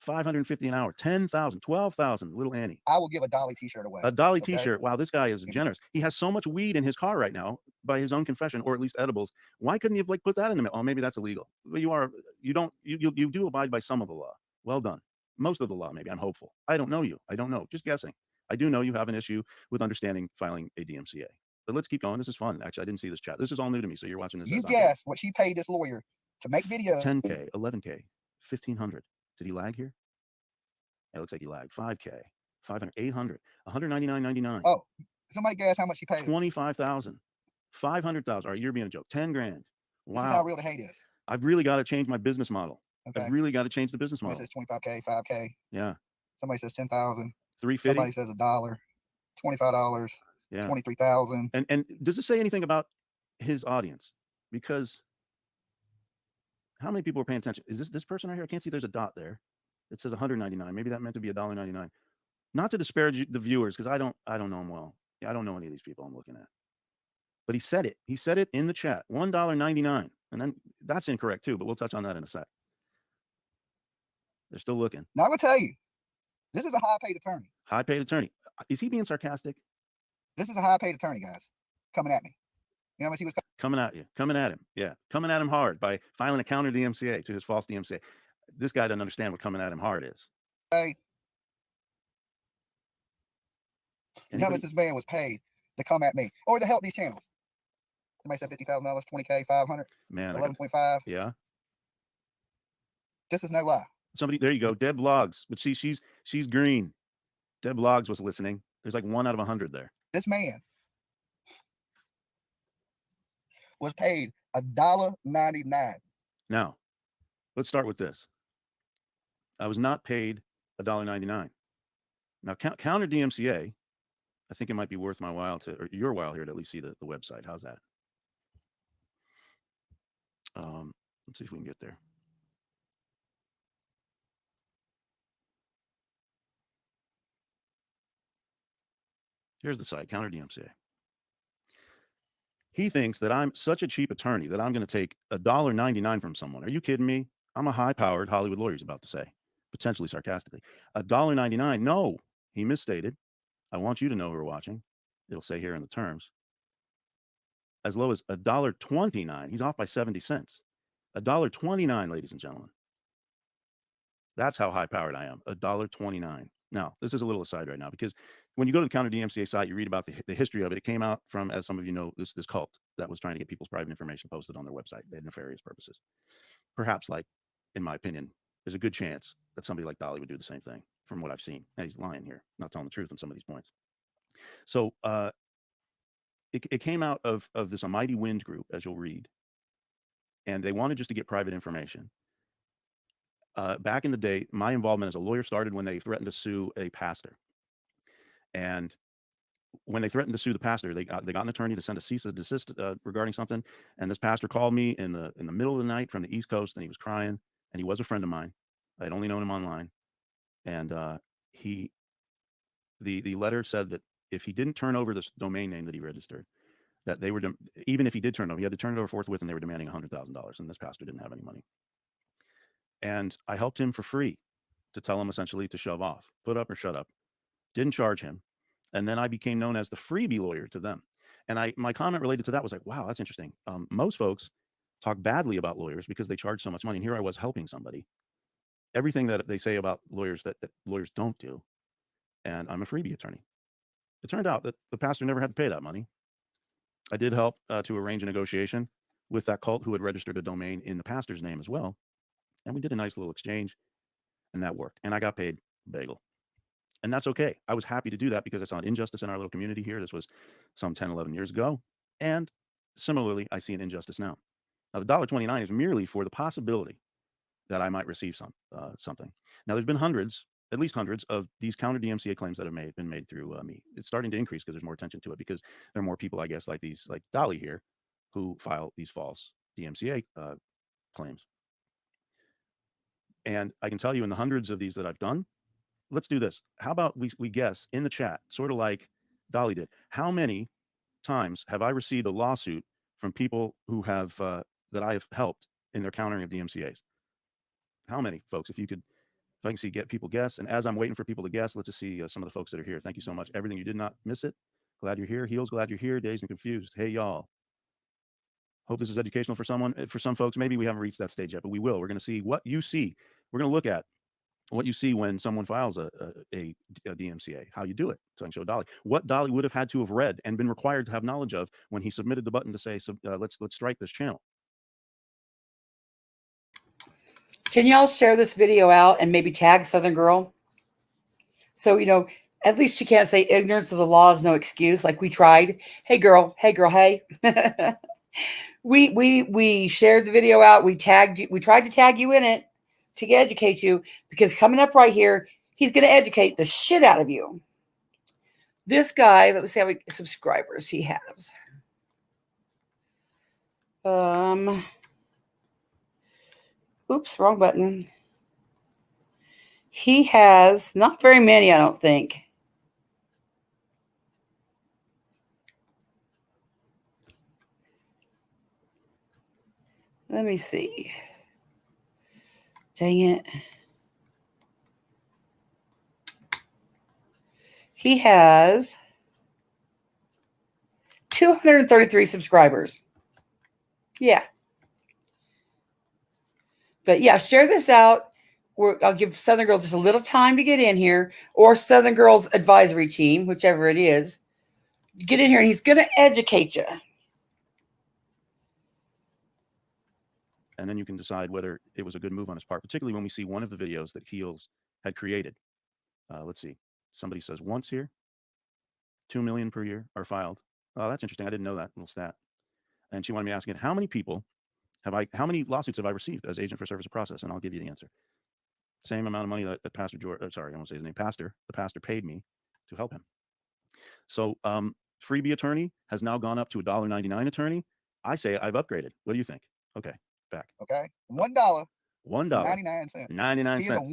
550 an hour, 10,000, 12,000. Little Annie. I will give a Dolly t-shirt away. A Dolly okay? t-shirt. Wow, this guy is generous. He has so much weed in his car right now, by his own confession, or at least edibles. Why couldn't he have like put that in the middle? Oh, maybe that's illegal. But you do abide by some of the law. Well done. Most of the law, maybe. I'm hopeful. I don't know you. I don't know. Just guessing. I do know you have an issue with understanding filing a DMCA. But let's keep going. This is fun. Actually, I didn't see this chat. This is all new to me. So you're watching this. You guess what she paid this lawyer to make videos. 10K, 11K, 1,500. Did he lag here? It looks like he lagged. 5K, 500, 800, 199.99. Oh, somebody guess how much she paid. 25,000, 500,000. All right, you're being a joke. 10 grand. Wow. This is how real the hate is. I've really got to change my business model. Okay. I've really got to change the business model. Somebody says 25K, 5K. Yeah. Somebody says 10,000. 350. Somebody says $1, $25. Yeah. 23,000. And does it say anything about his audience? Because how many people are paying attention? Is this person right here? I can't see. There's a dot there. It says 199. Maybe that meant to be $1.99. Not to disparage the viewers, because I don't know them well. Yeah, I don't know any of these people I'm looking at. But he said it. He said it in the chat. $1.99. And then that's incorrect too, but we'll touch on that in a sec. They're still looking. Now I will tell you, this is a high-paid attorney. High-paid attorney. Is he being sarcastic? This is a high-paid attorney, guys, coming at me. You know how much he was coming at you, coming at him. Yeah, coming at him hard by filing a counter DMCA to his false DMCA. This guy doesn't understand what coming at him hard is. Hey, you know how much this man was paid to come at me or to help these channels? Somebody said $50,000, 20K, 500, man, 11.5. Yeah. This is no lie. Somebody, there you go, Deb Logs. But see, she's green. Deb Logs was listening. There's like 1 out of 100 there. This man was paid $1.99. Now, let's start with this. I was not paid $1.99. Now, counter DMCA, I think it might be worth my while or your while here to at least see the website. How's that? Let's see if we can get there. Here's the site, counter DMCA. He thinks that I'm such a cheap attorney that I'm going to take $1.99 from someone. Are you kidding me? I'm a high-powered Hollywood lawyer, he's about to say, potentially sarcastically. $1.99? No, he misstated. I want you to know who are watching. It'll say here in the terms. As low as $1.29. He's off by 70 cents. $1.29, ladies and gentlemen. That's how high-powered I am. $1.29. Now, this is a little aside right now, because when you go to the Counter DMCA site, you read about the history of it. It came out from, as some of you know, this cult that was trying to get people's private information posted on their website. They had nefarious purposes. Perhaps, like, in my opinion, there's a good chance that somebody like Dolly would do the same thing from what I've seen. And he's lying here, not telling the truth on some of these points. So it came out of this A Mighty Wind group, as you'll read. And they wanted just to get private information. Back in the day, my involvement as a lawyer started when they threatened to sue a pastor. And when they threatened to sue the pastor, they got an attorney to send a cease and desist regarding something. And this pastor called me in the middle of the night from the East Coast, and he was crying. And he was a friend of mine. I had only known him online. And the letter said that if he didn't turn over this domain name that he registered, that they were, even if he did turn it over, he had to turn it over forthwith, and they were demanding $100,000. And this pastor didn't have any money. And I helped him for free to tell him essentially to shove off, put up or shut up. didn't charge him, and then I became known as the freebie lawyer to them. And my comment related to that was like, wow, that's interesting. Most folks talk badly about lawyers because they charge so much money, and here I was helping somebody. Everything that they say about lawyers that lawyers don't do, and I'm a freebie attorney. It turned out that the pastor never had to pay that money. I did help to arrange a negotiation with that cult who had registered a domain in the pastor's name as well, and we did a nice little exchange, and that worked. And I got paid bagel, and that's okay. I was happy to do that because I saw an injustice in our little community here. This was some 10, 11 years ago, and similarly, I see an injustice now. Now, the $1.29 is merely for the possibility that I might receive something. Now, there's been at least hundreds of these CounterDMCA claims that have been made through me. It's starting to increase because there's more attention to it, because there are more people, I guess, like Dolly here, who file these false DMCA claims. And I can tell you, in the hundreds of these that I've done, let's do this. How about we guess in the chat, sort of like Dolly did, how many times have I received a lawsuit from people who have that I have helped in their countering of DMCAs? How many, folks? If I can see get people guess. And as I'm waiting for people to guess, let's just see some of the folks that are here. Thank you so much. Everything, you did not miss it. Glad you're here. Heels, glad you're here. Dazed and confused. Hey, y'all. Hope this is educational for someone. For some folks, maybe we haven't reached that stage yet, but we will. We're going to see what you see. We're going to look at what you see when someone files a DMCA, how you do it. So I can show Dolly what Dolly would have had to have read and been required to have knowledge of when he submitted the button to say, let's strike this channel. Can y'all share this video out and maybe tag Southern Girl? So, at least she can't say ignorance of the law is no excuse. Like we tried. Hey girl, hey. we shared the video out. We tagged you. We tried to tag you in it to educate you, because coming up right here, he's going to educate the shit out of you. This guy, let's see how many subscribers he has. Oops, wrong button. He has not very many, I don't think. Let me see. Dang it. He has 233 subscribers. Yeah. But yeah, share this out. I'll give Southern Girl just a little time to get in here, or Southern Girl's advisory team, whichever it is. Get in here and he's going to educate you. And then you can decide whether it was a good move on his part, particularly when we see one of the videos that Heels had created. Let's see. Somebody says once here, 2 million per year are filed. Oh, that's interesting. I didn't know that little stat. And she wanted me to ask again, how many lawsuits have I received as agent for service of process? And I'll give you the answer. Same amount of money that Pastor George, sorry, I won't say his name, the pastor paid me to help him. So freebie attorney has now gone up to $1.99 attorney. I say I've upgraded. What do you think? Okay, back. Okay, $1. $1.99. 99 He is a cents.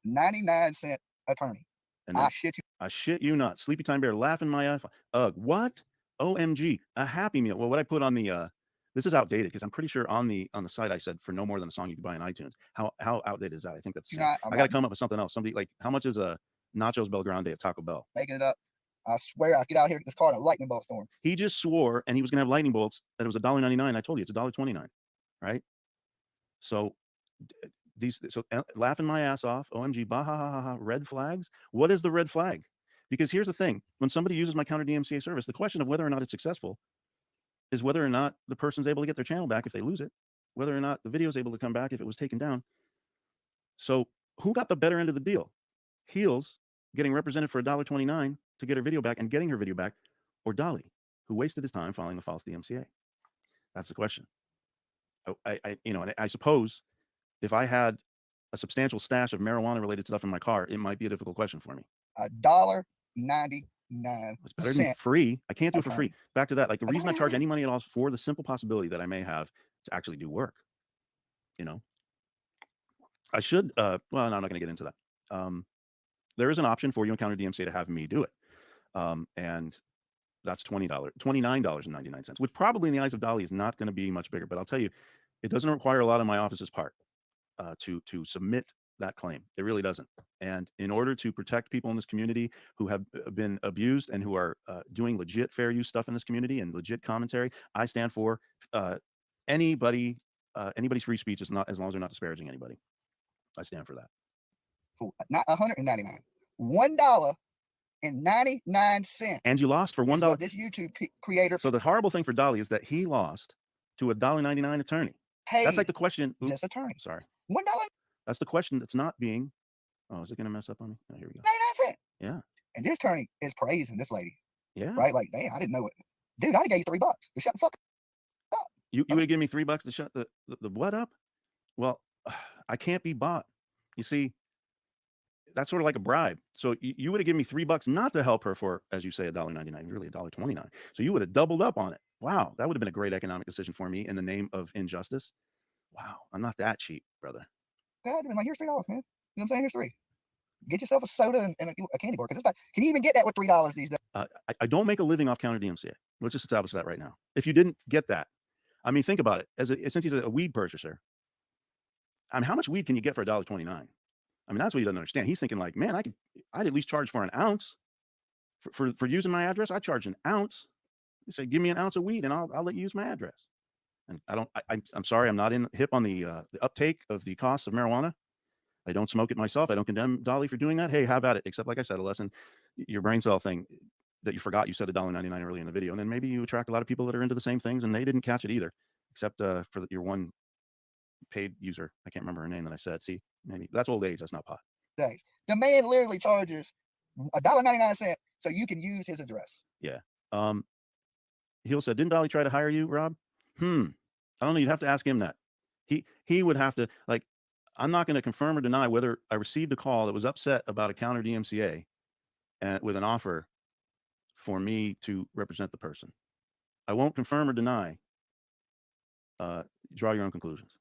$1.99 attorney. And I shit you. I shit you not. Sleepy Time Bear laughing my ass. What? OMG, a Happy Meal. Well, what I put on the this is outdated, because I'm pretty sure on the site I said for no more than a song you can buy on iTunes. How outdated is that? I think that's I got to come up with something else. Somebody like, how much is a nachos Bel Grande at Taco Bell? Making it up. I swear, I get out here in this car and a lightning bolt storm. He just swore, and he was gonna have lightning bolts, that it was $1.99. I told you it's $1.29, right? So laughing my ass off. OMG, bah ha ha ha ha. Red flags. What is the red flag? Because here's the thing: when somebody uses my CounterDMCA service, the question of whether or not it's successful is whether or not the person's able to get their channel back if they lose it, whether or not the video is able to come back if it was taken down. So who got the better end of the deal? Heels getting represented for $1.29 to get her video back and getting her video back, or Dolly, who wasted his time filing a false DMCA? That's the question. And I suppose if I had a substantial stash of marijuana-related stuff in my car, it might be a difficult question for me. $1.99. It's better than free. I can't do it for free. Back to that. Like, the reason I charge any money at all is for the simple possibility that I may have to actually do work. I should. Well, no, I'm not going to get into that. There is an option for you in CounterDMCA to have me do it, and that's $29.99, which probably in the eyes of Dolly is not going to be much bigger. But I'll tell you, it doesn't require a lot on my office's part to submit that claim. It really doesn't. And in order to protect people in this community who have been abused and who are doing legit fair use stuff in this community and legit commentary, I stand for anybody's free speech is not, as long as they're not disparaging anybody. I stand for that. Not $199. $1.99. And you lost for $1. This YouTube creator. So the horrible thing for Dolly is that he lost to a $1.99 attorney. That's like the question. This attorney. Sorry. $1. That's the question that's not being. Oh, is it going to mess up on me? Oh, here we go. 99 cents. Yeah. And this attorney is praising this lady. Yeah. Right? Like, damn, I didn't know it. Dude, I gave you $3 to shut the fuck up. You would have given me $3 to shut the what up? Well, I can't be bought. You see, that's sort of like a bribe. So you would have given me $3 not to help her for, as you say, $1.99, really $1.29. So you would have doubled up on it. Wow, that would have been a great economic decision for me in the name of injustice. Wow, I'm not that cheap, brother. God, I'd been like, here's $3, man. You know what I'm saying? Here's $3. Get yourself a soda and a candy bar, because it's like, can you even get that with $3 these days? I don't make a living off CounterDMCA. Let's just establish that right now. If you didn't get that, I mean, think about it. Since he's a weed purchaser, I mean, how much weed can you get for $1.29? I mean, that's what he doesn't understand. He's thinking like, man, I'd at least charge for an ounce for using my address. I charge an ounce. He said, give me an ounce of weed and I'll let you use my address. And I'm sorry, I'm not hip on the uptake of the costs of marijuana. I don't smoke it myself. I don't condemn Dolly for doing that. Hey, have at it. Except, like I said, a lesson, your brain cell thing that you forgot you said $1.99 early in the video. And then maybe you attract a lot of people that are into the same things and they didn't catch it either, except for your one paid user. I can't remember her name that I said. See, maybe that's old age. That's not pot. The man literally charges $1.99 so you can use his address. Yeah. He'll said, didn't Dolly try to hire you, Rob? I don't know. You'd have to ask him that. He would have to, like, I'm not going to confirm or deny whether I received a call that was upset about a CounterDMCA and with an offer for me to represent the person. I won't confirm or deny. Draw your own conclusions.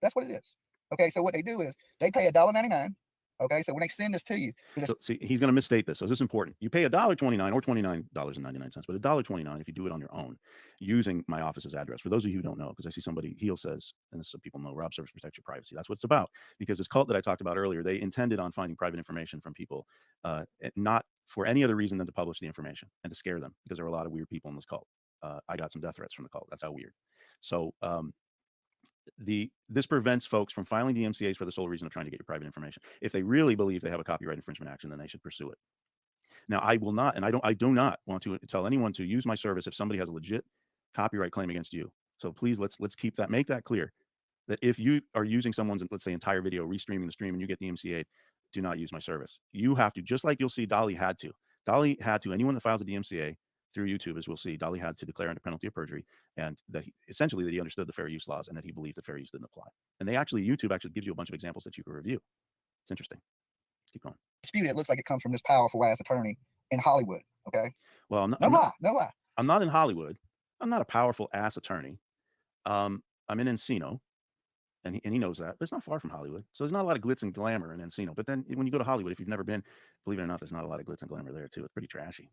That's what it is. Okay, so what they do is they pay $1.99. Okay, so when they send this to you, so, see, he's going to misstate this. So this is important. You pay $1.29 or $29.99, but $1.29 if you do it on your own using my office's address. For those of you who don't know, because I see somebody, Heel says, and so people know, Rob Service protects your privacy. That's what it's about. Because this cult that I talked about earlier, they intended on finding private information from people, not for any other reason than to publish the information and to scare them, because there were a lot of weird people in this cult. I got some death threats from the cult. That's how weird. So this prevents folks from filing DMCAs for the sole reason of trying to get your private information. If they really believe they have a copyright infringement action, then they should pursue it. Now, I will not, and I do not want to tell anyone to use my service if somebody has a legit copyright claim against you. So please, let's keep that, make that clear, that if you are using someone's, let's say, entire video, restreaming the stream, and you get DMCA, do not use my service. You have to, just like you'll see Dolly had to. Dolly had to, anyone that files a DMCA through YouTube, as we'll see, Dolly had to declare under penalty of perjury, and that essentially that he understood the fair use laws and that he believed the fair use didn't apply. And YouTube actually gives you a bunch of examples that you can review. It's interesting. Keep going. Dispute, it looks like it comes from this powerful ass attorney in Hollywood. Okay. Well, no lie. I'm not in Hollywood. I'm not a powerful ass attorney. I'm in Encino, and he knows that. But it's not far from Hollywood, so there's not a lot of glitz and glamour in Encino. But then when you go to Hollywood, if you've never been, believe it or not, there's not a lot of glitz and glamour there too. It's pretty trashy.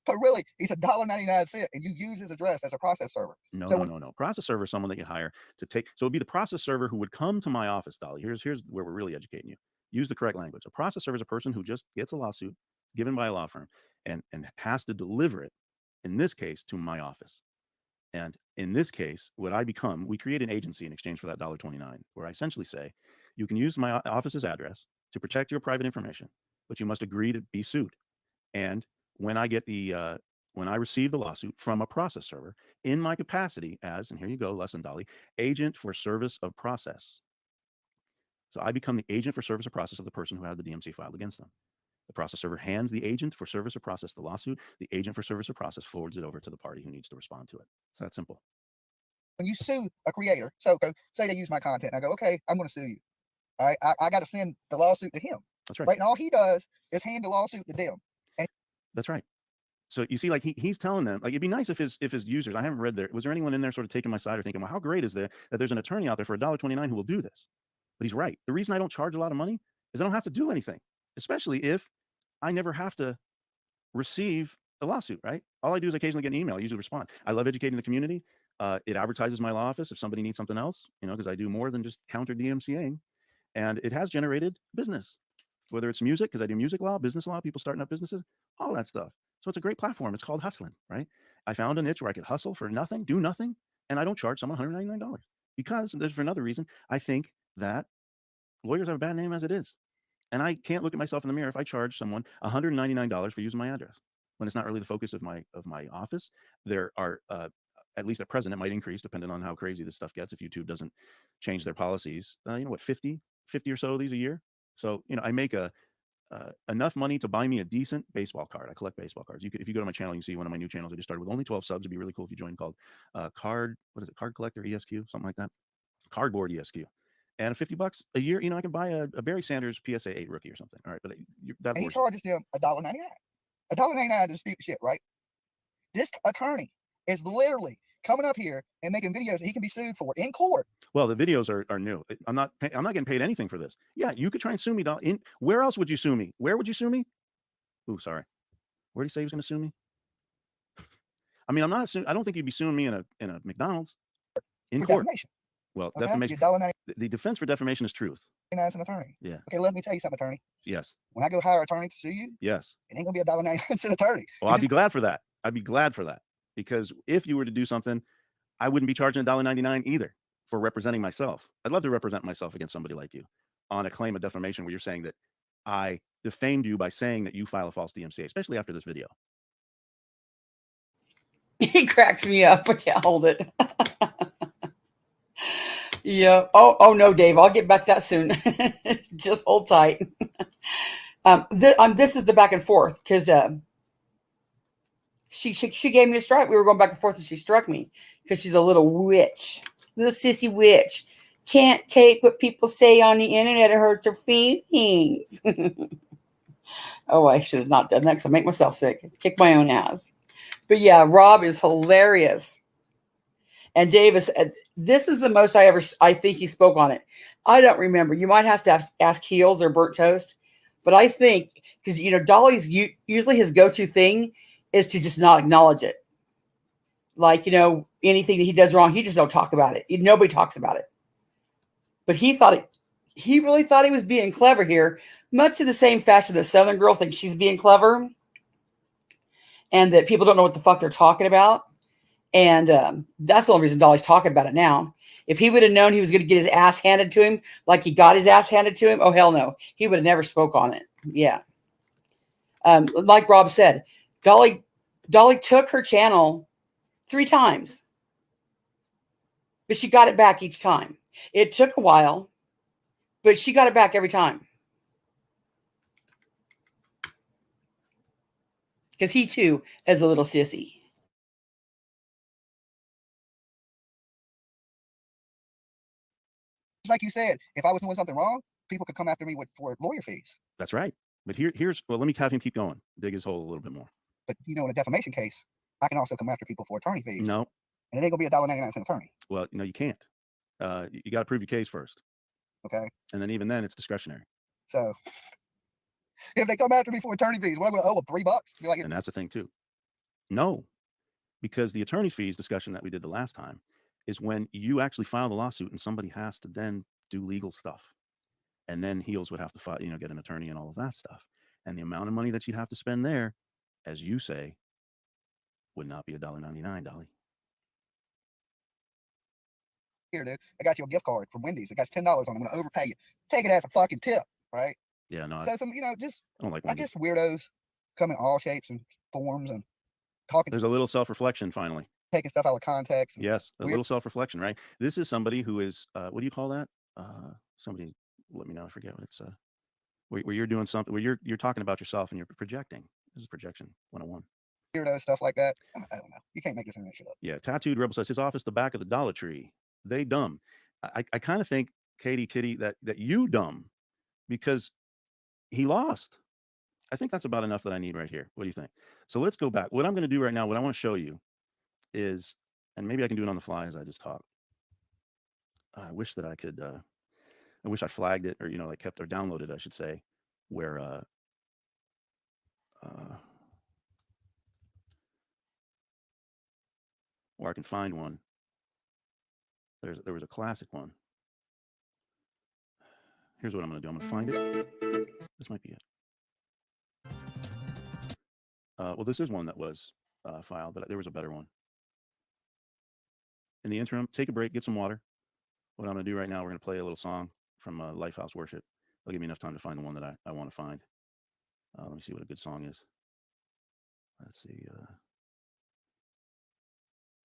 But really, he's $1.99, and you use his address as a process server. No. Process server is someone that you hire to take. So it'd be the process server who would come to my office, Dolly. Here's where we're really educating you. Use the correct language. A process server is a person who just gets a lawsuit given by a law firm and has to deliver it, in this case, to my office. And in this case, what I become, we create an agency in exchange for that $1.29, where I essentially say, you can use my office's address to protect your private information, but you must agree to be sued. And when I get when I receive the lawsuit from a process server in my capacity as, and here you go, lesson Dolly, agent for service of process. So I become the agent for service of process of the person who had the DMCA filed against them. The process server hands the agent for service of process the lawsuit. The agent for service of process forwards it over to the party who needs to respond to it. It's that simple. When you sue a creator, so say they use my content, and I go, okay, I'm going to sue you. All right, I got to send the lawsuit to him. That's right. Right, and all he does is hand the lawsuit to them. That's right. So you see, like he's telling them, like, it'd be nice if his users, I haven't read there, was there anyone in there sort of taking my side or thinking, well, how great is there that there's an attorney out there for $1.29 who will do this? But he's right. The reason I don't charge a lot of money is I don't have to do anything, especially if I never have to receive a lawsuit, right? All I do is occasionally get an email. I usually respond. I love educating the community. It advertises my law office if somebody needs something else, because I do more than just counter DMCAing. And it has generated business, whether it's music, because I do music law, business law, people starting up businesses, all that stuff. So it's a great platform. It's called hustling, right? I found a niche where I could hustle for nothing, do nothing, and I don't charge someone $199 because there's for another reason. I think that lawyers have a bad name as it is. And I can't look at myself in the mirror if I charge someone $199 for using my address when it's not really the focus of my office. There are at least at present, it might increase depending on how crazy this stuff gets if YouTube doesn't change their policies. You know what, 50 or so of these a year. So, you know, I make enough money to buy me a decent baseball card. I collect baseball cards. If you go to my channel, you can see one of my new channels I just started with only 12 subs. It'd be really cool if you join, called Card Collector ESQ, something like that. Cardboard ESQ. And $50 a year, you know, I can buy a Barry Sanders PSA 8 rookie or something. All right, but that and he charges them $1.99. $1.99 to dispute shit, right? This attorney is literally coming up here and making videos that he can be sued for in court. Well, the videos are new. I'm not getting paid anything for this. Yeah, you could try and sue me. Where else would you sue me? Where would you sue me? Ooh, sorry. Where did he say he was going to sue me? I mean, I'm not assuming. I don't think you'd be suing me in a McDonald's in for court. Defamation. Well, Okay? defamation. $1.99 The defense for defamation is truth. as an attorney. Yeah. Okay, let me tell you something, attorney. Yes. When I go hire an attorney to sue you, Yes. it ain't gonna be $1.99 an attorney. Well, I'd be glad for that. I'd be glad for that, because if you were to do something, I wouldn't be charging $1.99 either for representing myself. I'd love to represent myself against somebody like you on a claim of defamation where you're saying that I defamed you by saying that you file a false DMCA, especially after this video. He cracks me up. I can't hold it. Yeah. Oh no, Dave. I'll get back to that soon. Just hold tight. This is the back and forth because she gave me a strike. We were going back and forth, and she struck me because she's a little witch, little sissy witch. Can't take what people say on the internet. It hurts her feelings. Oh, I should have not done that because I make myself sick. Kick my own ass. But yeah, Rob is hilarious. And Davis, this is the most I think he spoke on it. I don't remember. You might have to ask Heels or Burnt Toast. But I think, because, you know, Dolly's usually his go-to thing is to just not acknowledge it. Like, you know, anything that he does wrong, he just don't talk about it. Nobody talks about it. But he really thought he was being clever here, much in the same fashion that Southern girl thinks she's being clever and that people don't know what the fuck they're talking about. And that's the only reason Dolly's talking about it now. If he would have known he was going to get his ass handed to him like he got his ass handed to him, oh, hell no. He would have never spoke on it. Yeah. Like Rob said, Dolly took her channel 3 times. But she got it back each time. It took a while, but she got it back every time. Because he, too, is a little sissy. Just like you said, if I was doing something wrong, people could come after me for lawyer fees. That's right. But here's let me have him keep going. Dig his hole a little bit more. But, you know, in a defamation case, I can also come after people for attorney fees. No. And it ain't going to be $1.99 an attorney. Well, no, you can't. You got to prove your case first. Okay. And then even then, it's discretionary. So if they come after me for attorney fees, what am I going to owe them, $3? Be like, and that's the thing too. No, because the attorney fees discussion that we did the last time is when you actually file the lawsuit and somebody has to then do legal stuff. And then Heels would have to file, get an attorney and all of that stuff. And the amount of money that you'd have to spend there, as you say, would not be $1.99, Dolly. here, dude, I got you a gift card from Wendy's. It got $10 on it. I'm going to overpay you. Take it as a fucking tip, right? Yeah, no. So some, just I don't like I Wendy's. guess weirdos come in all shapes and forms and talking. There's a little self-reflection finally. Taking stuff out of context. Yes, a little self-reflection, right? This is somebody who is, what do you call that? Somebody, let me know. I forget what it's. Where you're doing something, where you're talking about yourself and you're projecting. This is projection 101. Weirdo stuff like that. I don't know. You can't make this shit up. Yeah, Tattooed Rebel says his office the back of the Dollar Tree. They dumb. I kind of think, Katie Kitty, that you dumb because he lost. I think that's about enough that I need right here. What do you think? So let's go back. What I'm going to do right now, what I want to show you is, and maybe I can do it on the fly as I just talk. I wish that I could, I wish I flagged it or, like kept or downloaded, I should say, where, or I can find one. There was a classic one. Here's what I'm going to do. I'm going to find it. This might be it. Well, this is one that was filed, but there was a better one. In the interim, take a break, get some water. What I'm going to do right now, we're going to play a little song from Lifehouse Worship. It'll give me enough time to find the one that I want to find. Let me see what a good song is. Let's see.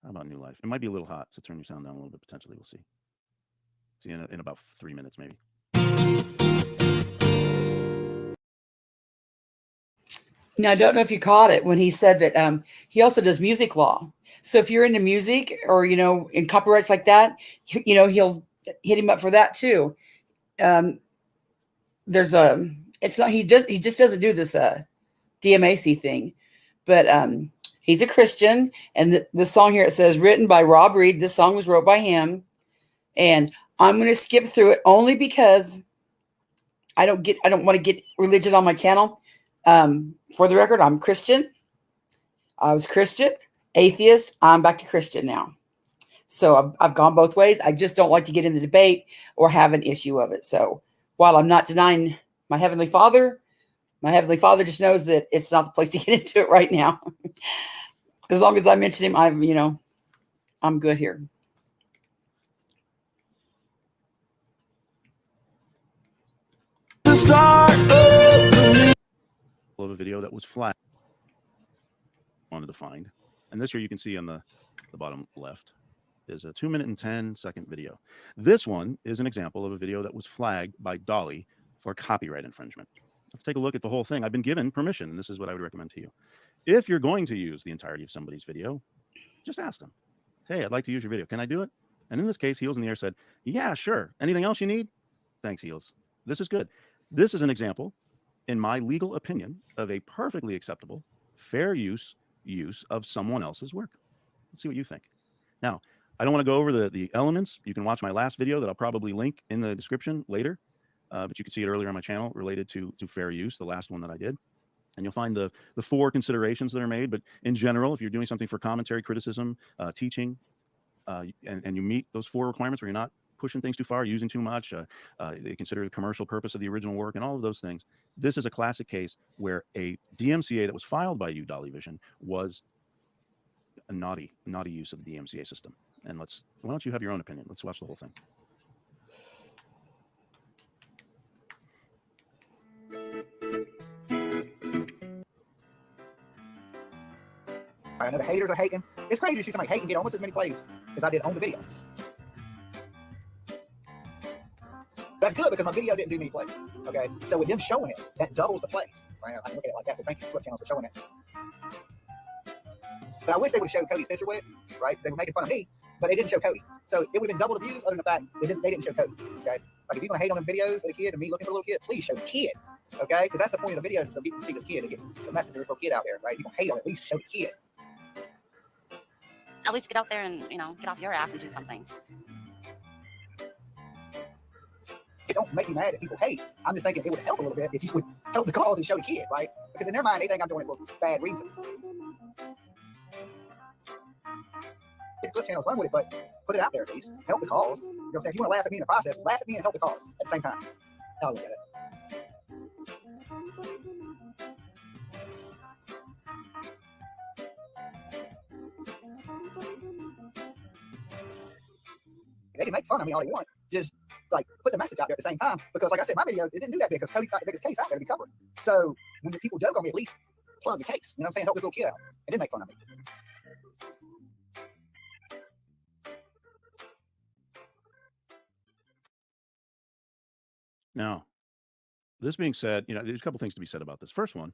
How about New Life? It might be a little hot, so turn your sound down a little bit, potentially. We'll see. See in about 3 minutes, maybe. Now, I don't know if you caught it when he said that he also does music law. So if you're into music or, you know, in copyrights like that, you know, he'll hit him up for that too. There's it's not, he just doesn't do this DMAC thing, but he's a Christian. And this song here, it says written by Rob Reed. This song was wrote by him. And I'm going to skip through it only because I don't want to get religion on my channel. For the record, I'm Christian. I was Christian, atheist. I'm back to Christian now. So I've gone both ways. I just don't like to get in the debate or have an issue of it. So while I'm not denying my Heavenly Father just knows that it's not the place to get into it right now. As long as I mention him, I'm good here. Of a video that was flat. Wanted to find. And this here you can see on the bottom left is a 2 minute and 10-second video. This one is an example of a video that was flagged by Dolly for copyright infringement. Let's take a look at the whole thing. I've been given permission, and this is what I would recommend to you. If you're going to use the entirety of somebody's video, just ask them, hey, I'd like to use your video. Can I do it? And in this case, Heels in the Air said, yeah, sure. Anything else you need? Thanks, Heels. This is good. This is an example, in my legal opinion, of a perfectly acceptable, fair use of someone else's work. Let's see what you think. Now, I don't want to go over the elements. You can watch my last video that I'll probably link in the description later, but you can see it earlier on my channel related to fair use, the last one that I did. And you'll find the 4 considerations that are made. But in general, if you're doing something for commentary, criticism, teaching, and you meet those 4 requirements where you're not pushing things too far, using too much, they consider the commercial purpose of the original work and all of those things. This is a classic case where a DMCA that was filed by you, Dolly Vision, was a naughty use of the DMCA system. And why don't you have your own opinion? Let's watch the whole thing. I know the haters are hating. It's crazy to see somebody hating get almost as many plays as I did on the video. That's good because my video didn't do many plays. Okay, so with them showing it, that doubles the plays. Right? I can look at it like that. So thank you, Flip Channels, for showing it. But I wish they would have showed Cody's picture with it, right? Because they were making fun of me, but they didn't show Cody. So it would have been double the views, other than the fact they didn't show Cody. Okay, like if you're gonna hate on them videos of the kid and me looking for a little kid, please show the kid. Okay, because that's the point of the videos, so people can see this kid and get the message of this little kid out there, right? If you gonna hate on it, at least show the kid. At least get out there and get off your ass and do something. It don't make me mad that people hate. I'm just thinking it would help a little bit if you would help the cause and show the kid, right? Because in their mind, they think I'm doing it for bad reasons. If Flip Channels run with it, but put it out there at least. Help the cause. You know what I'm saying? If you want to laugh at me in the process, laugh at me and help the cause at the same time. I'll look at it. They can make fun of me all they want. Just like put the message out there at the same time. Because like I said, my videos, it didn't do that big because Cody's got the biggest case out there to be covered. So when the people joke on me, at least plug the case. You know what I'm saying? Help this little kid out. It didn't make fun of me. Now, this being said, there's a couple things to be said about this. First one,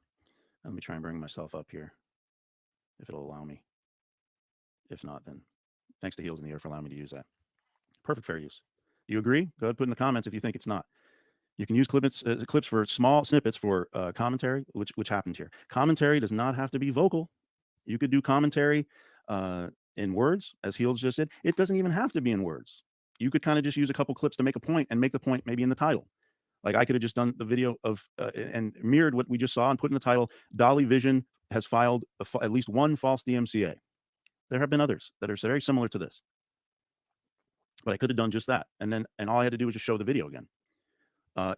let me try and bring myself up here, if it'll allow me. If not, then thanks to Heels in the Air for allowing me to use that. Perfect fair use. You agree? Go ahead, put in the comments if you think it's not. You can use clips for small snippets for commentary, which happened here. Commentary does not have to be vocal. You could do commentary in words, as Heels just did. It doesn't even have to be in words. You could kind of just use a couple clips to make a point and make the point maybe in the title. Like I could have just done the video of and mirrored what we just saw and put in the title, Dolly Vision has filed at least one false DMCA. There have been others that are very similar to this. But I could have done just that. And all I had to do was just show the video again.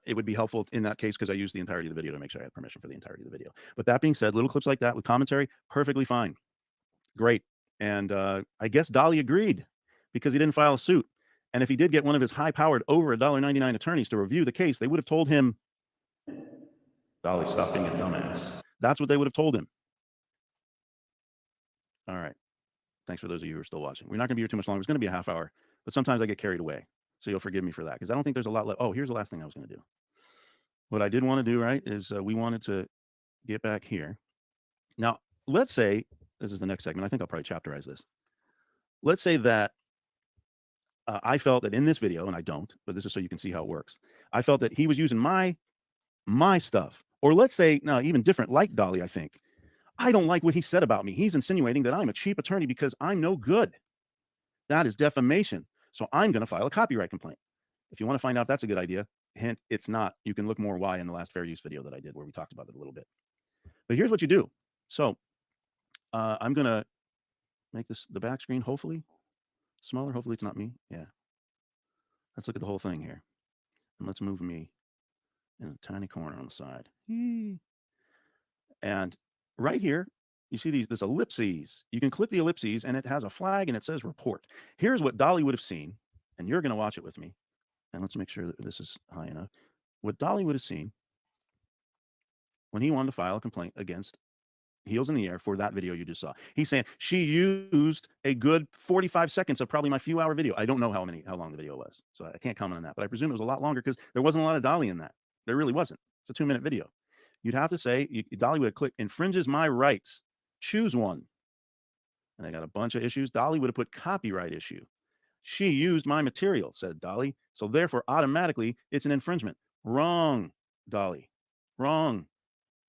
it would be helpful in that case because I used the entirety of the video to make sure I had permission for the entirety of the video. But that being said, little clips like that with commentary, perfectly fine. Great. And I guess Dolly agreed because he didn't file a suit. And if he did get one of his high-powered over $1.99 attorneys to review the case, they would have told him, Dolly, stop being a dumbass. That's what they would have told him. All right. Thanks for those of you who are still watching. We're not going to be here too much longer. It's going to be a half hour, but sometimes I get carried away. So you'll forgive me for that because I don't think there's a lot left. Oh, here's the last thing I was going to do. What I did want to do, right, is we wanted to get back here. Now, let's say, this is the next segment. I think I'll probably chapterize this. Let's say that I felt that in this video, and I don't, but this is so you can see how it works. I felt that he was using my stuff. Or let's say, no, even different, like Dolly, I think. I don't like what he said about me. He's insinuating that I'm a cheap attorney because I'm no good. That is defamation. So I'm going to file a copyright complaint. If you want to find out that's a good idea, hint, it's not. You can look more why in the last fair use video that I did where we talked about it a little bit. But here's what you do. So I'm going to make this the back screen, hopefully smaller. Hopefully it's not me. Yeah. Let's look at the whole thing here. And let's move me in a tiny corner on the side. And right here, you see this ellipses. You can click the ellipses and it has a flag and it says report. Here's what Dolly would have seen, and you're going to watch it with me. And let's make sure that this is high enough. What Dolly would have seen when he wanted to file a complaint against Heels in the Air for that video you just saw. He's saying she used a good 45 seconds of probably my few hour video. I don't know how long the video was, so I can't comment on that, but I presume it was a lot longer because there wasn't a lot of Dolly in that. There really wasn't. It's a 2-minute video. You'd have to say, Dolly would have clicked infringes my rights. Choose one. And I got a bunch of issues. Dolly would have put copyright issue. She used my material, said Dolly. So therefore, automatically, it's an infringement. Wrong, Dolly. Wrong.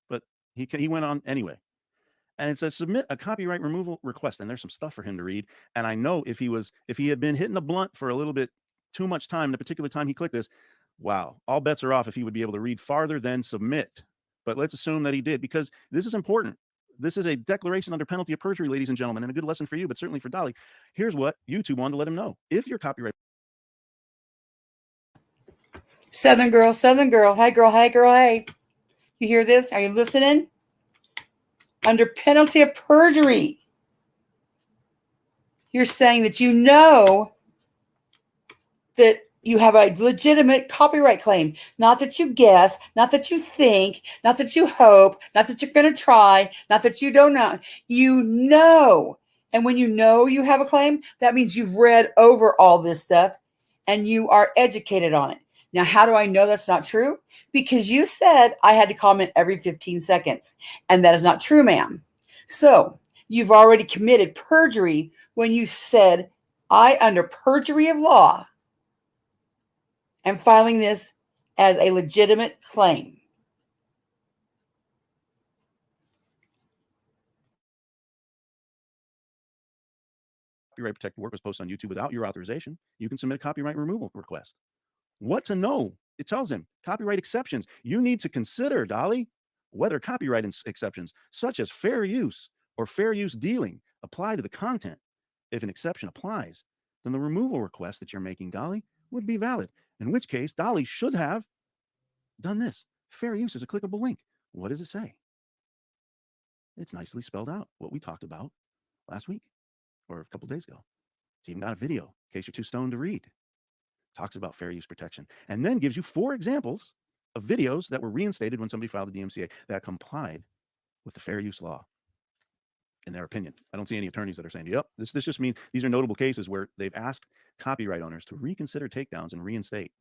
But he went on anyway. And it says submit a copyright removal request. And there's some stuff for him to read. And I know if he had been hitting the blunt for a little bit too much time, the particular time he clicked this, wow, all bets are off if he would be able to read farther than submit. But let's assume that he did, because this is important. This is a declaration under penalty of perjury, ladies and gentlemen, and a good lesson for you, but certainly for Dolly. Here's what YouTube wanted to let him know. If your copyright... Southern girl, hey girl, hey girl, hey. You hear this? Are you listening? Under penalty of perjury, you're saying that you know that you have a legitimate copyright claim. Not that you guess, not that you think, not that you hope, not that you're going to try, not that you don't know. You know. And when you know you have a claim, that means you've read over all this stuff and you are educated on it. Now, how do I know that's not true? Because you said I had to comment every 15 seconds. And that is not true, ma'am. So you've already committed perjury when you said, I, under perjury of law, am filing this as a legitimate claim. Copyright protected work was posted on YouTube without your authorization, you can submit a copyright removal request. What to know? It tells him copyright exceptions. You need to consider, Dolly, whether copyright exceptions such as fair use or fair use dealing apply to the content. If an exception applies, then the removal request that you're making, Dolly, would be valid. In which case, Dolly should have done this. Fair use is a clickable link. What does it say? It's nicely spelled out, what we talked about last week or a couple days ago. It's even got a video in case you're too stoned to read. Talks about fair use protection, and then gives you 4 examples of videos that were reinstated when somebody filed the DMCA that complied with the fair use law, in their opinion. I don't see any attorneys that are saying, yep, this just means these are notable cases where they've asked copyright owners to reconsider takedowns and reinstate.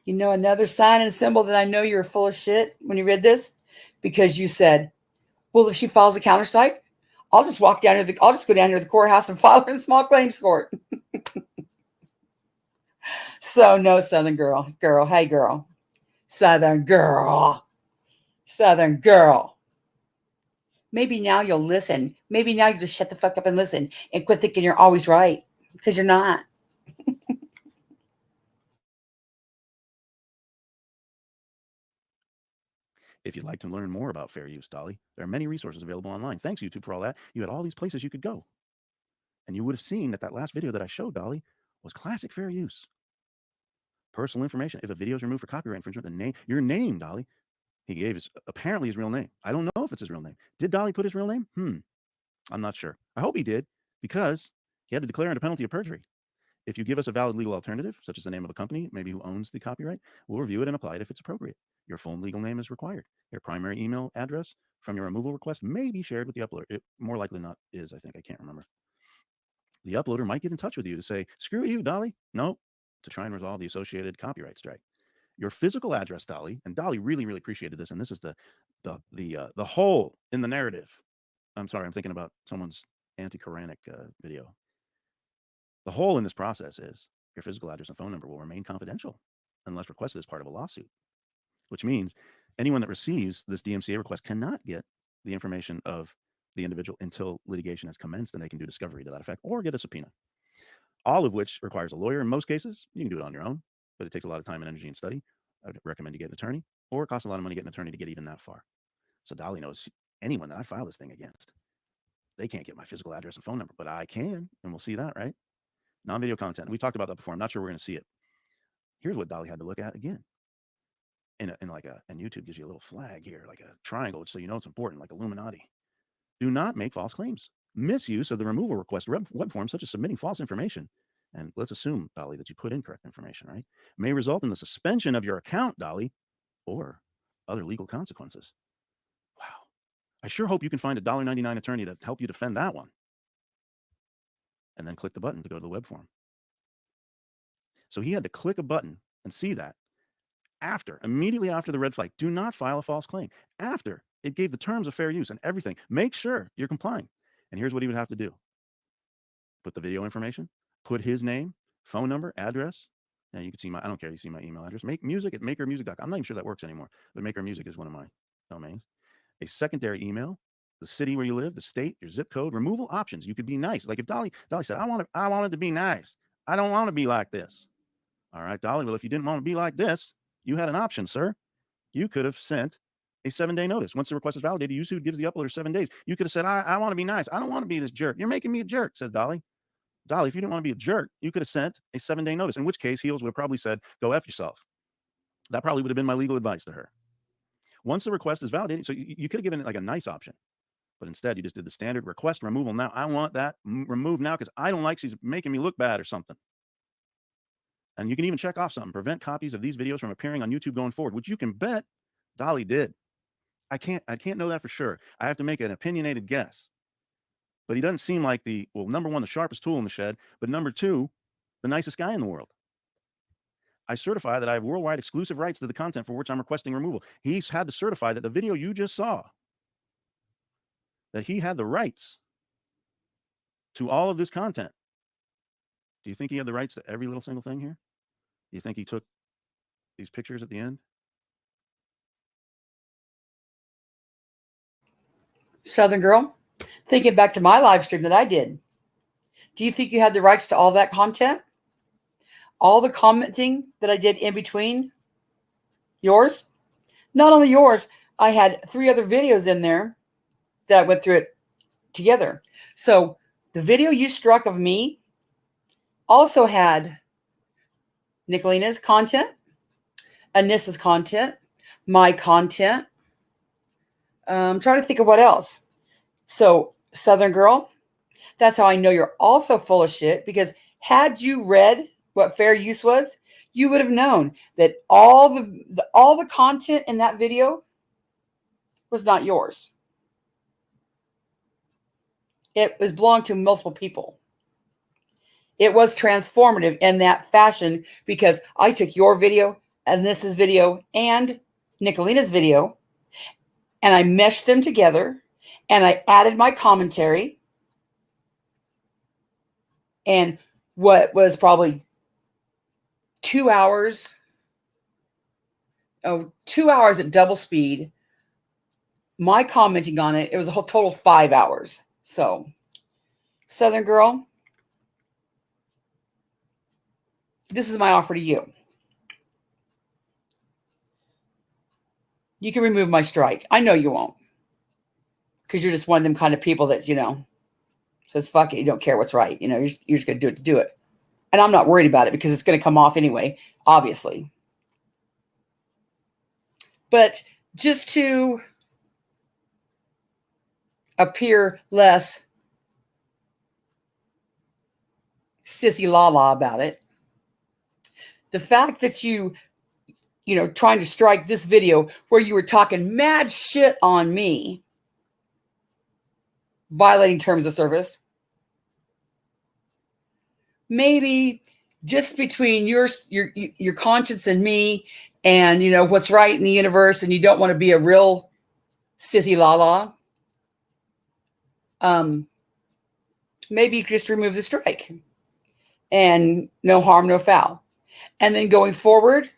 You know, another sign and symbol that I know you're full of shit when you read this, because you said, well, if she files a counterstrike, I'll just go down to the courthouse and file her in small claims court. So no, Southern girl, hey girl, Southern girl. Maybe now you'll listen. Maybe now you just shut the fuck up and listen and quit thinking you're always right, because you're not. If you'd like to learn more about fair use, Dolly, there are many resources available online. Thanks, YouTube, for all that. You had all these places you could go. And you would have seen that last video that I showed, Dolly, was classic fair use. Personal information. If a video is removed for copyright infringement, the name, your name, Dolly. He gave his apparently his real name. I don't know if it's his real name. Did Dolly put his real name? I'm not sure. I hope he did, because he had to declare under penalty of perjury. If you give us a valid legal alternative, such as the name of a company, maybe who owns the copyright, we'll review it and apply it if it's appropriate. Your full legal name is required. Your primary email address from your removal request may be shared with the uploader. It more likely not is, I think. I can't remember. The uploader might get in touch with you to say, screw you, Dolly. No, to try and resolve the associated copyright strike. Your physical address, Dolly, and Dolly really, really appreciated this, and this is the hole in the narrative. I'm sorry, I'm thinking about someone's anti-Quranic video. The hole in this process is your physical address and phone number will remain confidential unless requested as part of a lawsuit, which means anyone that receives this DMCA request cannot get the information of the individual until litigation has commenced, and they can do discovery to that effect or get a subpoena, all of which requires a lawyer in most cases. You can do it on your own, but it takes a lot of time and energy and study. I would recommend you get an attorney, or it costs a lot of money to get an attorney to get even that far. So Dolly knows anyone that I file this thing against, they can't get my physical address and phone number, but I can, and we'll see that, right? Non-video content. We talked about that before. I'm not sure we're going to see it. Here's what Dolly had to look at again. And YouTube gives you a little flag here, like a triangle, so you know it's important, like Illuminati. Do not make false claims. Misuse of the removal request web form, such as submitting false information, and let's assume, Dolly, that you put incorrect information, right, may result in the suspension of your account, Dolly, or other legal consequences. Wow. I sure hope you can find a $1.99 attorney to help you defend that one. And then click the button to go to the web form. So he had to click a button and see that immediately after the red flag. Do not file a false claim. After it gave the terms of fair use and everything, make sure you're complying. And here's what he would have to do. Put the video information, put his name, phone number, address. Now you can see I don't care, you see my email address. Make music at makermusic.com. I'm not even sure that works anymore, but Maker Music is one of my domains. A secondary email, the city where you live, the state, your zip code, removal options. You could be nice. Like if Dolly said, I wanted to be nice. I don't want to be like this. All right, Dolly, well, if you didn't want to be like this, you had an option, sir. You could have sent a 7-day notice. Once the request is validated, YouTube gives the uploader 7 days. You could have said, I want to be nice. I don't want to be this jerk. You're making me a jerk, said Dolly. Dolly, if you didn't want to be a jerk, you could have sent a 7-day notice, in which case Heels would have probably said, go F yourself. That probably would have been my legal advice to her. Once the request is validated, so you could have given it like a nice option, but instead you just did the standard request removal now. I want that removed now because I don't like she's making me look bad or something. And you can even check off something, prevent copies of these videos from appearing on YouTube going forward, which you can bet Dolly did. I can't know that for sure. I have to make an opinionated guess. But he doesn't seem like number one, the sharpest tool in the shed, but number two, the nicest guy in the world. I certify that I have worldwide exclusive rights to the content for which I'm requesting removal. He's had to certify that the video you just saw, that he had the rights to all of this content. Do you think he had the rights to every little single thing here? Do you think he took these pictures at the end? Southern Girl, thinking back to my live stream that I did, do you think you had the rights to all that content? All the commenting that I did in between yours? Not only yours, I had 3 other videos in there that went through it together. So the video you struck of me also had Nicolina's content, Anissa's content, my content. I'm trying to think of what else. So, Southern Girl, that's how I know you're also full of shit, because had you read what fair use was, you would have known that all the content in that video was not yours. It was belonged to multiple people. It was transformative in that fashion because I took your video, Anissa's video, and Nicolina's video, and I meshed them together, and I added my commentary, and what was probably 2 hours, 2 hours at double speed, my commenting on it, it was a whole total 5 hours. So, Southern Girl, this is my offer to you. You can remove my strike. I know you won't, because you're just one of them kind of people that, says, fuck it, you don't care what's right. You're just going to do it to do it. And I'm not worried about it because it's going to come off anyway, obviously. But just to appear less sissy la la about it, the fact that you know, trying to strike this video where you were talking mad shit on me, violating terms of service, maybe just between your conscience and me, and you know what's right in the universe, and you don't want to be a real sissy la la. Maybe you could just remove the strike, and no harm, no foul. And then going forward,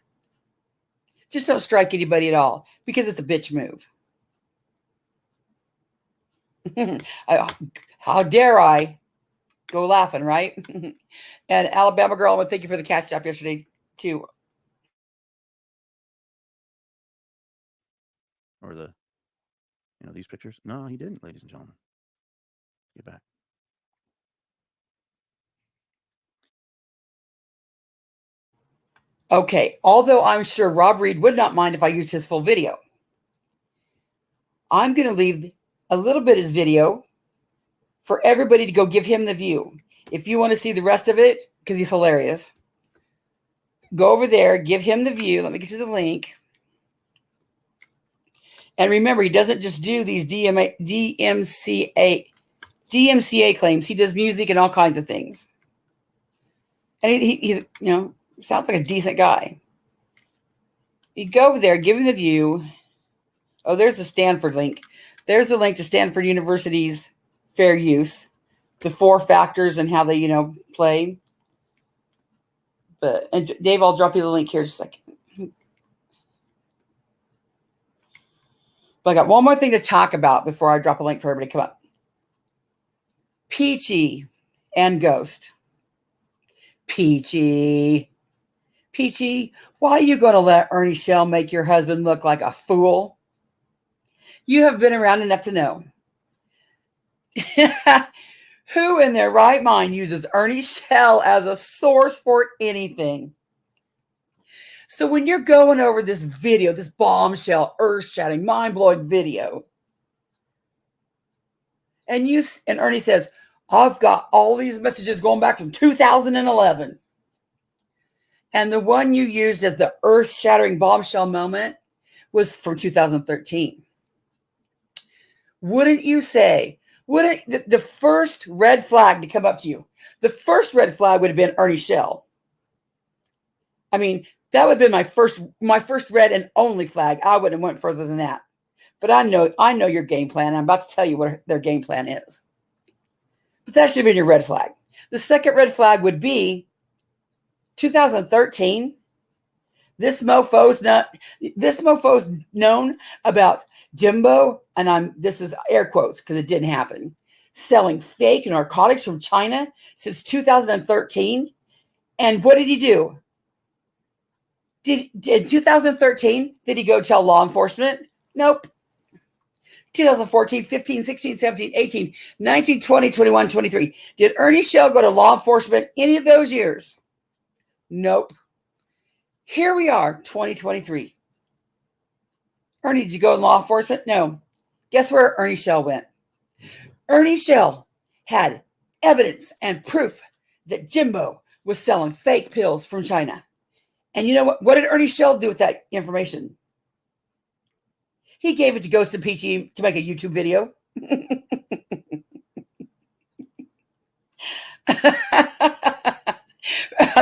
just don't strike anybody at all because it's a bitch move. How dare I go laughing, right? And Alabama girl, I want to thank you for the cash app yesterday too. Or the, you know, these pictures. No, he didn't, ladies and gentlemen. Get back. Okay, although I'm sure Rob Reed would not mind if I used his full video, I'm going to leave a little bit of his video for everybody to go give him the view. If you want to see the rest of it, because he's hilarious, go over there, give him the view. Let me get you the link. And remember, he doesn't just do these DMCA claims. He does music and all kinds of things. And he's, you know, sounds like a decent guy. You go over there, give him the view. Oh, there's the Stanford link. There's the link to Stanford University's fair use, the 4 factors and how they, you know, play. But, and Dave, I'll drop you the link here in just a second. But I got one more thing to talk about before I drop a link for everybody to come up. Peachy and Ghost. Peachy, why are you going to let Ernie Shell make your husband look like a fool? You have been around enough to know. Who in their right mind uses Ernie Shell as a source for anything? So when you're going over this video, this bombshell, earth-shattering, mind-blowing video, and Ernie says, I've got all these messages going back from 2011. And the one you used as the earth-shattering bombshell moment was from 2013. Wouldn't you say, wouldn't the first red flag to come up to you, the first red flag would have been Ernie Shell. I mean, that would have been my first red and only flag. I wouldn't have went further than that. But I know your game plan. I'm about to tell you what their game plan is. But that should have been your red flag. The second red flag would be 2013. This mofo's known about Jimbo, and this is air quotes because it didn't happen, selling fake narcotics from China since 2013. And what did he do? In 2013, did he go tell law enforcement? Nope. 2014, 15, 16, 17, 18, 19, 20, 21, 23. Did Ernie Shell go to law enforcement any of those years? Nope. Here we are, 2023. Ernie, did you go in law enforcement? No. Guess where Ernie Shell went? Ernie Shell had evidence and proof that Jimbo was selling fake pills from China. And you know what? What did Ernie Shell do with that information? He gave it to Ghost and Peachy to make a YouTube video.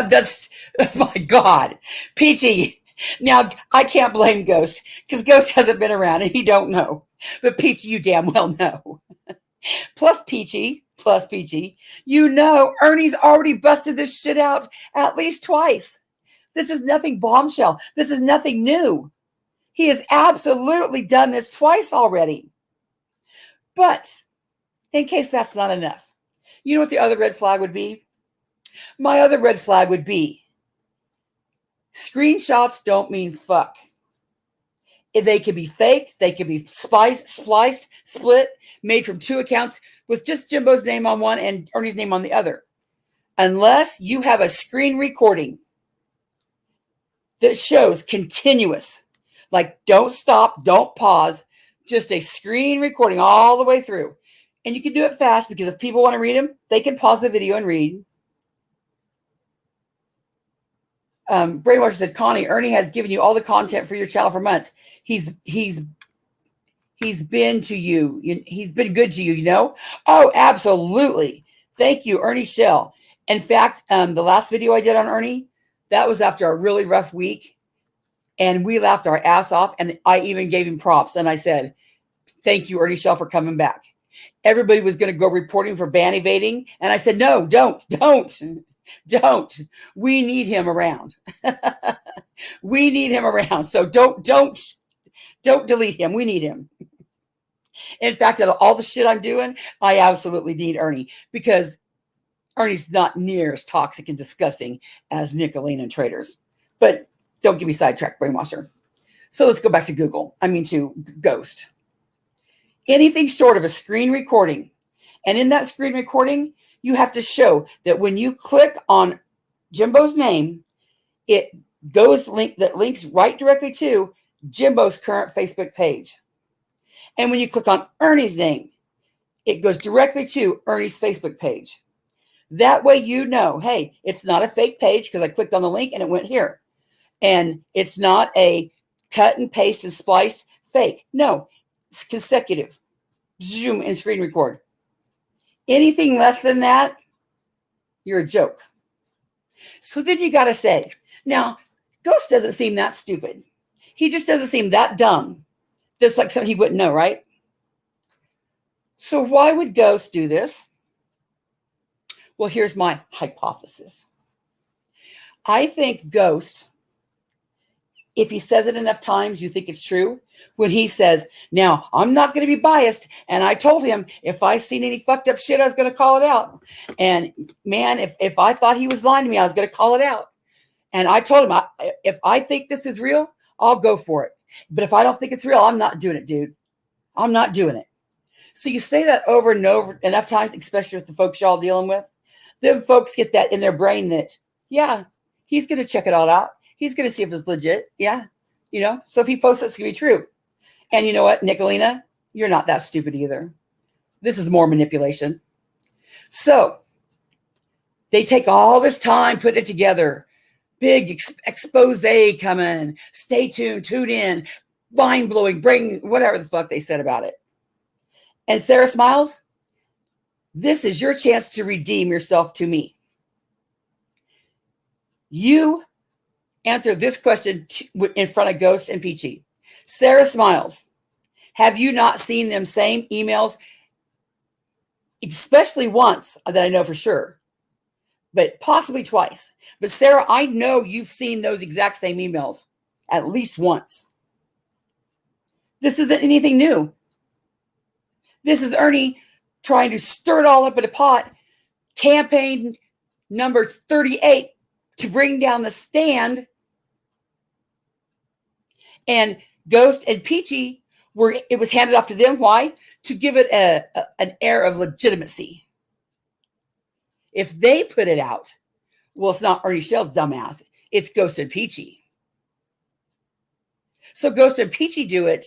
That's, my God. Peachy. Now, I can't blame Ghost because Ghost hasn't been around and he don't know. But Peachy, you damn well know. Plus Peachy, you know Ernie's already busted this shit out at least twice. This is nothing bombshell. This is nothing new. He has absolutely done this twice already. But in case that's not enough, you know what the other red flag would be? My other red flag would be screenshots don't mean fuck. They could be faked. They could be spliced, split, made from 2 accounts with just Jimbo's name on one and Ernie's name on the other. unless you have a screen recording that shows continuous, like don't stop, don't pause, just a screen recording all the way through. And you can do it fast because if people want to read them, they can pause the video and read. Brainwasher said, Connie, Ernie has given you all the content for your channel for months. He's been to you. He's been good to you, you know? Oh, absolutely. Thank you, Ernie Shell. In fact, the last video I did on Ernie, that was after a really rough week. And we laughed our ass off. And I even gave him props. And I said, thank you, Ernie Shell, for coming back. Everybody was going to go reporting for ban evading. And I said, no, don't. We need him around. We need him around. So don't delete him. We need him. In fact, out of all the shit I'm doing, I absolutely need Ernie because Ernie's not near as toxic and disgusting as Nicolene and Traders. But don't get me sidetracked, Brainwasher. So let's go back to to Ghost. Anything short of a screen recording. And in that screen recording, you have to show that when you click on Jimbo's name, it links right directly to Jimbo's current Facebook page. And when you click on Ernie's name, it goes directly to Ernie's Facebook page. That way you know, hey, it's not a fake page because I clicked on the link and it went here. And it's not a cut and paste and spliced fake. No, it's consecutive. Zoom and screen record. Anything less than that, you're a joke. So then you got to say, now, Ghost doesn't seem that stupid. He just doesn't seem that dumb. That's like something he wouldn't know, right? So why would Ghost do this? Well, here's my hypothesis. I think Ghost, if he says it enough times, you think it's true. When he says, now, I'm not going to be biased. And I told him if I seen any fucked up shit, I was going to call it out. And man, if I thought he was lying to me, I was going to call it out. And I told him, if I think this is real, I'll go for it. But if I don't think it's real, I'm not doing it, dude. I'm not doing it. So you say that over and over enough times, especially with the folks y'all dealing with. Then folks get that in their brain that, yeah, he's going to check it all out. He's going to see if it's legit. Yeah. You know, so if he posts it, it's going to be true. And you know what, Nicolina, you're not that stupid either. This is more manipulation. So they take all this time putting it together. Big expose coming. Stay tuned, tune in, mind-blowing, bring whatever the fuck they said about it. And Sarah Smiles, this is your chance to redeem yourself to me. You answer this question in front of Ghost and Peachy. Sarah Smiles, have you not seen them same emails, especially once that I know for sure, but possibly twice. But Sarah, I know you've seen those exact same emails at least once. This isn't anything new. This is Ernie trying to stir it all up in a pot. Campaign number 38 to bring down the stand. And Ghost and Peachy it was handed off to them. Why? To give it an air of legitimacy. If they put it out, well, it's not Ernie Shell's dumbass. It's Ghost and Peachy. So Ghost and Peachy do it.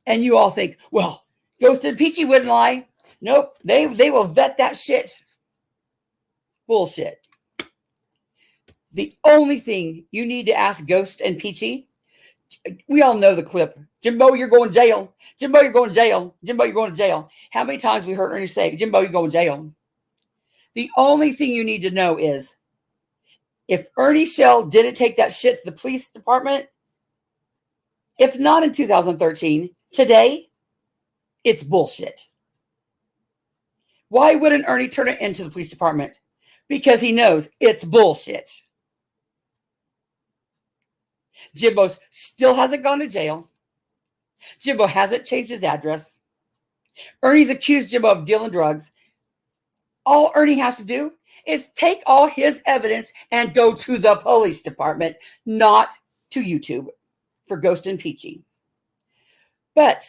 And you all think, well, Ghost and Peachy wouldn't lie. Nope. They will vet that shit. Bullshit. The only thing you need to ask Ghost and Peachy, we all know the clip. Jimbo, you're going to jail. Jimbo, you're going to jail. Jimbo, you're going to jail. How many times we heard Ernie say, Jimbo, you're going to jail? The only thing you need to know is if Ernie Shell didn't take that shit to the police department, if not in 2013, today, it's bullshit. Why wouldn't Ernie turn it into the police department? Because he knows it's bullshit. Jimbo still hasn't gone to jail. Jimbo hasn't changed his address. Ernie's accused Jimbo of dealing drugs. All Ernie has to do is take all his evidence and go to the police department, not to YouTube for Ghost and Peachy. But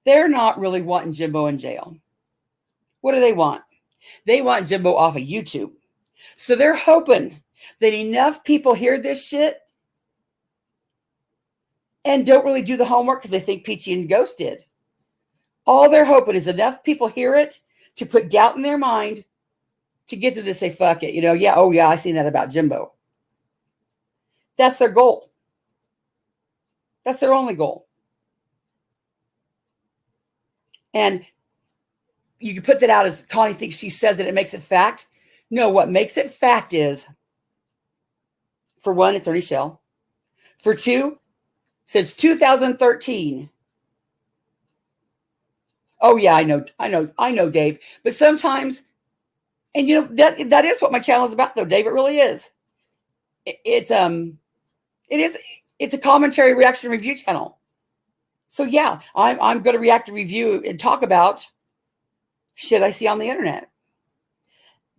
they're not really wanting Jimbo in jail. What do they want? They want Jimbo off of YouTube. So they're hoping that enough people hear this shit and don't really do the homework because they think Peachy and Ghost did. All they're hoping is enough people hear it to put doubt in their mind to get them to say, fuck it. Yeah, oh yeah, I seen that about Jimbo. That's their goal. That's their only goal. And you can put that out as Connie thinks she says it makes it fact. No, what makes it fact is, for one, it's Ernie Shell. For two, since 2013. Oh yeah, I know, Dave. But sometimes, and that is what my channel is about, though, Dave. It really is. It's a commentary, reaction, review channel. So yeah, I'm going to react to review and talk about shit I see on the internet.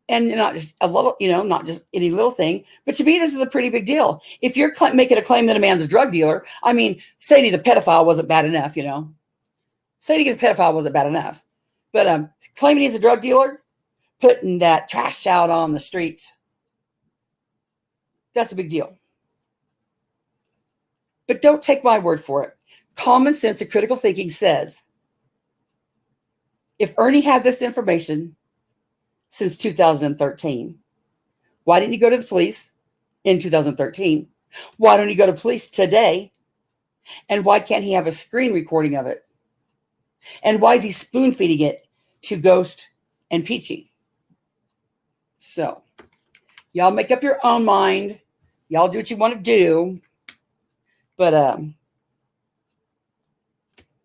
And not just a little, not just any little thing. But to me, this is a pretty big deal. If you're making a claim that a man's a drug dealer, I mean, saying he's a pedophile wasn't bad enough, Saying he's a pedophile wasn't bad enough. But claiming he's a drug dealer, putting that trash out on the streets, that's a big deal. But don't take my word for it. Common sense and critical thinking says, if Ernie had this information since 2013, why didn't he go to the police in 2013? Why don't he go to police today? And why can't he have a screen recording of it? And why is he spoon feeding it to Ghost and Peachy? So, y'all make up your own mind. Y'all do what you want to do. But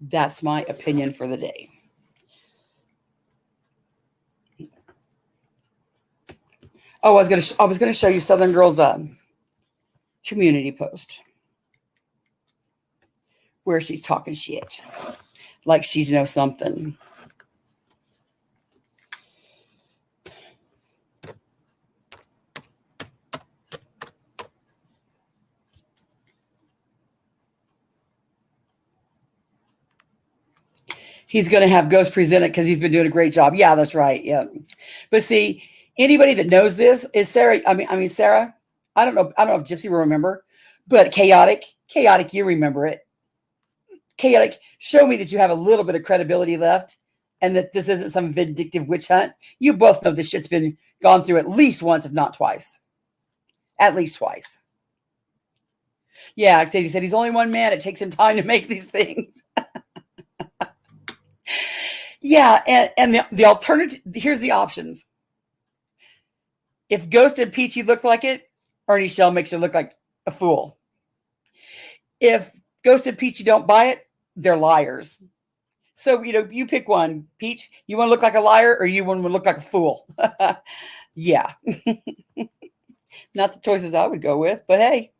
that's my opinion for the day. Oh, I was gonna show you Southern Girl's community post where she's talking shit like she's something. He's going to have Ghost present it because he's been doing a great job. Yeah, that's right. Yeah. But see, anybody that knows this is Sarah. I mean, Sarah, I don't know if Gypsy will remember, but chaotic, you remember it. Chaotic, show me that you have a little bit of credibility left and that this isn't some vindictive witch hunt. You both know this shit's been gone through at least once, if not twice. At least twice. Yeah, Daisy said he's only one man. It takes him time to make these things. Yeah, and the alternative, here's the options. If Ghost and Peachy look like it, Ernie Shell makes it look like a fool. If Ghost and Peachy don't buy it, they're liars. So, you pick one. Peach, you want to look like a liar or you want to look like a fool? Yeah. Not the choices I would go with, but hey,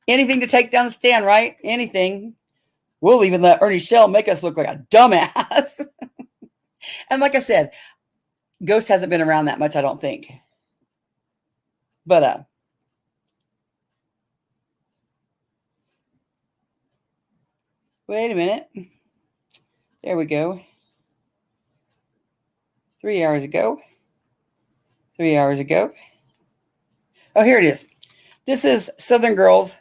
anything to take down the stand, right? Anything. We'll even let Ernie Shell make us look like a dumbass. And like I said, Ghost hasn't been around that much, I don't think. But wait a minute. There we go. 3 hours ago. 3 hours ago. Oh, here it is. This is Southern Girls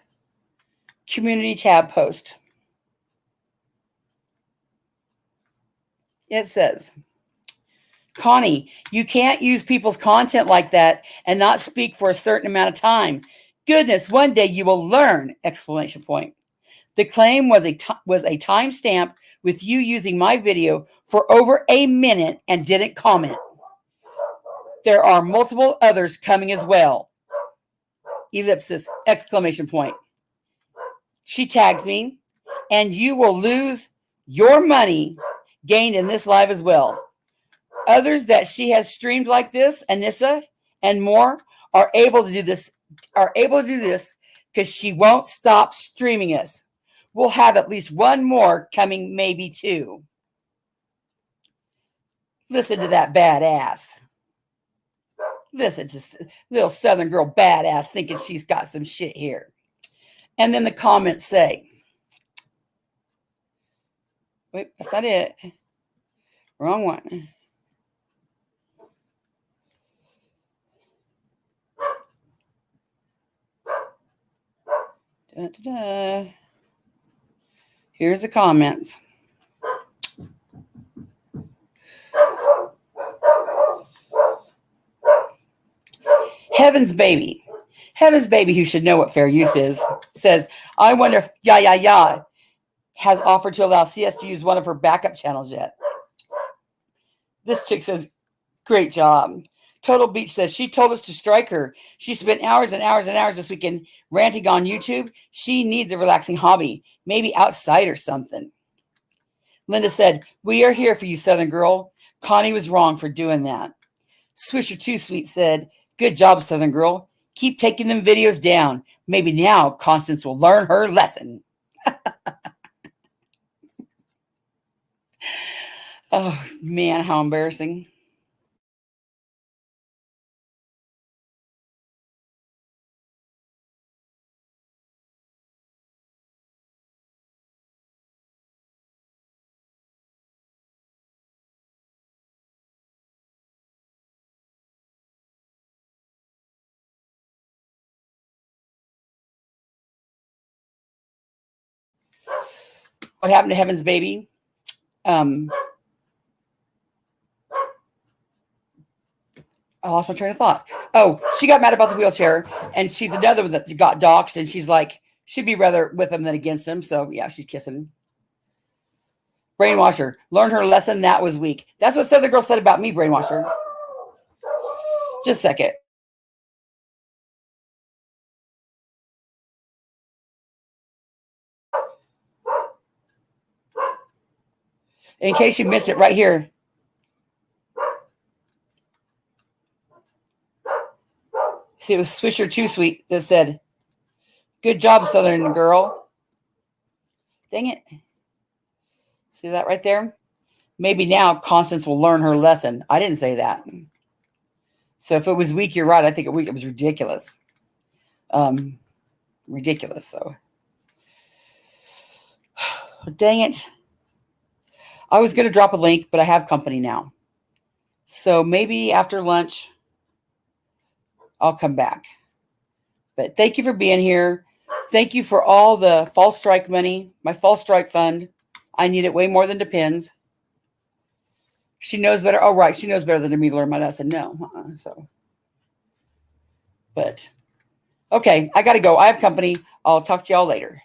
Community tab post. It says, Connie, you can't use people's content like that and not speak for a certain amount of time. Goodness, one day you will learn! Exclamation point. The claim was a timestamp with you using my video for over a minute and didn't comment. There are multiple others coming as well. Ellipsis, exclamation point. She tags me, and you will lose your money gained in this live as well. Others that she has streamed like this, Anissa and more, are able to do this because she won't stop streaming us. We'll have at least one more coming, maybe two. Listen to that badass. Listen to little Southern girl badass thinking she's got some shit here. And then the comments say, wait, that's not it. Wrong one. Da-da-da. Here's the comments. Heaven's Baby. Heaven's Baby, who should know what fair use is, says, I wonder if Ya has offered to allow CS to use one of her backup channels yet. This chick says, great job. Total Beach says, she told us to strike her. She spent hours and hours and hours this weekend ranting on YouTube. She needs a relaxing hobby, maybe outside or something. Linda said, we are here for you, Southern girl. Connie was wrong for doing that. Swisher Too Sweet said, good job, Southern girl. Keep taking them videos down. Maybe now Constance will learn her lesson. Oh, man, how embarrassing. What happened to Heaven's Baby? I lost my train of thought. Oh, she got mad about the wheelchair, and she's another one that got doxxed, and she's like, she'd be rather with him than against him. So, yeah, she's kissing him. Brainwasher. Learned her lesson. That was weak. That's what Southern Girl said about me, Brainwasher. Just a second. In case you missed it right here. See, it was Swisher Too Sweet that said, good job, Southern Girl. Dang it. See that right there? Maybe now Constance will learn her lesson. I didn't say that. So if it was weak, you're right. I think it was ridiculous. Ridiculous. So, dang it. I was going to drop a link, but I have company now. So maybe after lunch, I'll come back. But thank you for being here. Thank you for all the false strike money, my false strike fund. I need it way more than Depends. She knows better. Oh, right. She knows better than me to learn my lesson. No. So, but okay, I got to go. I have company. I'll talk to y'all later.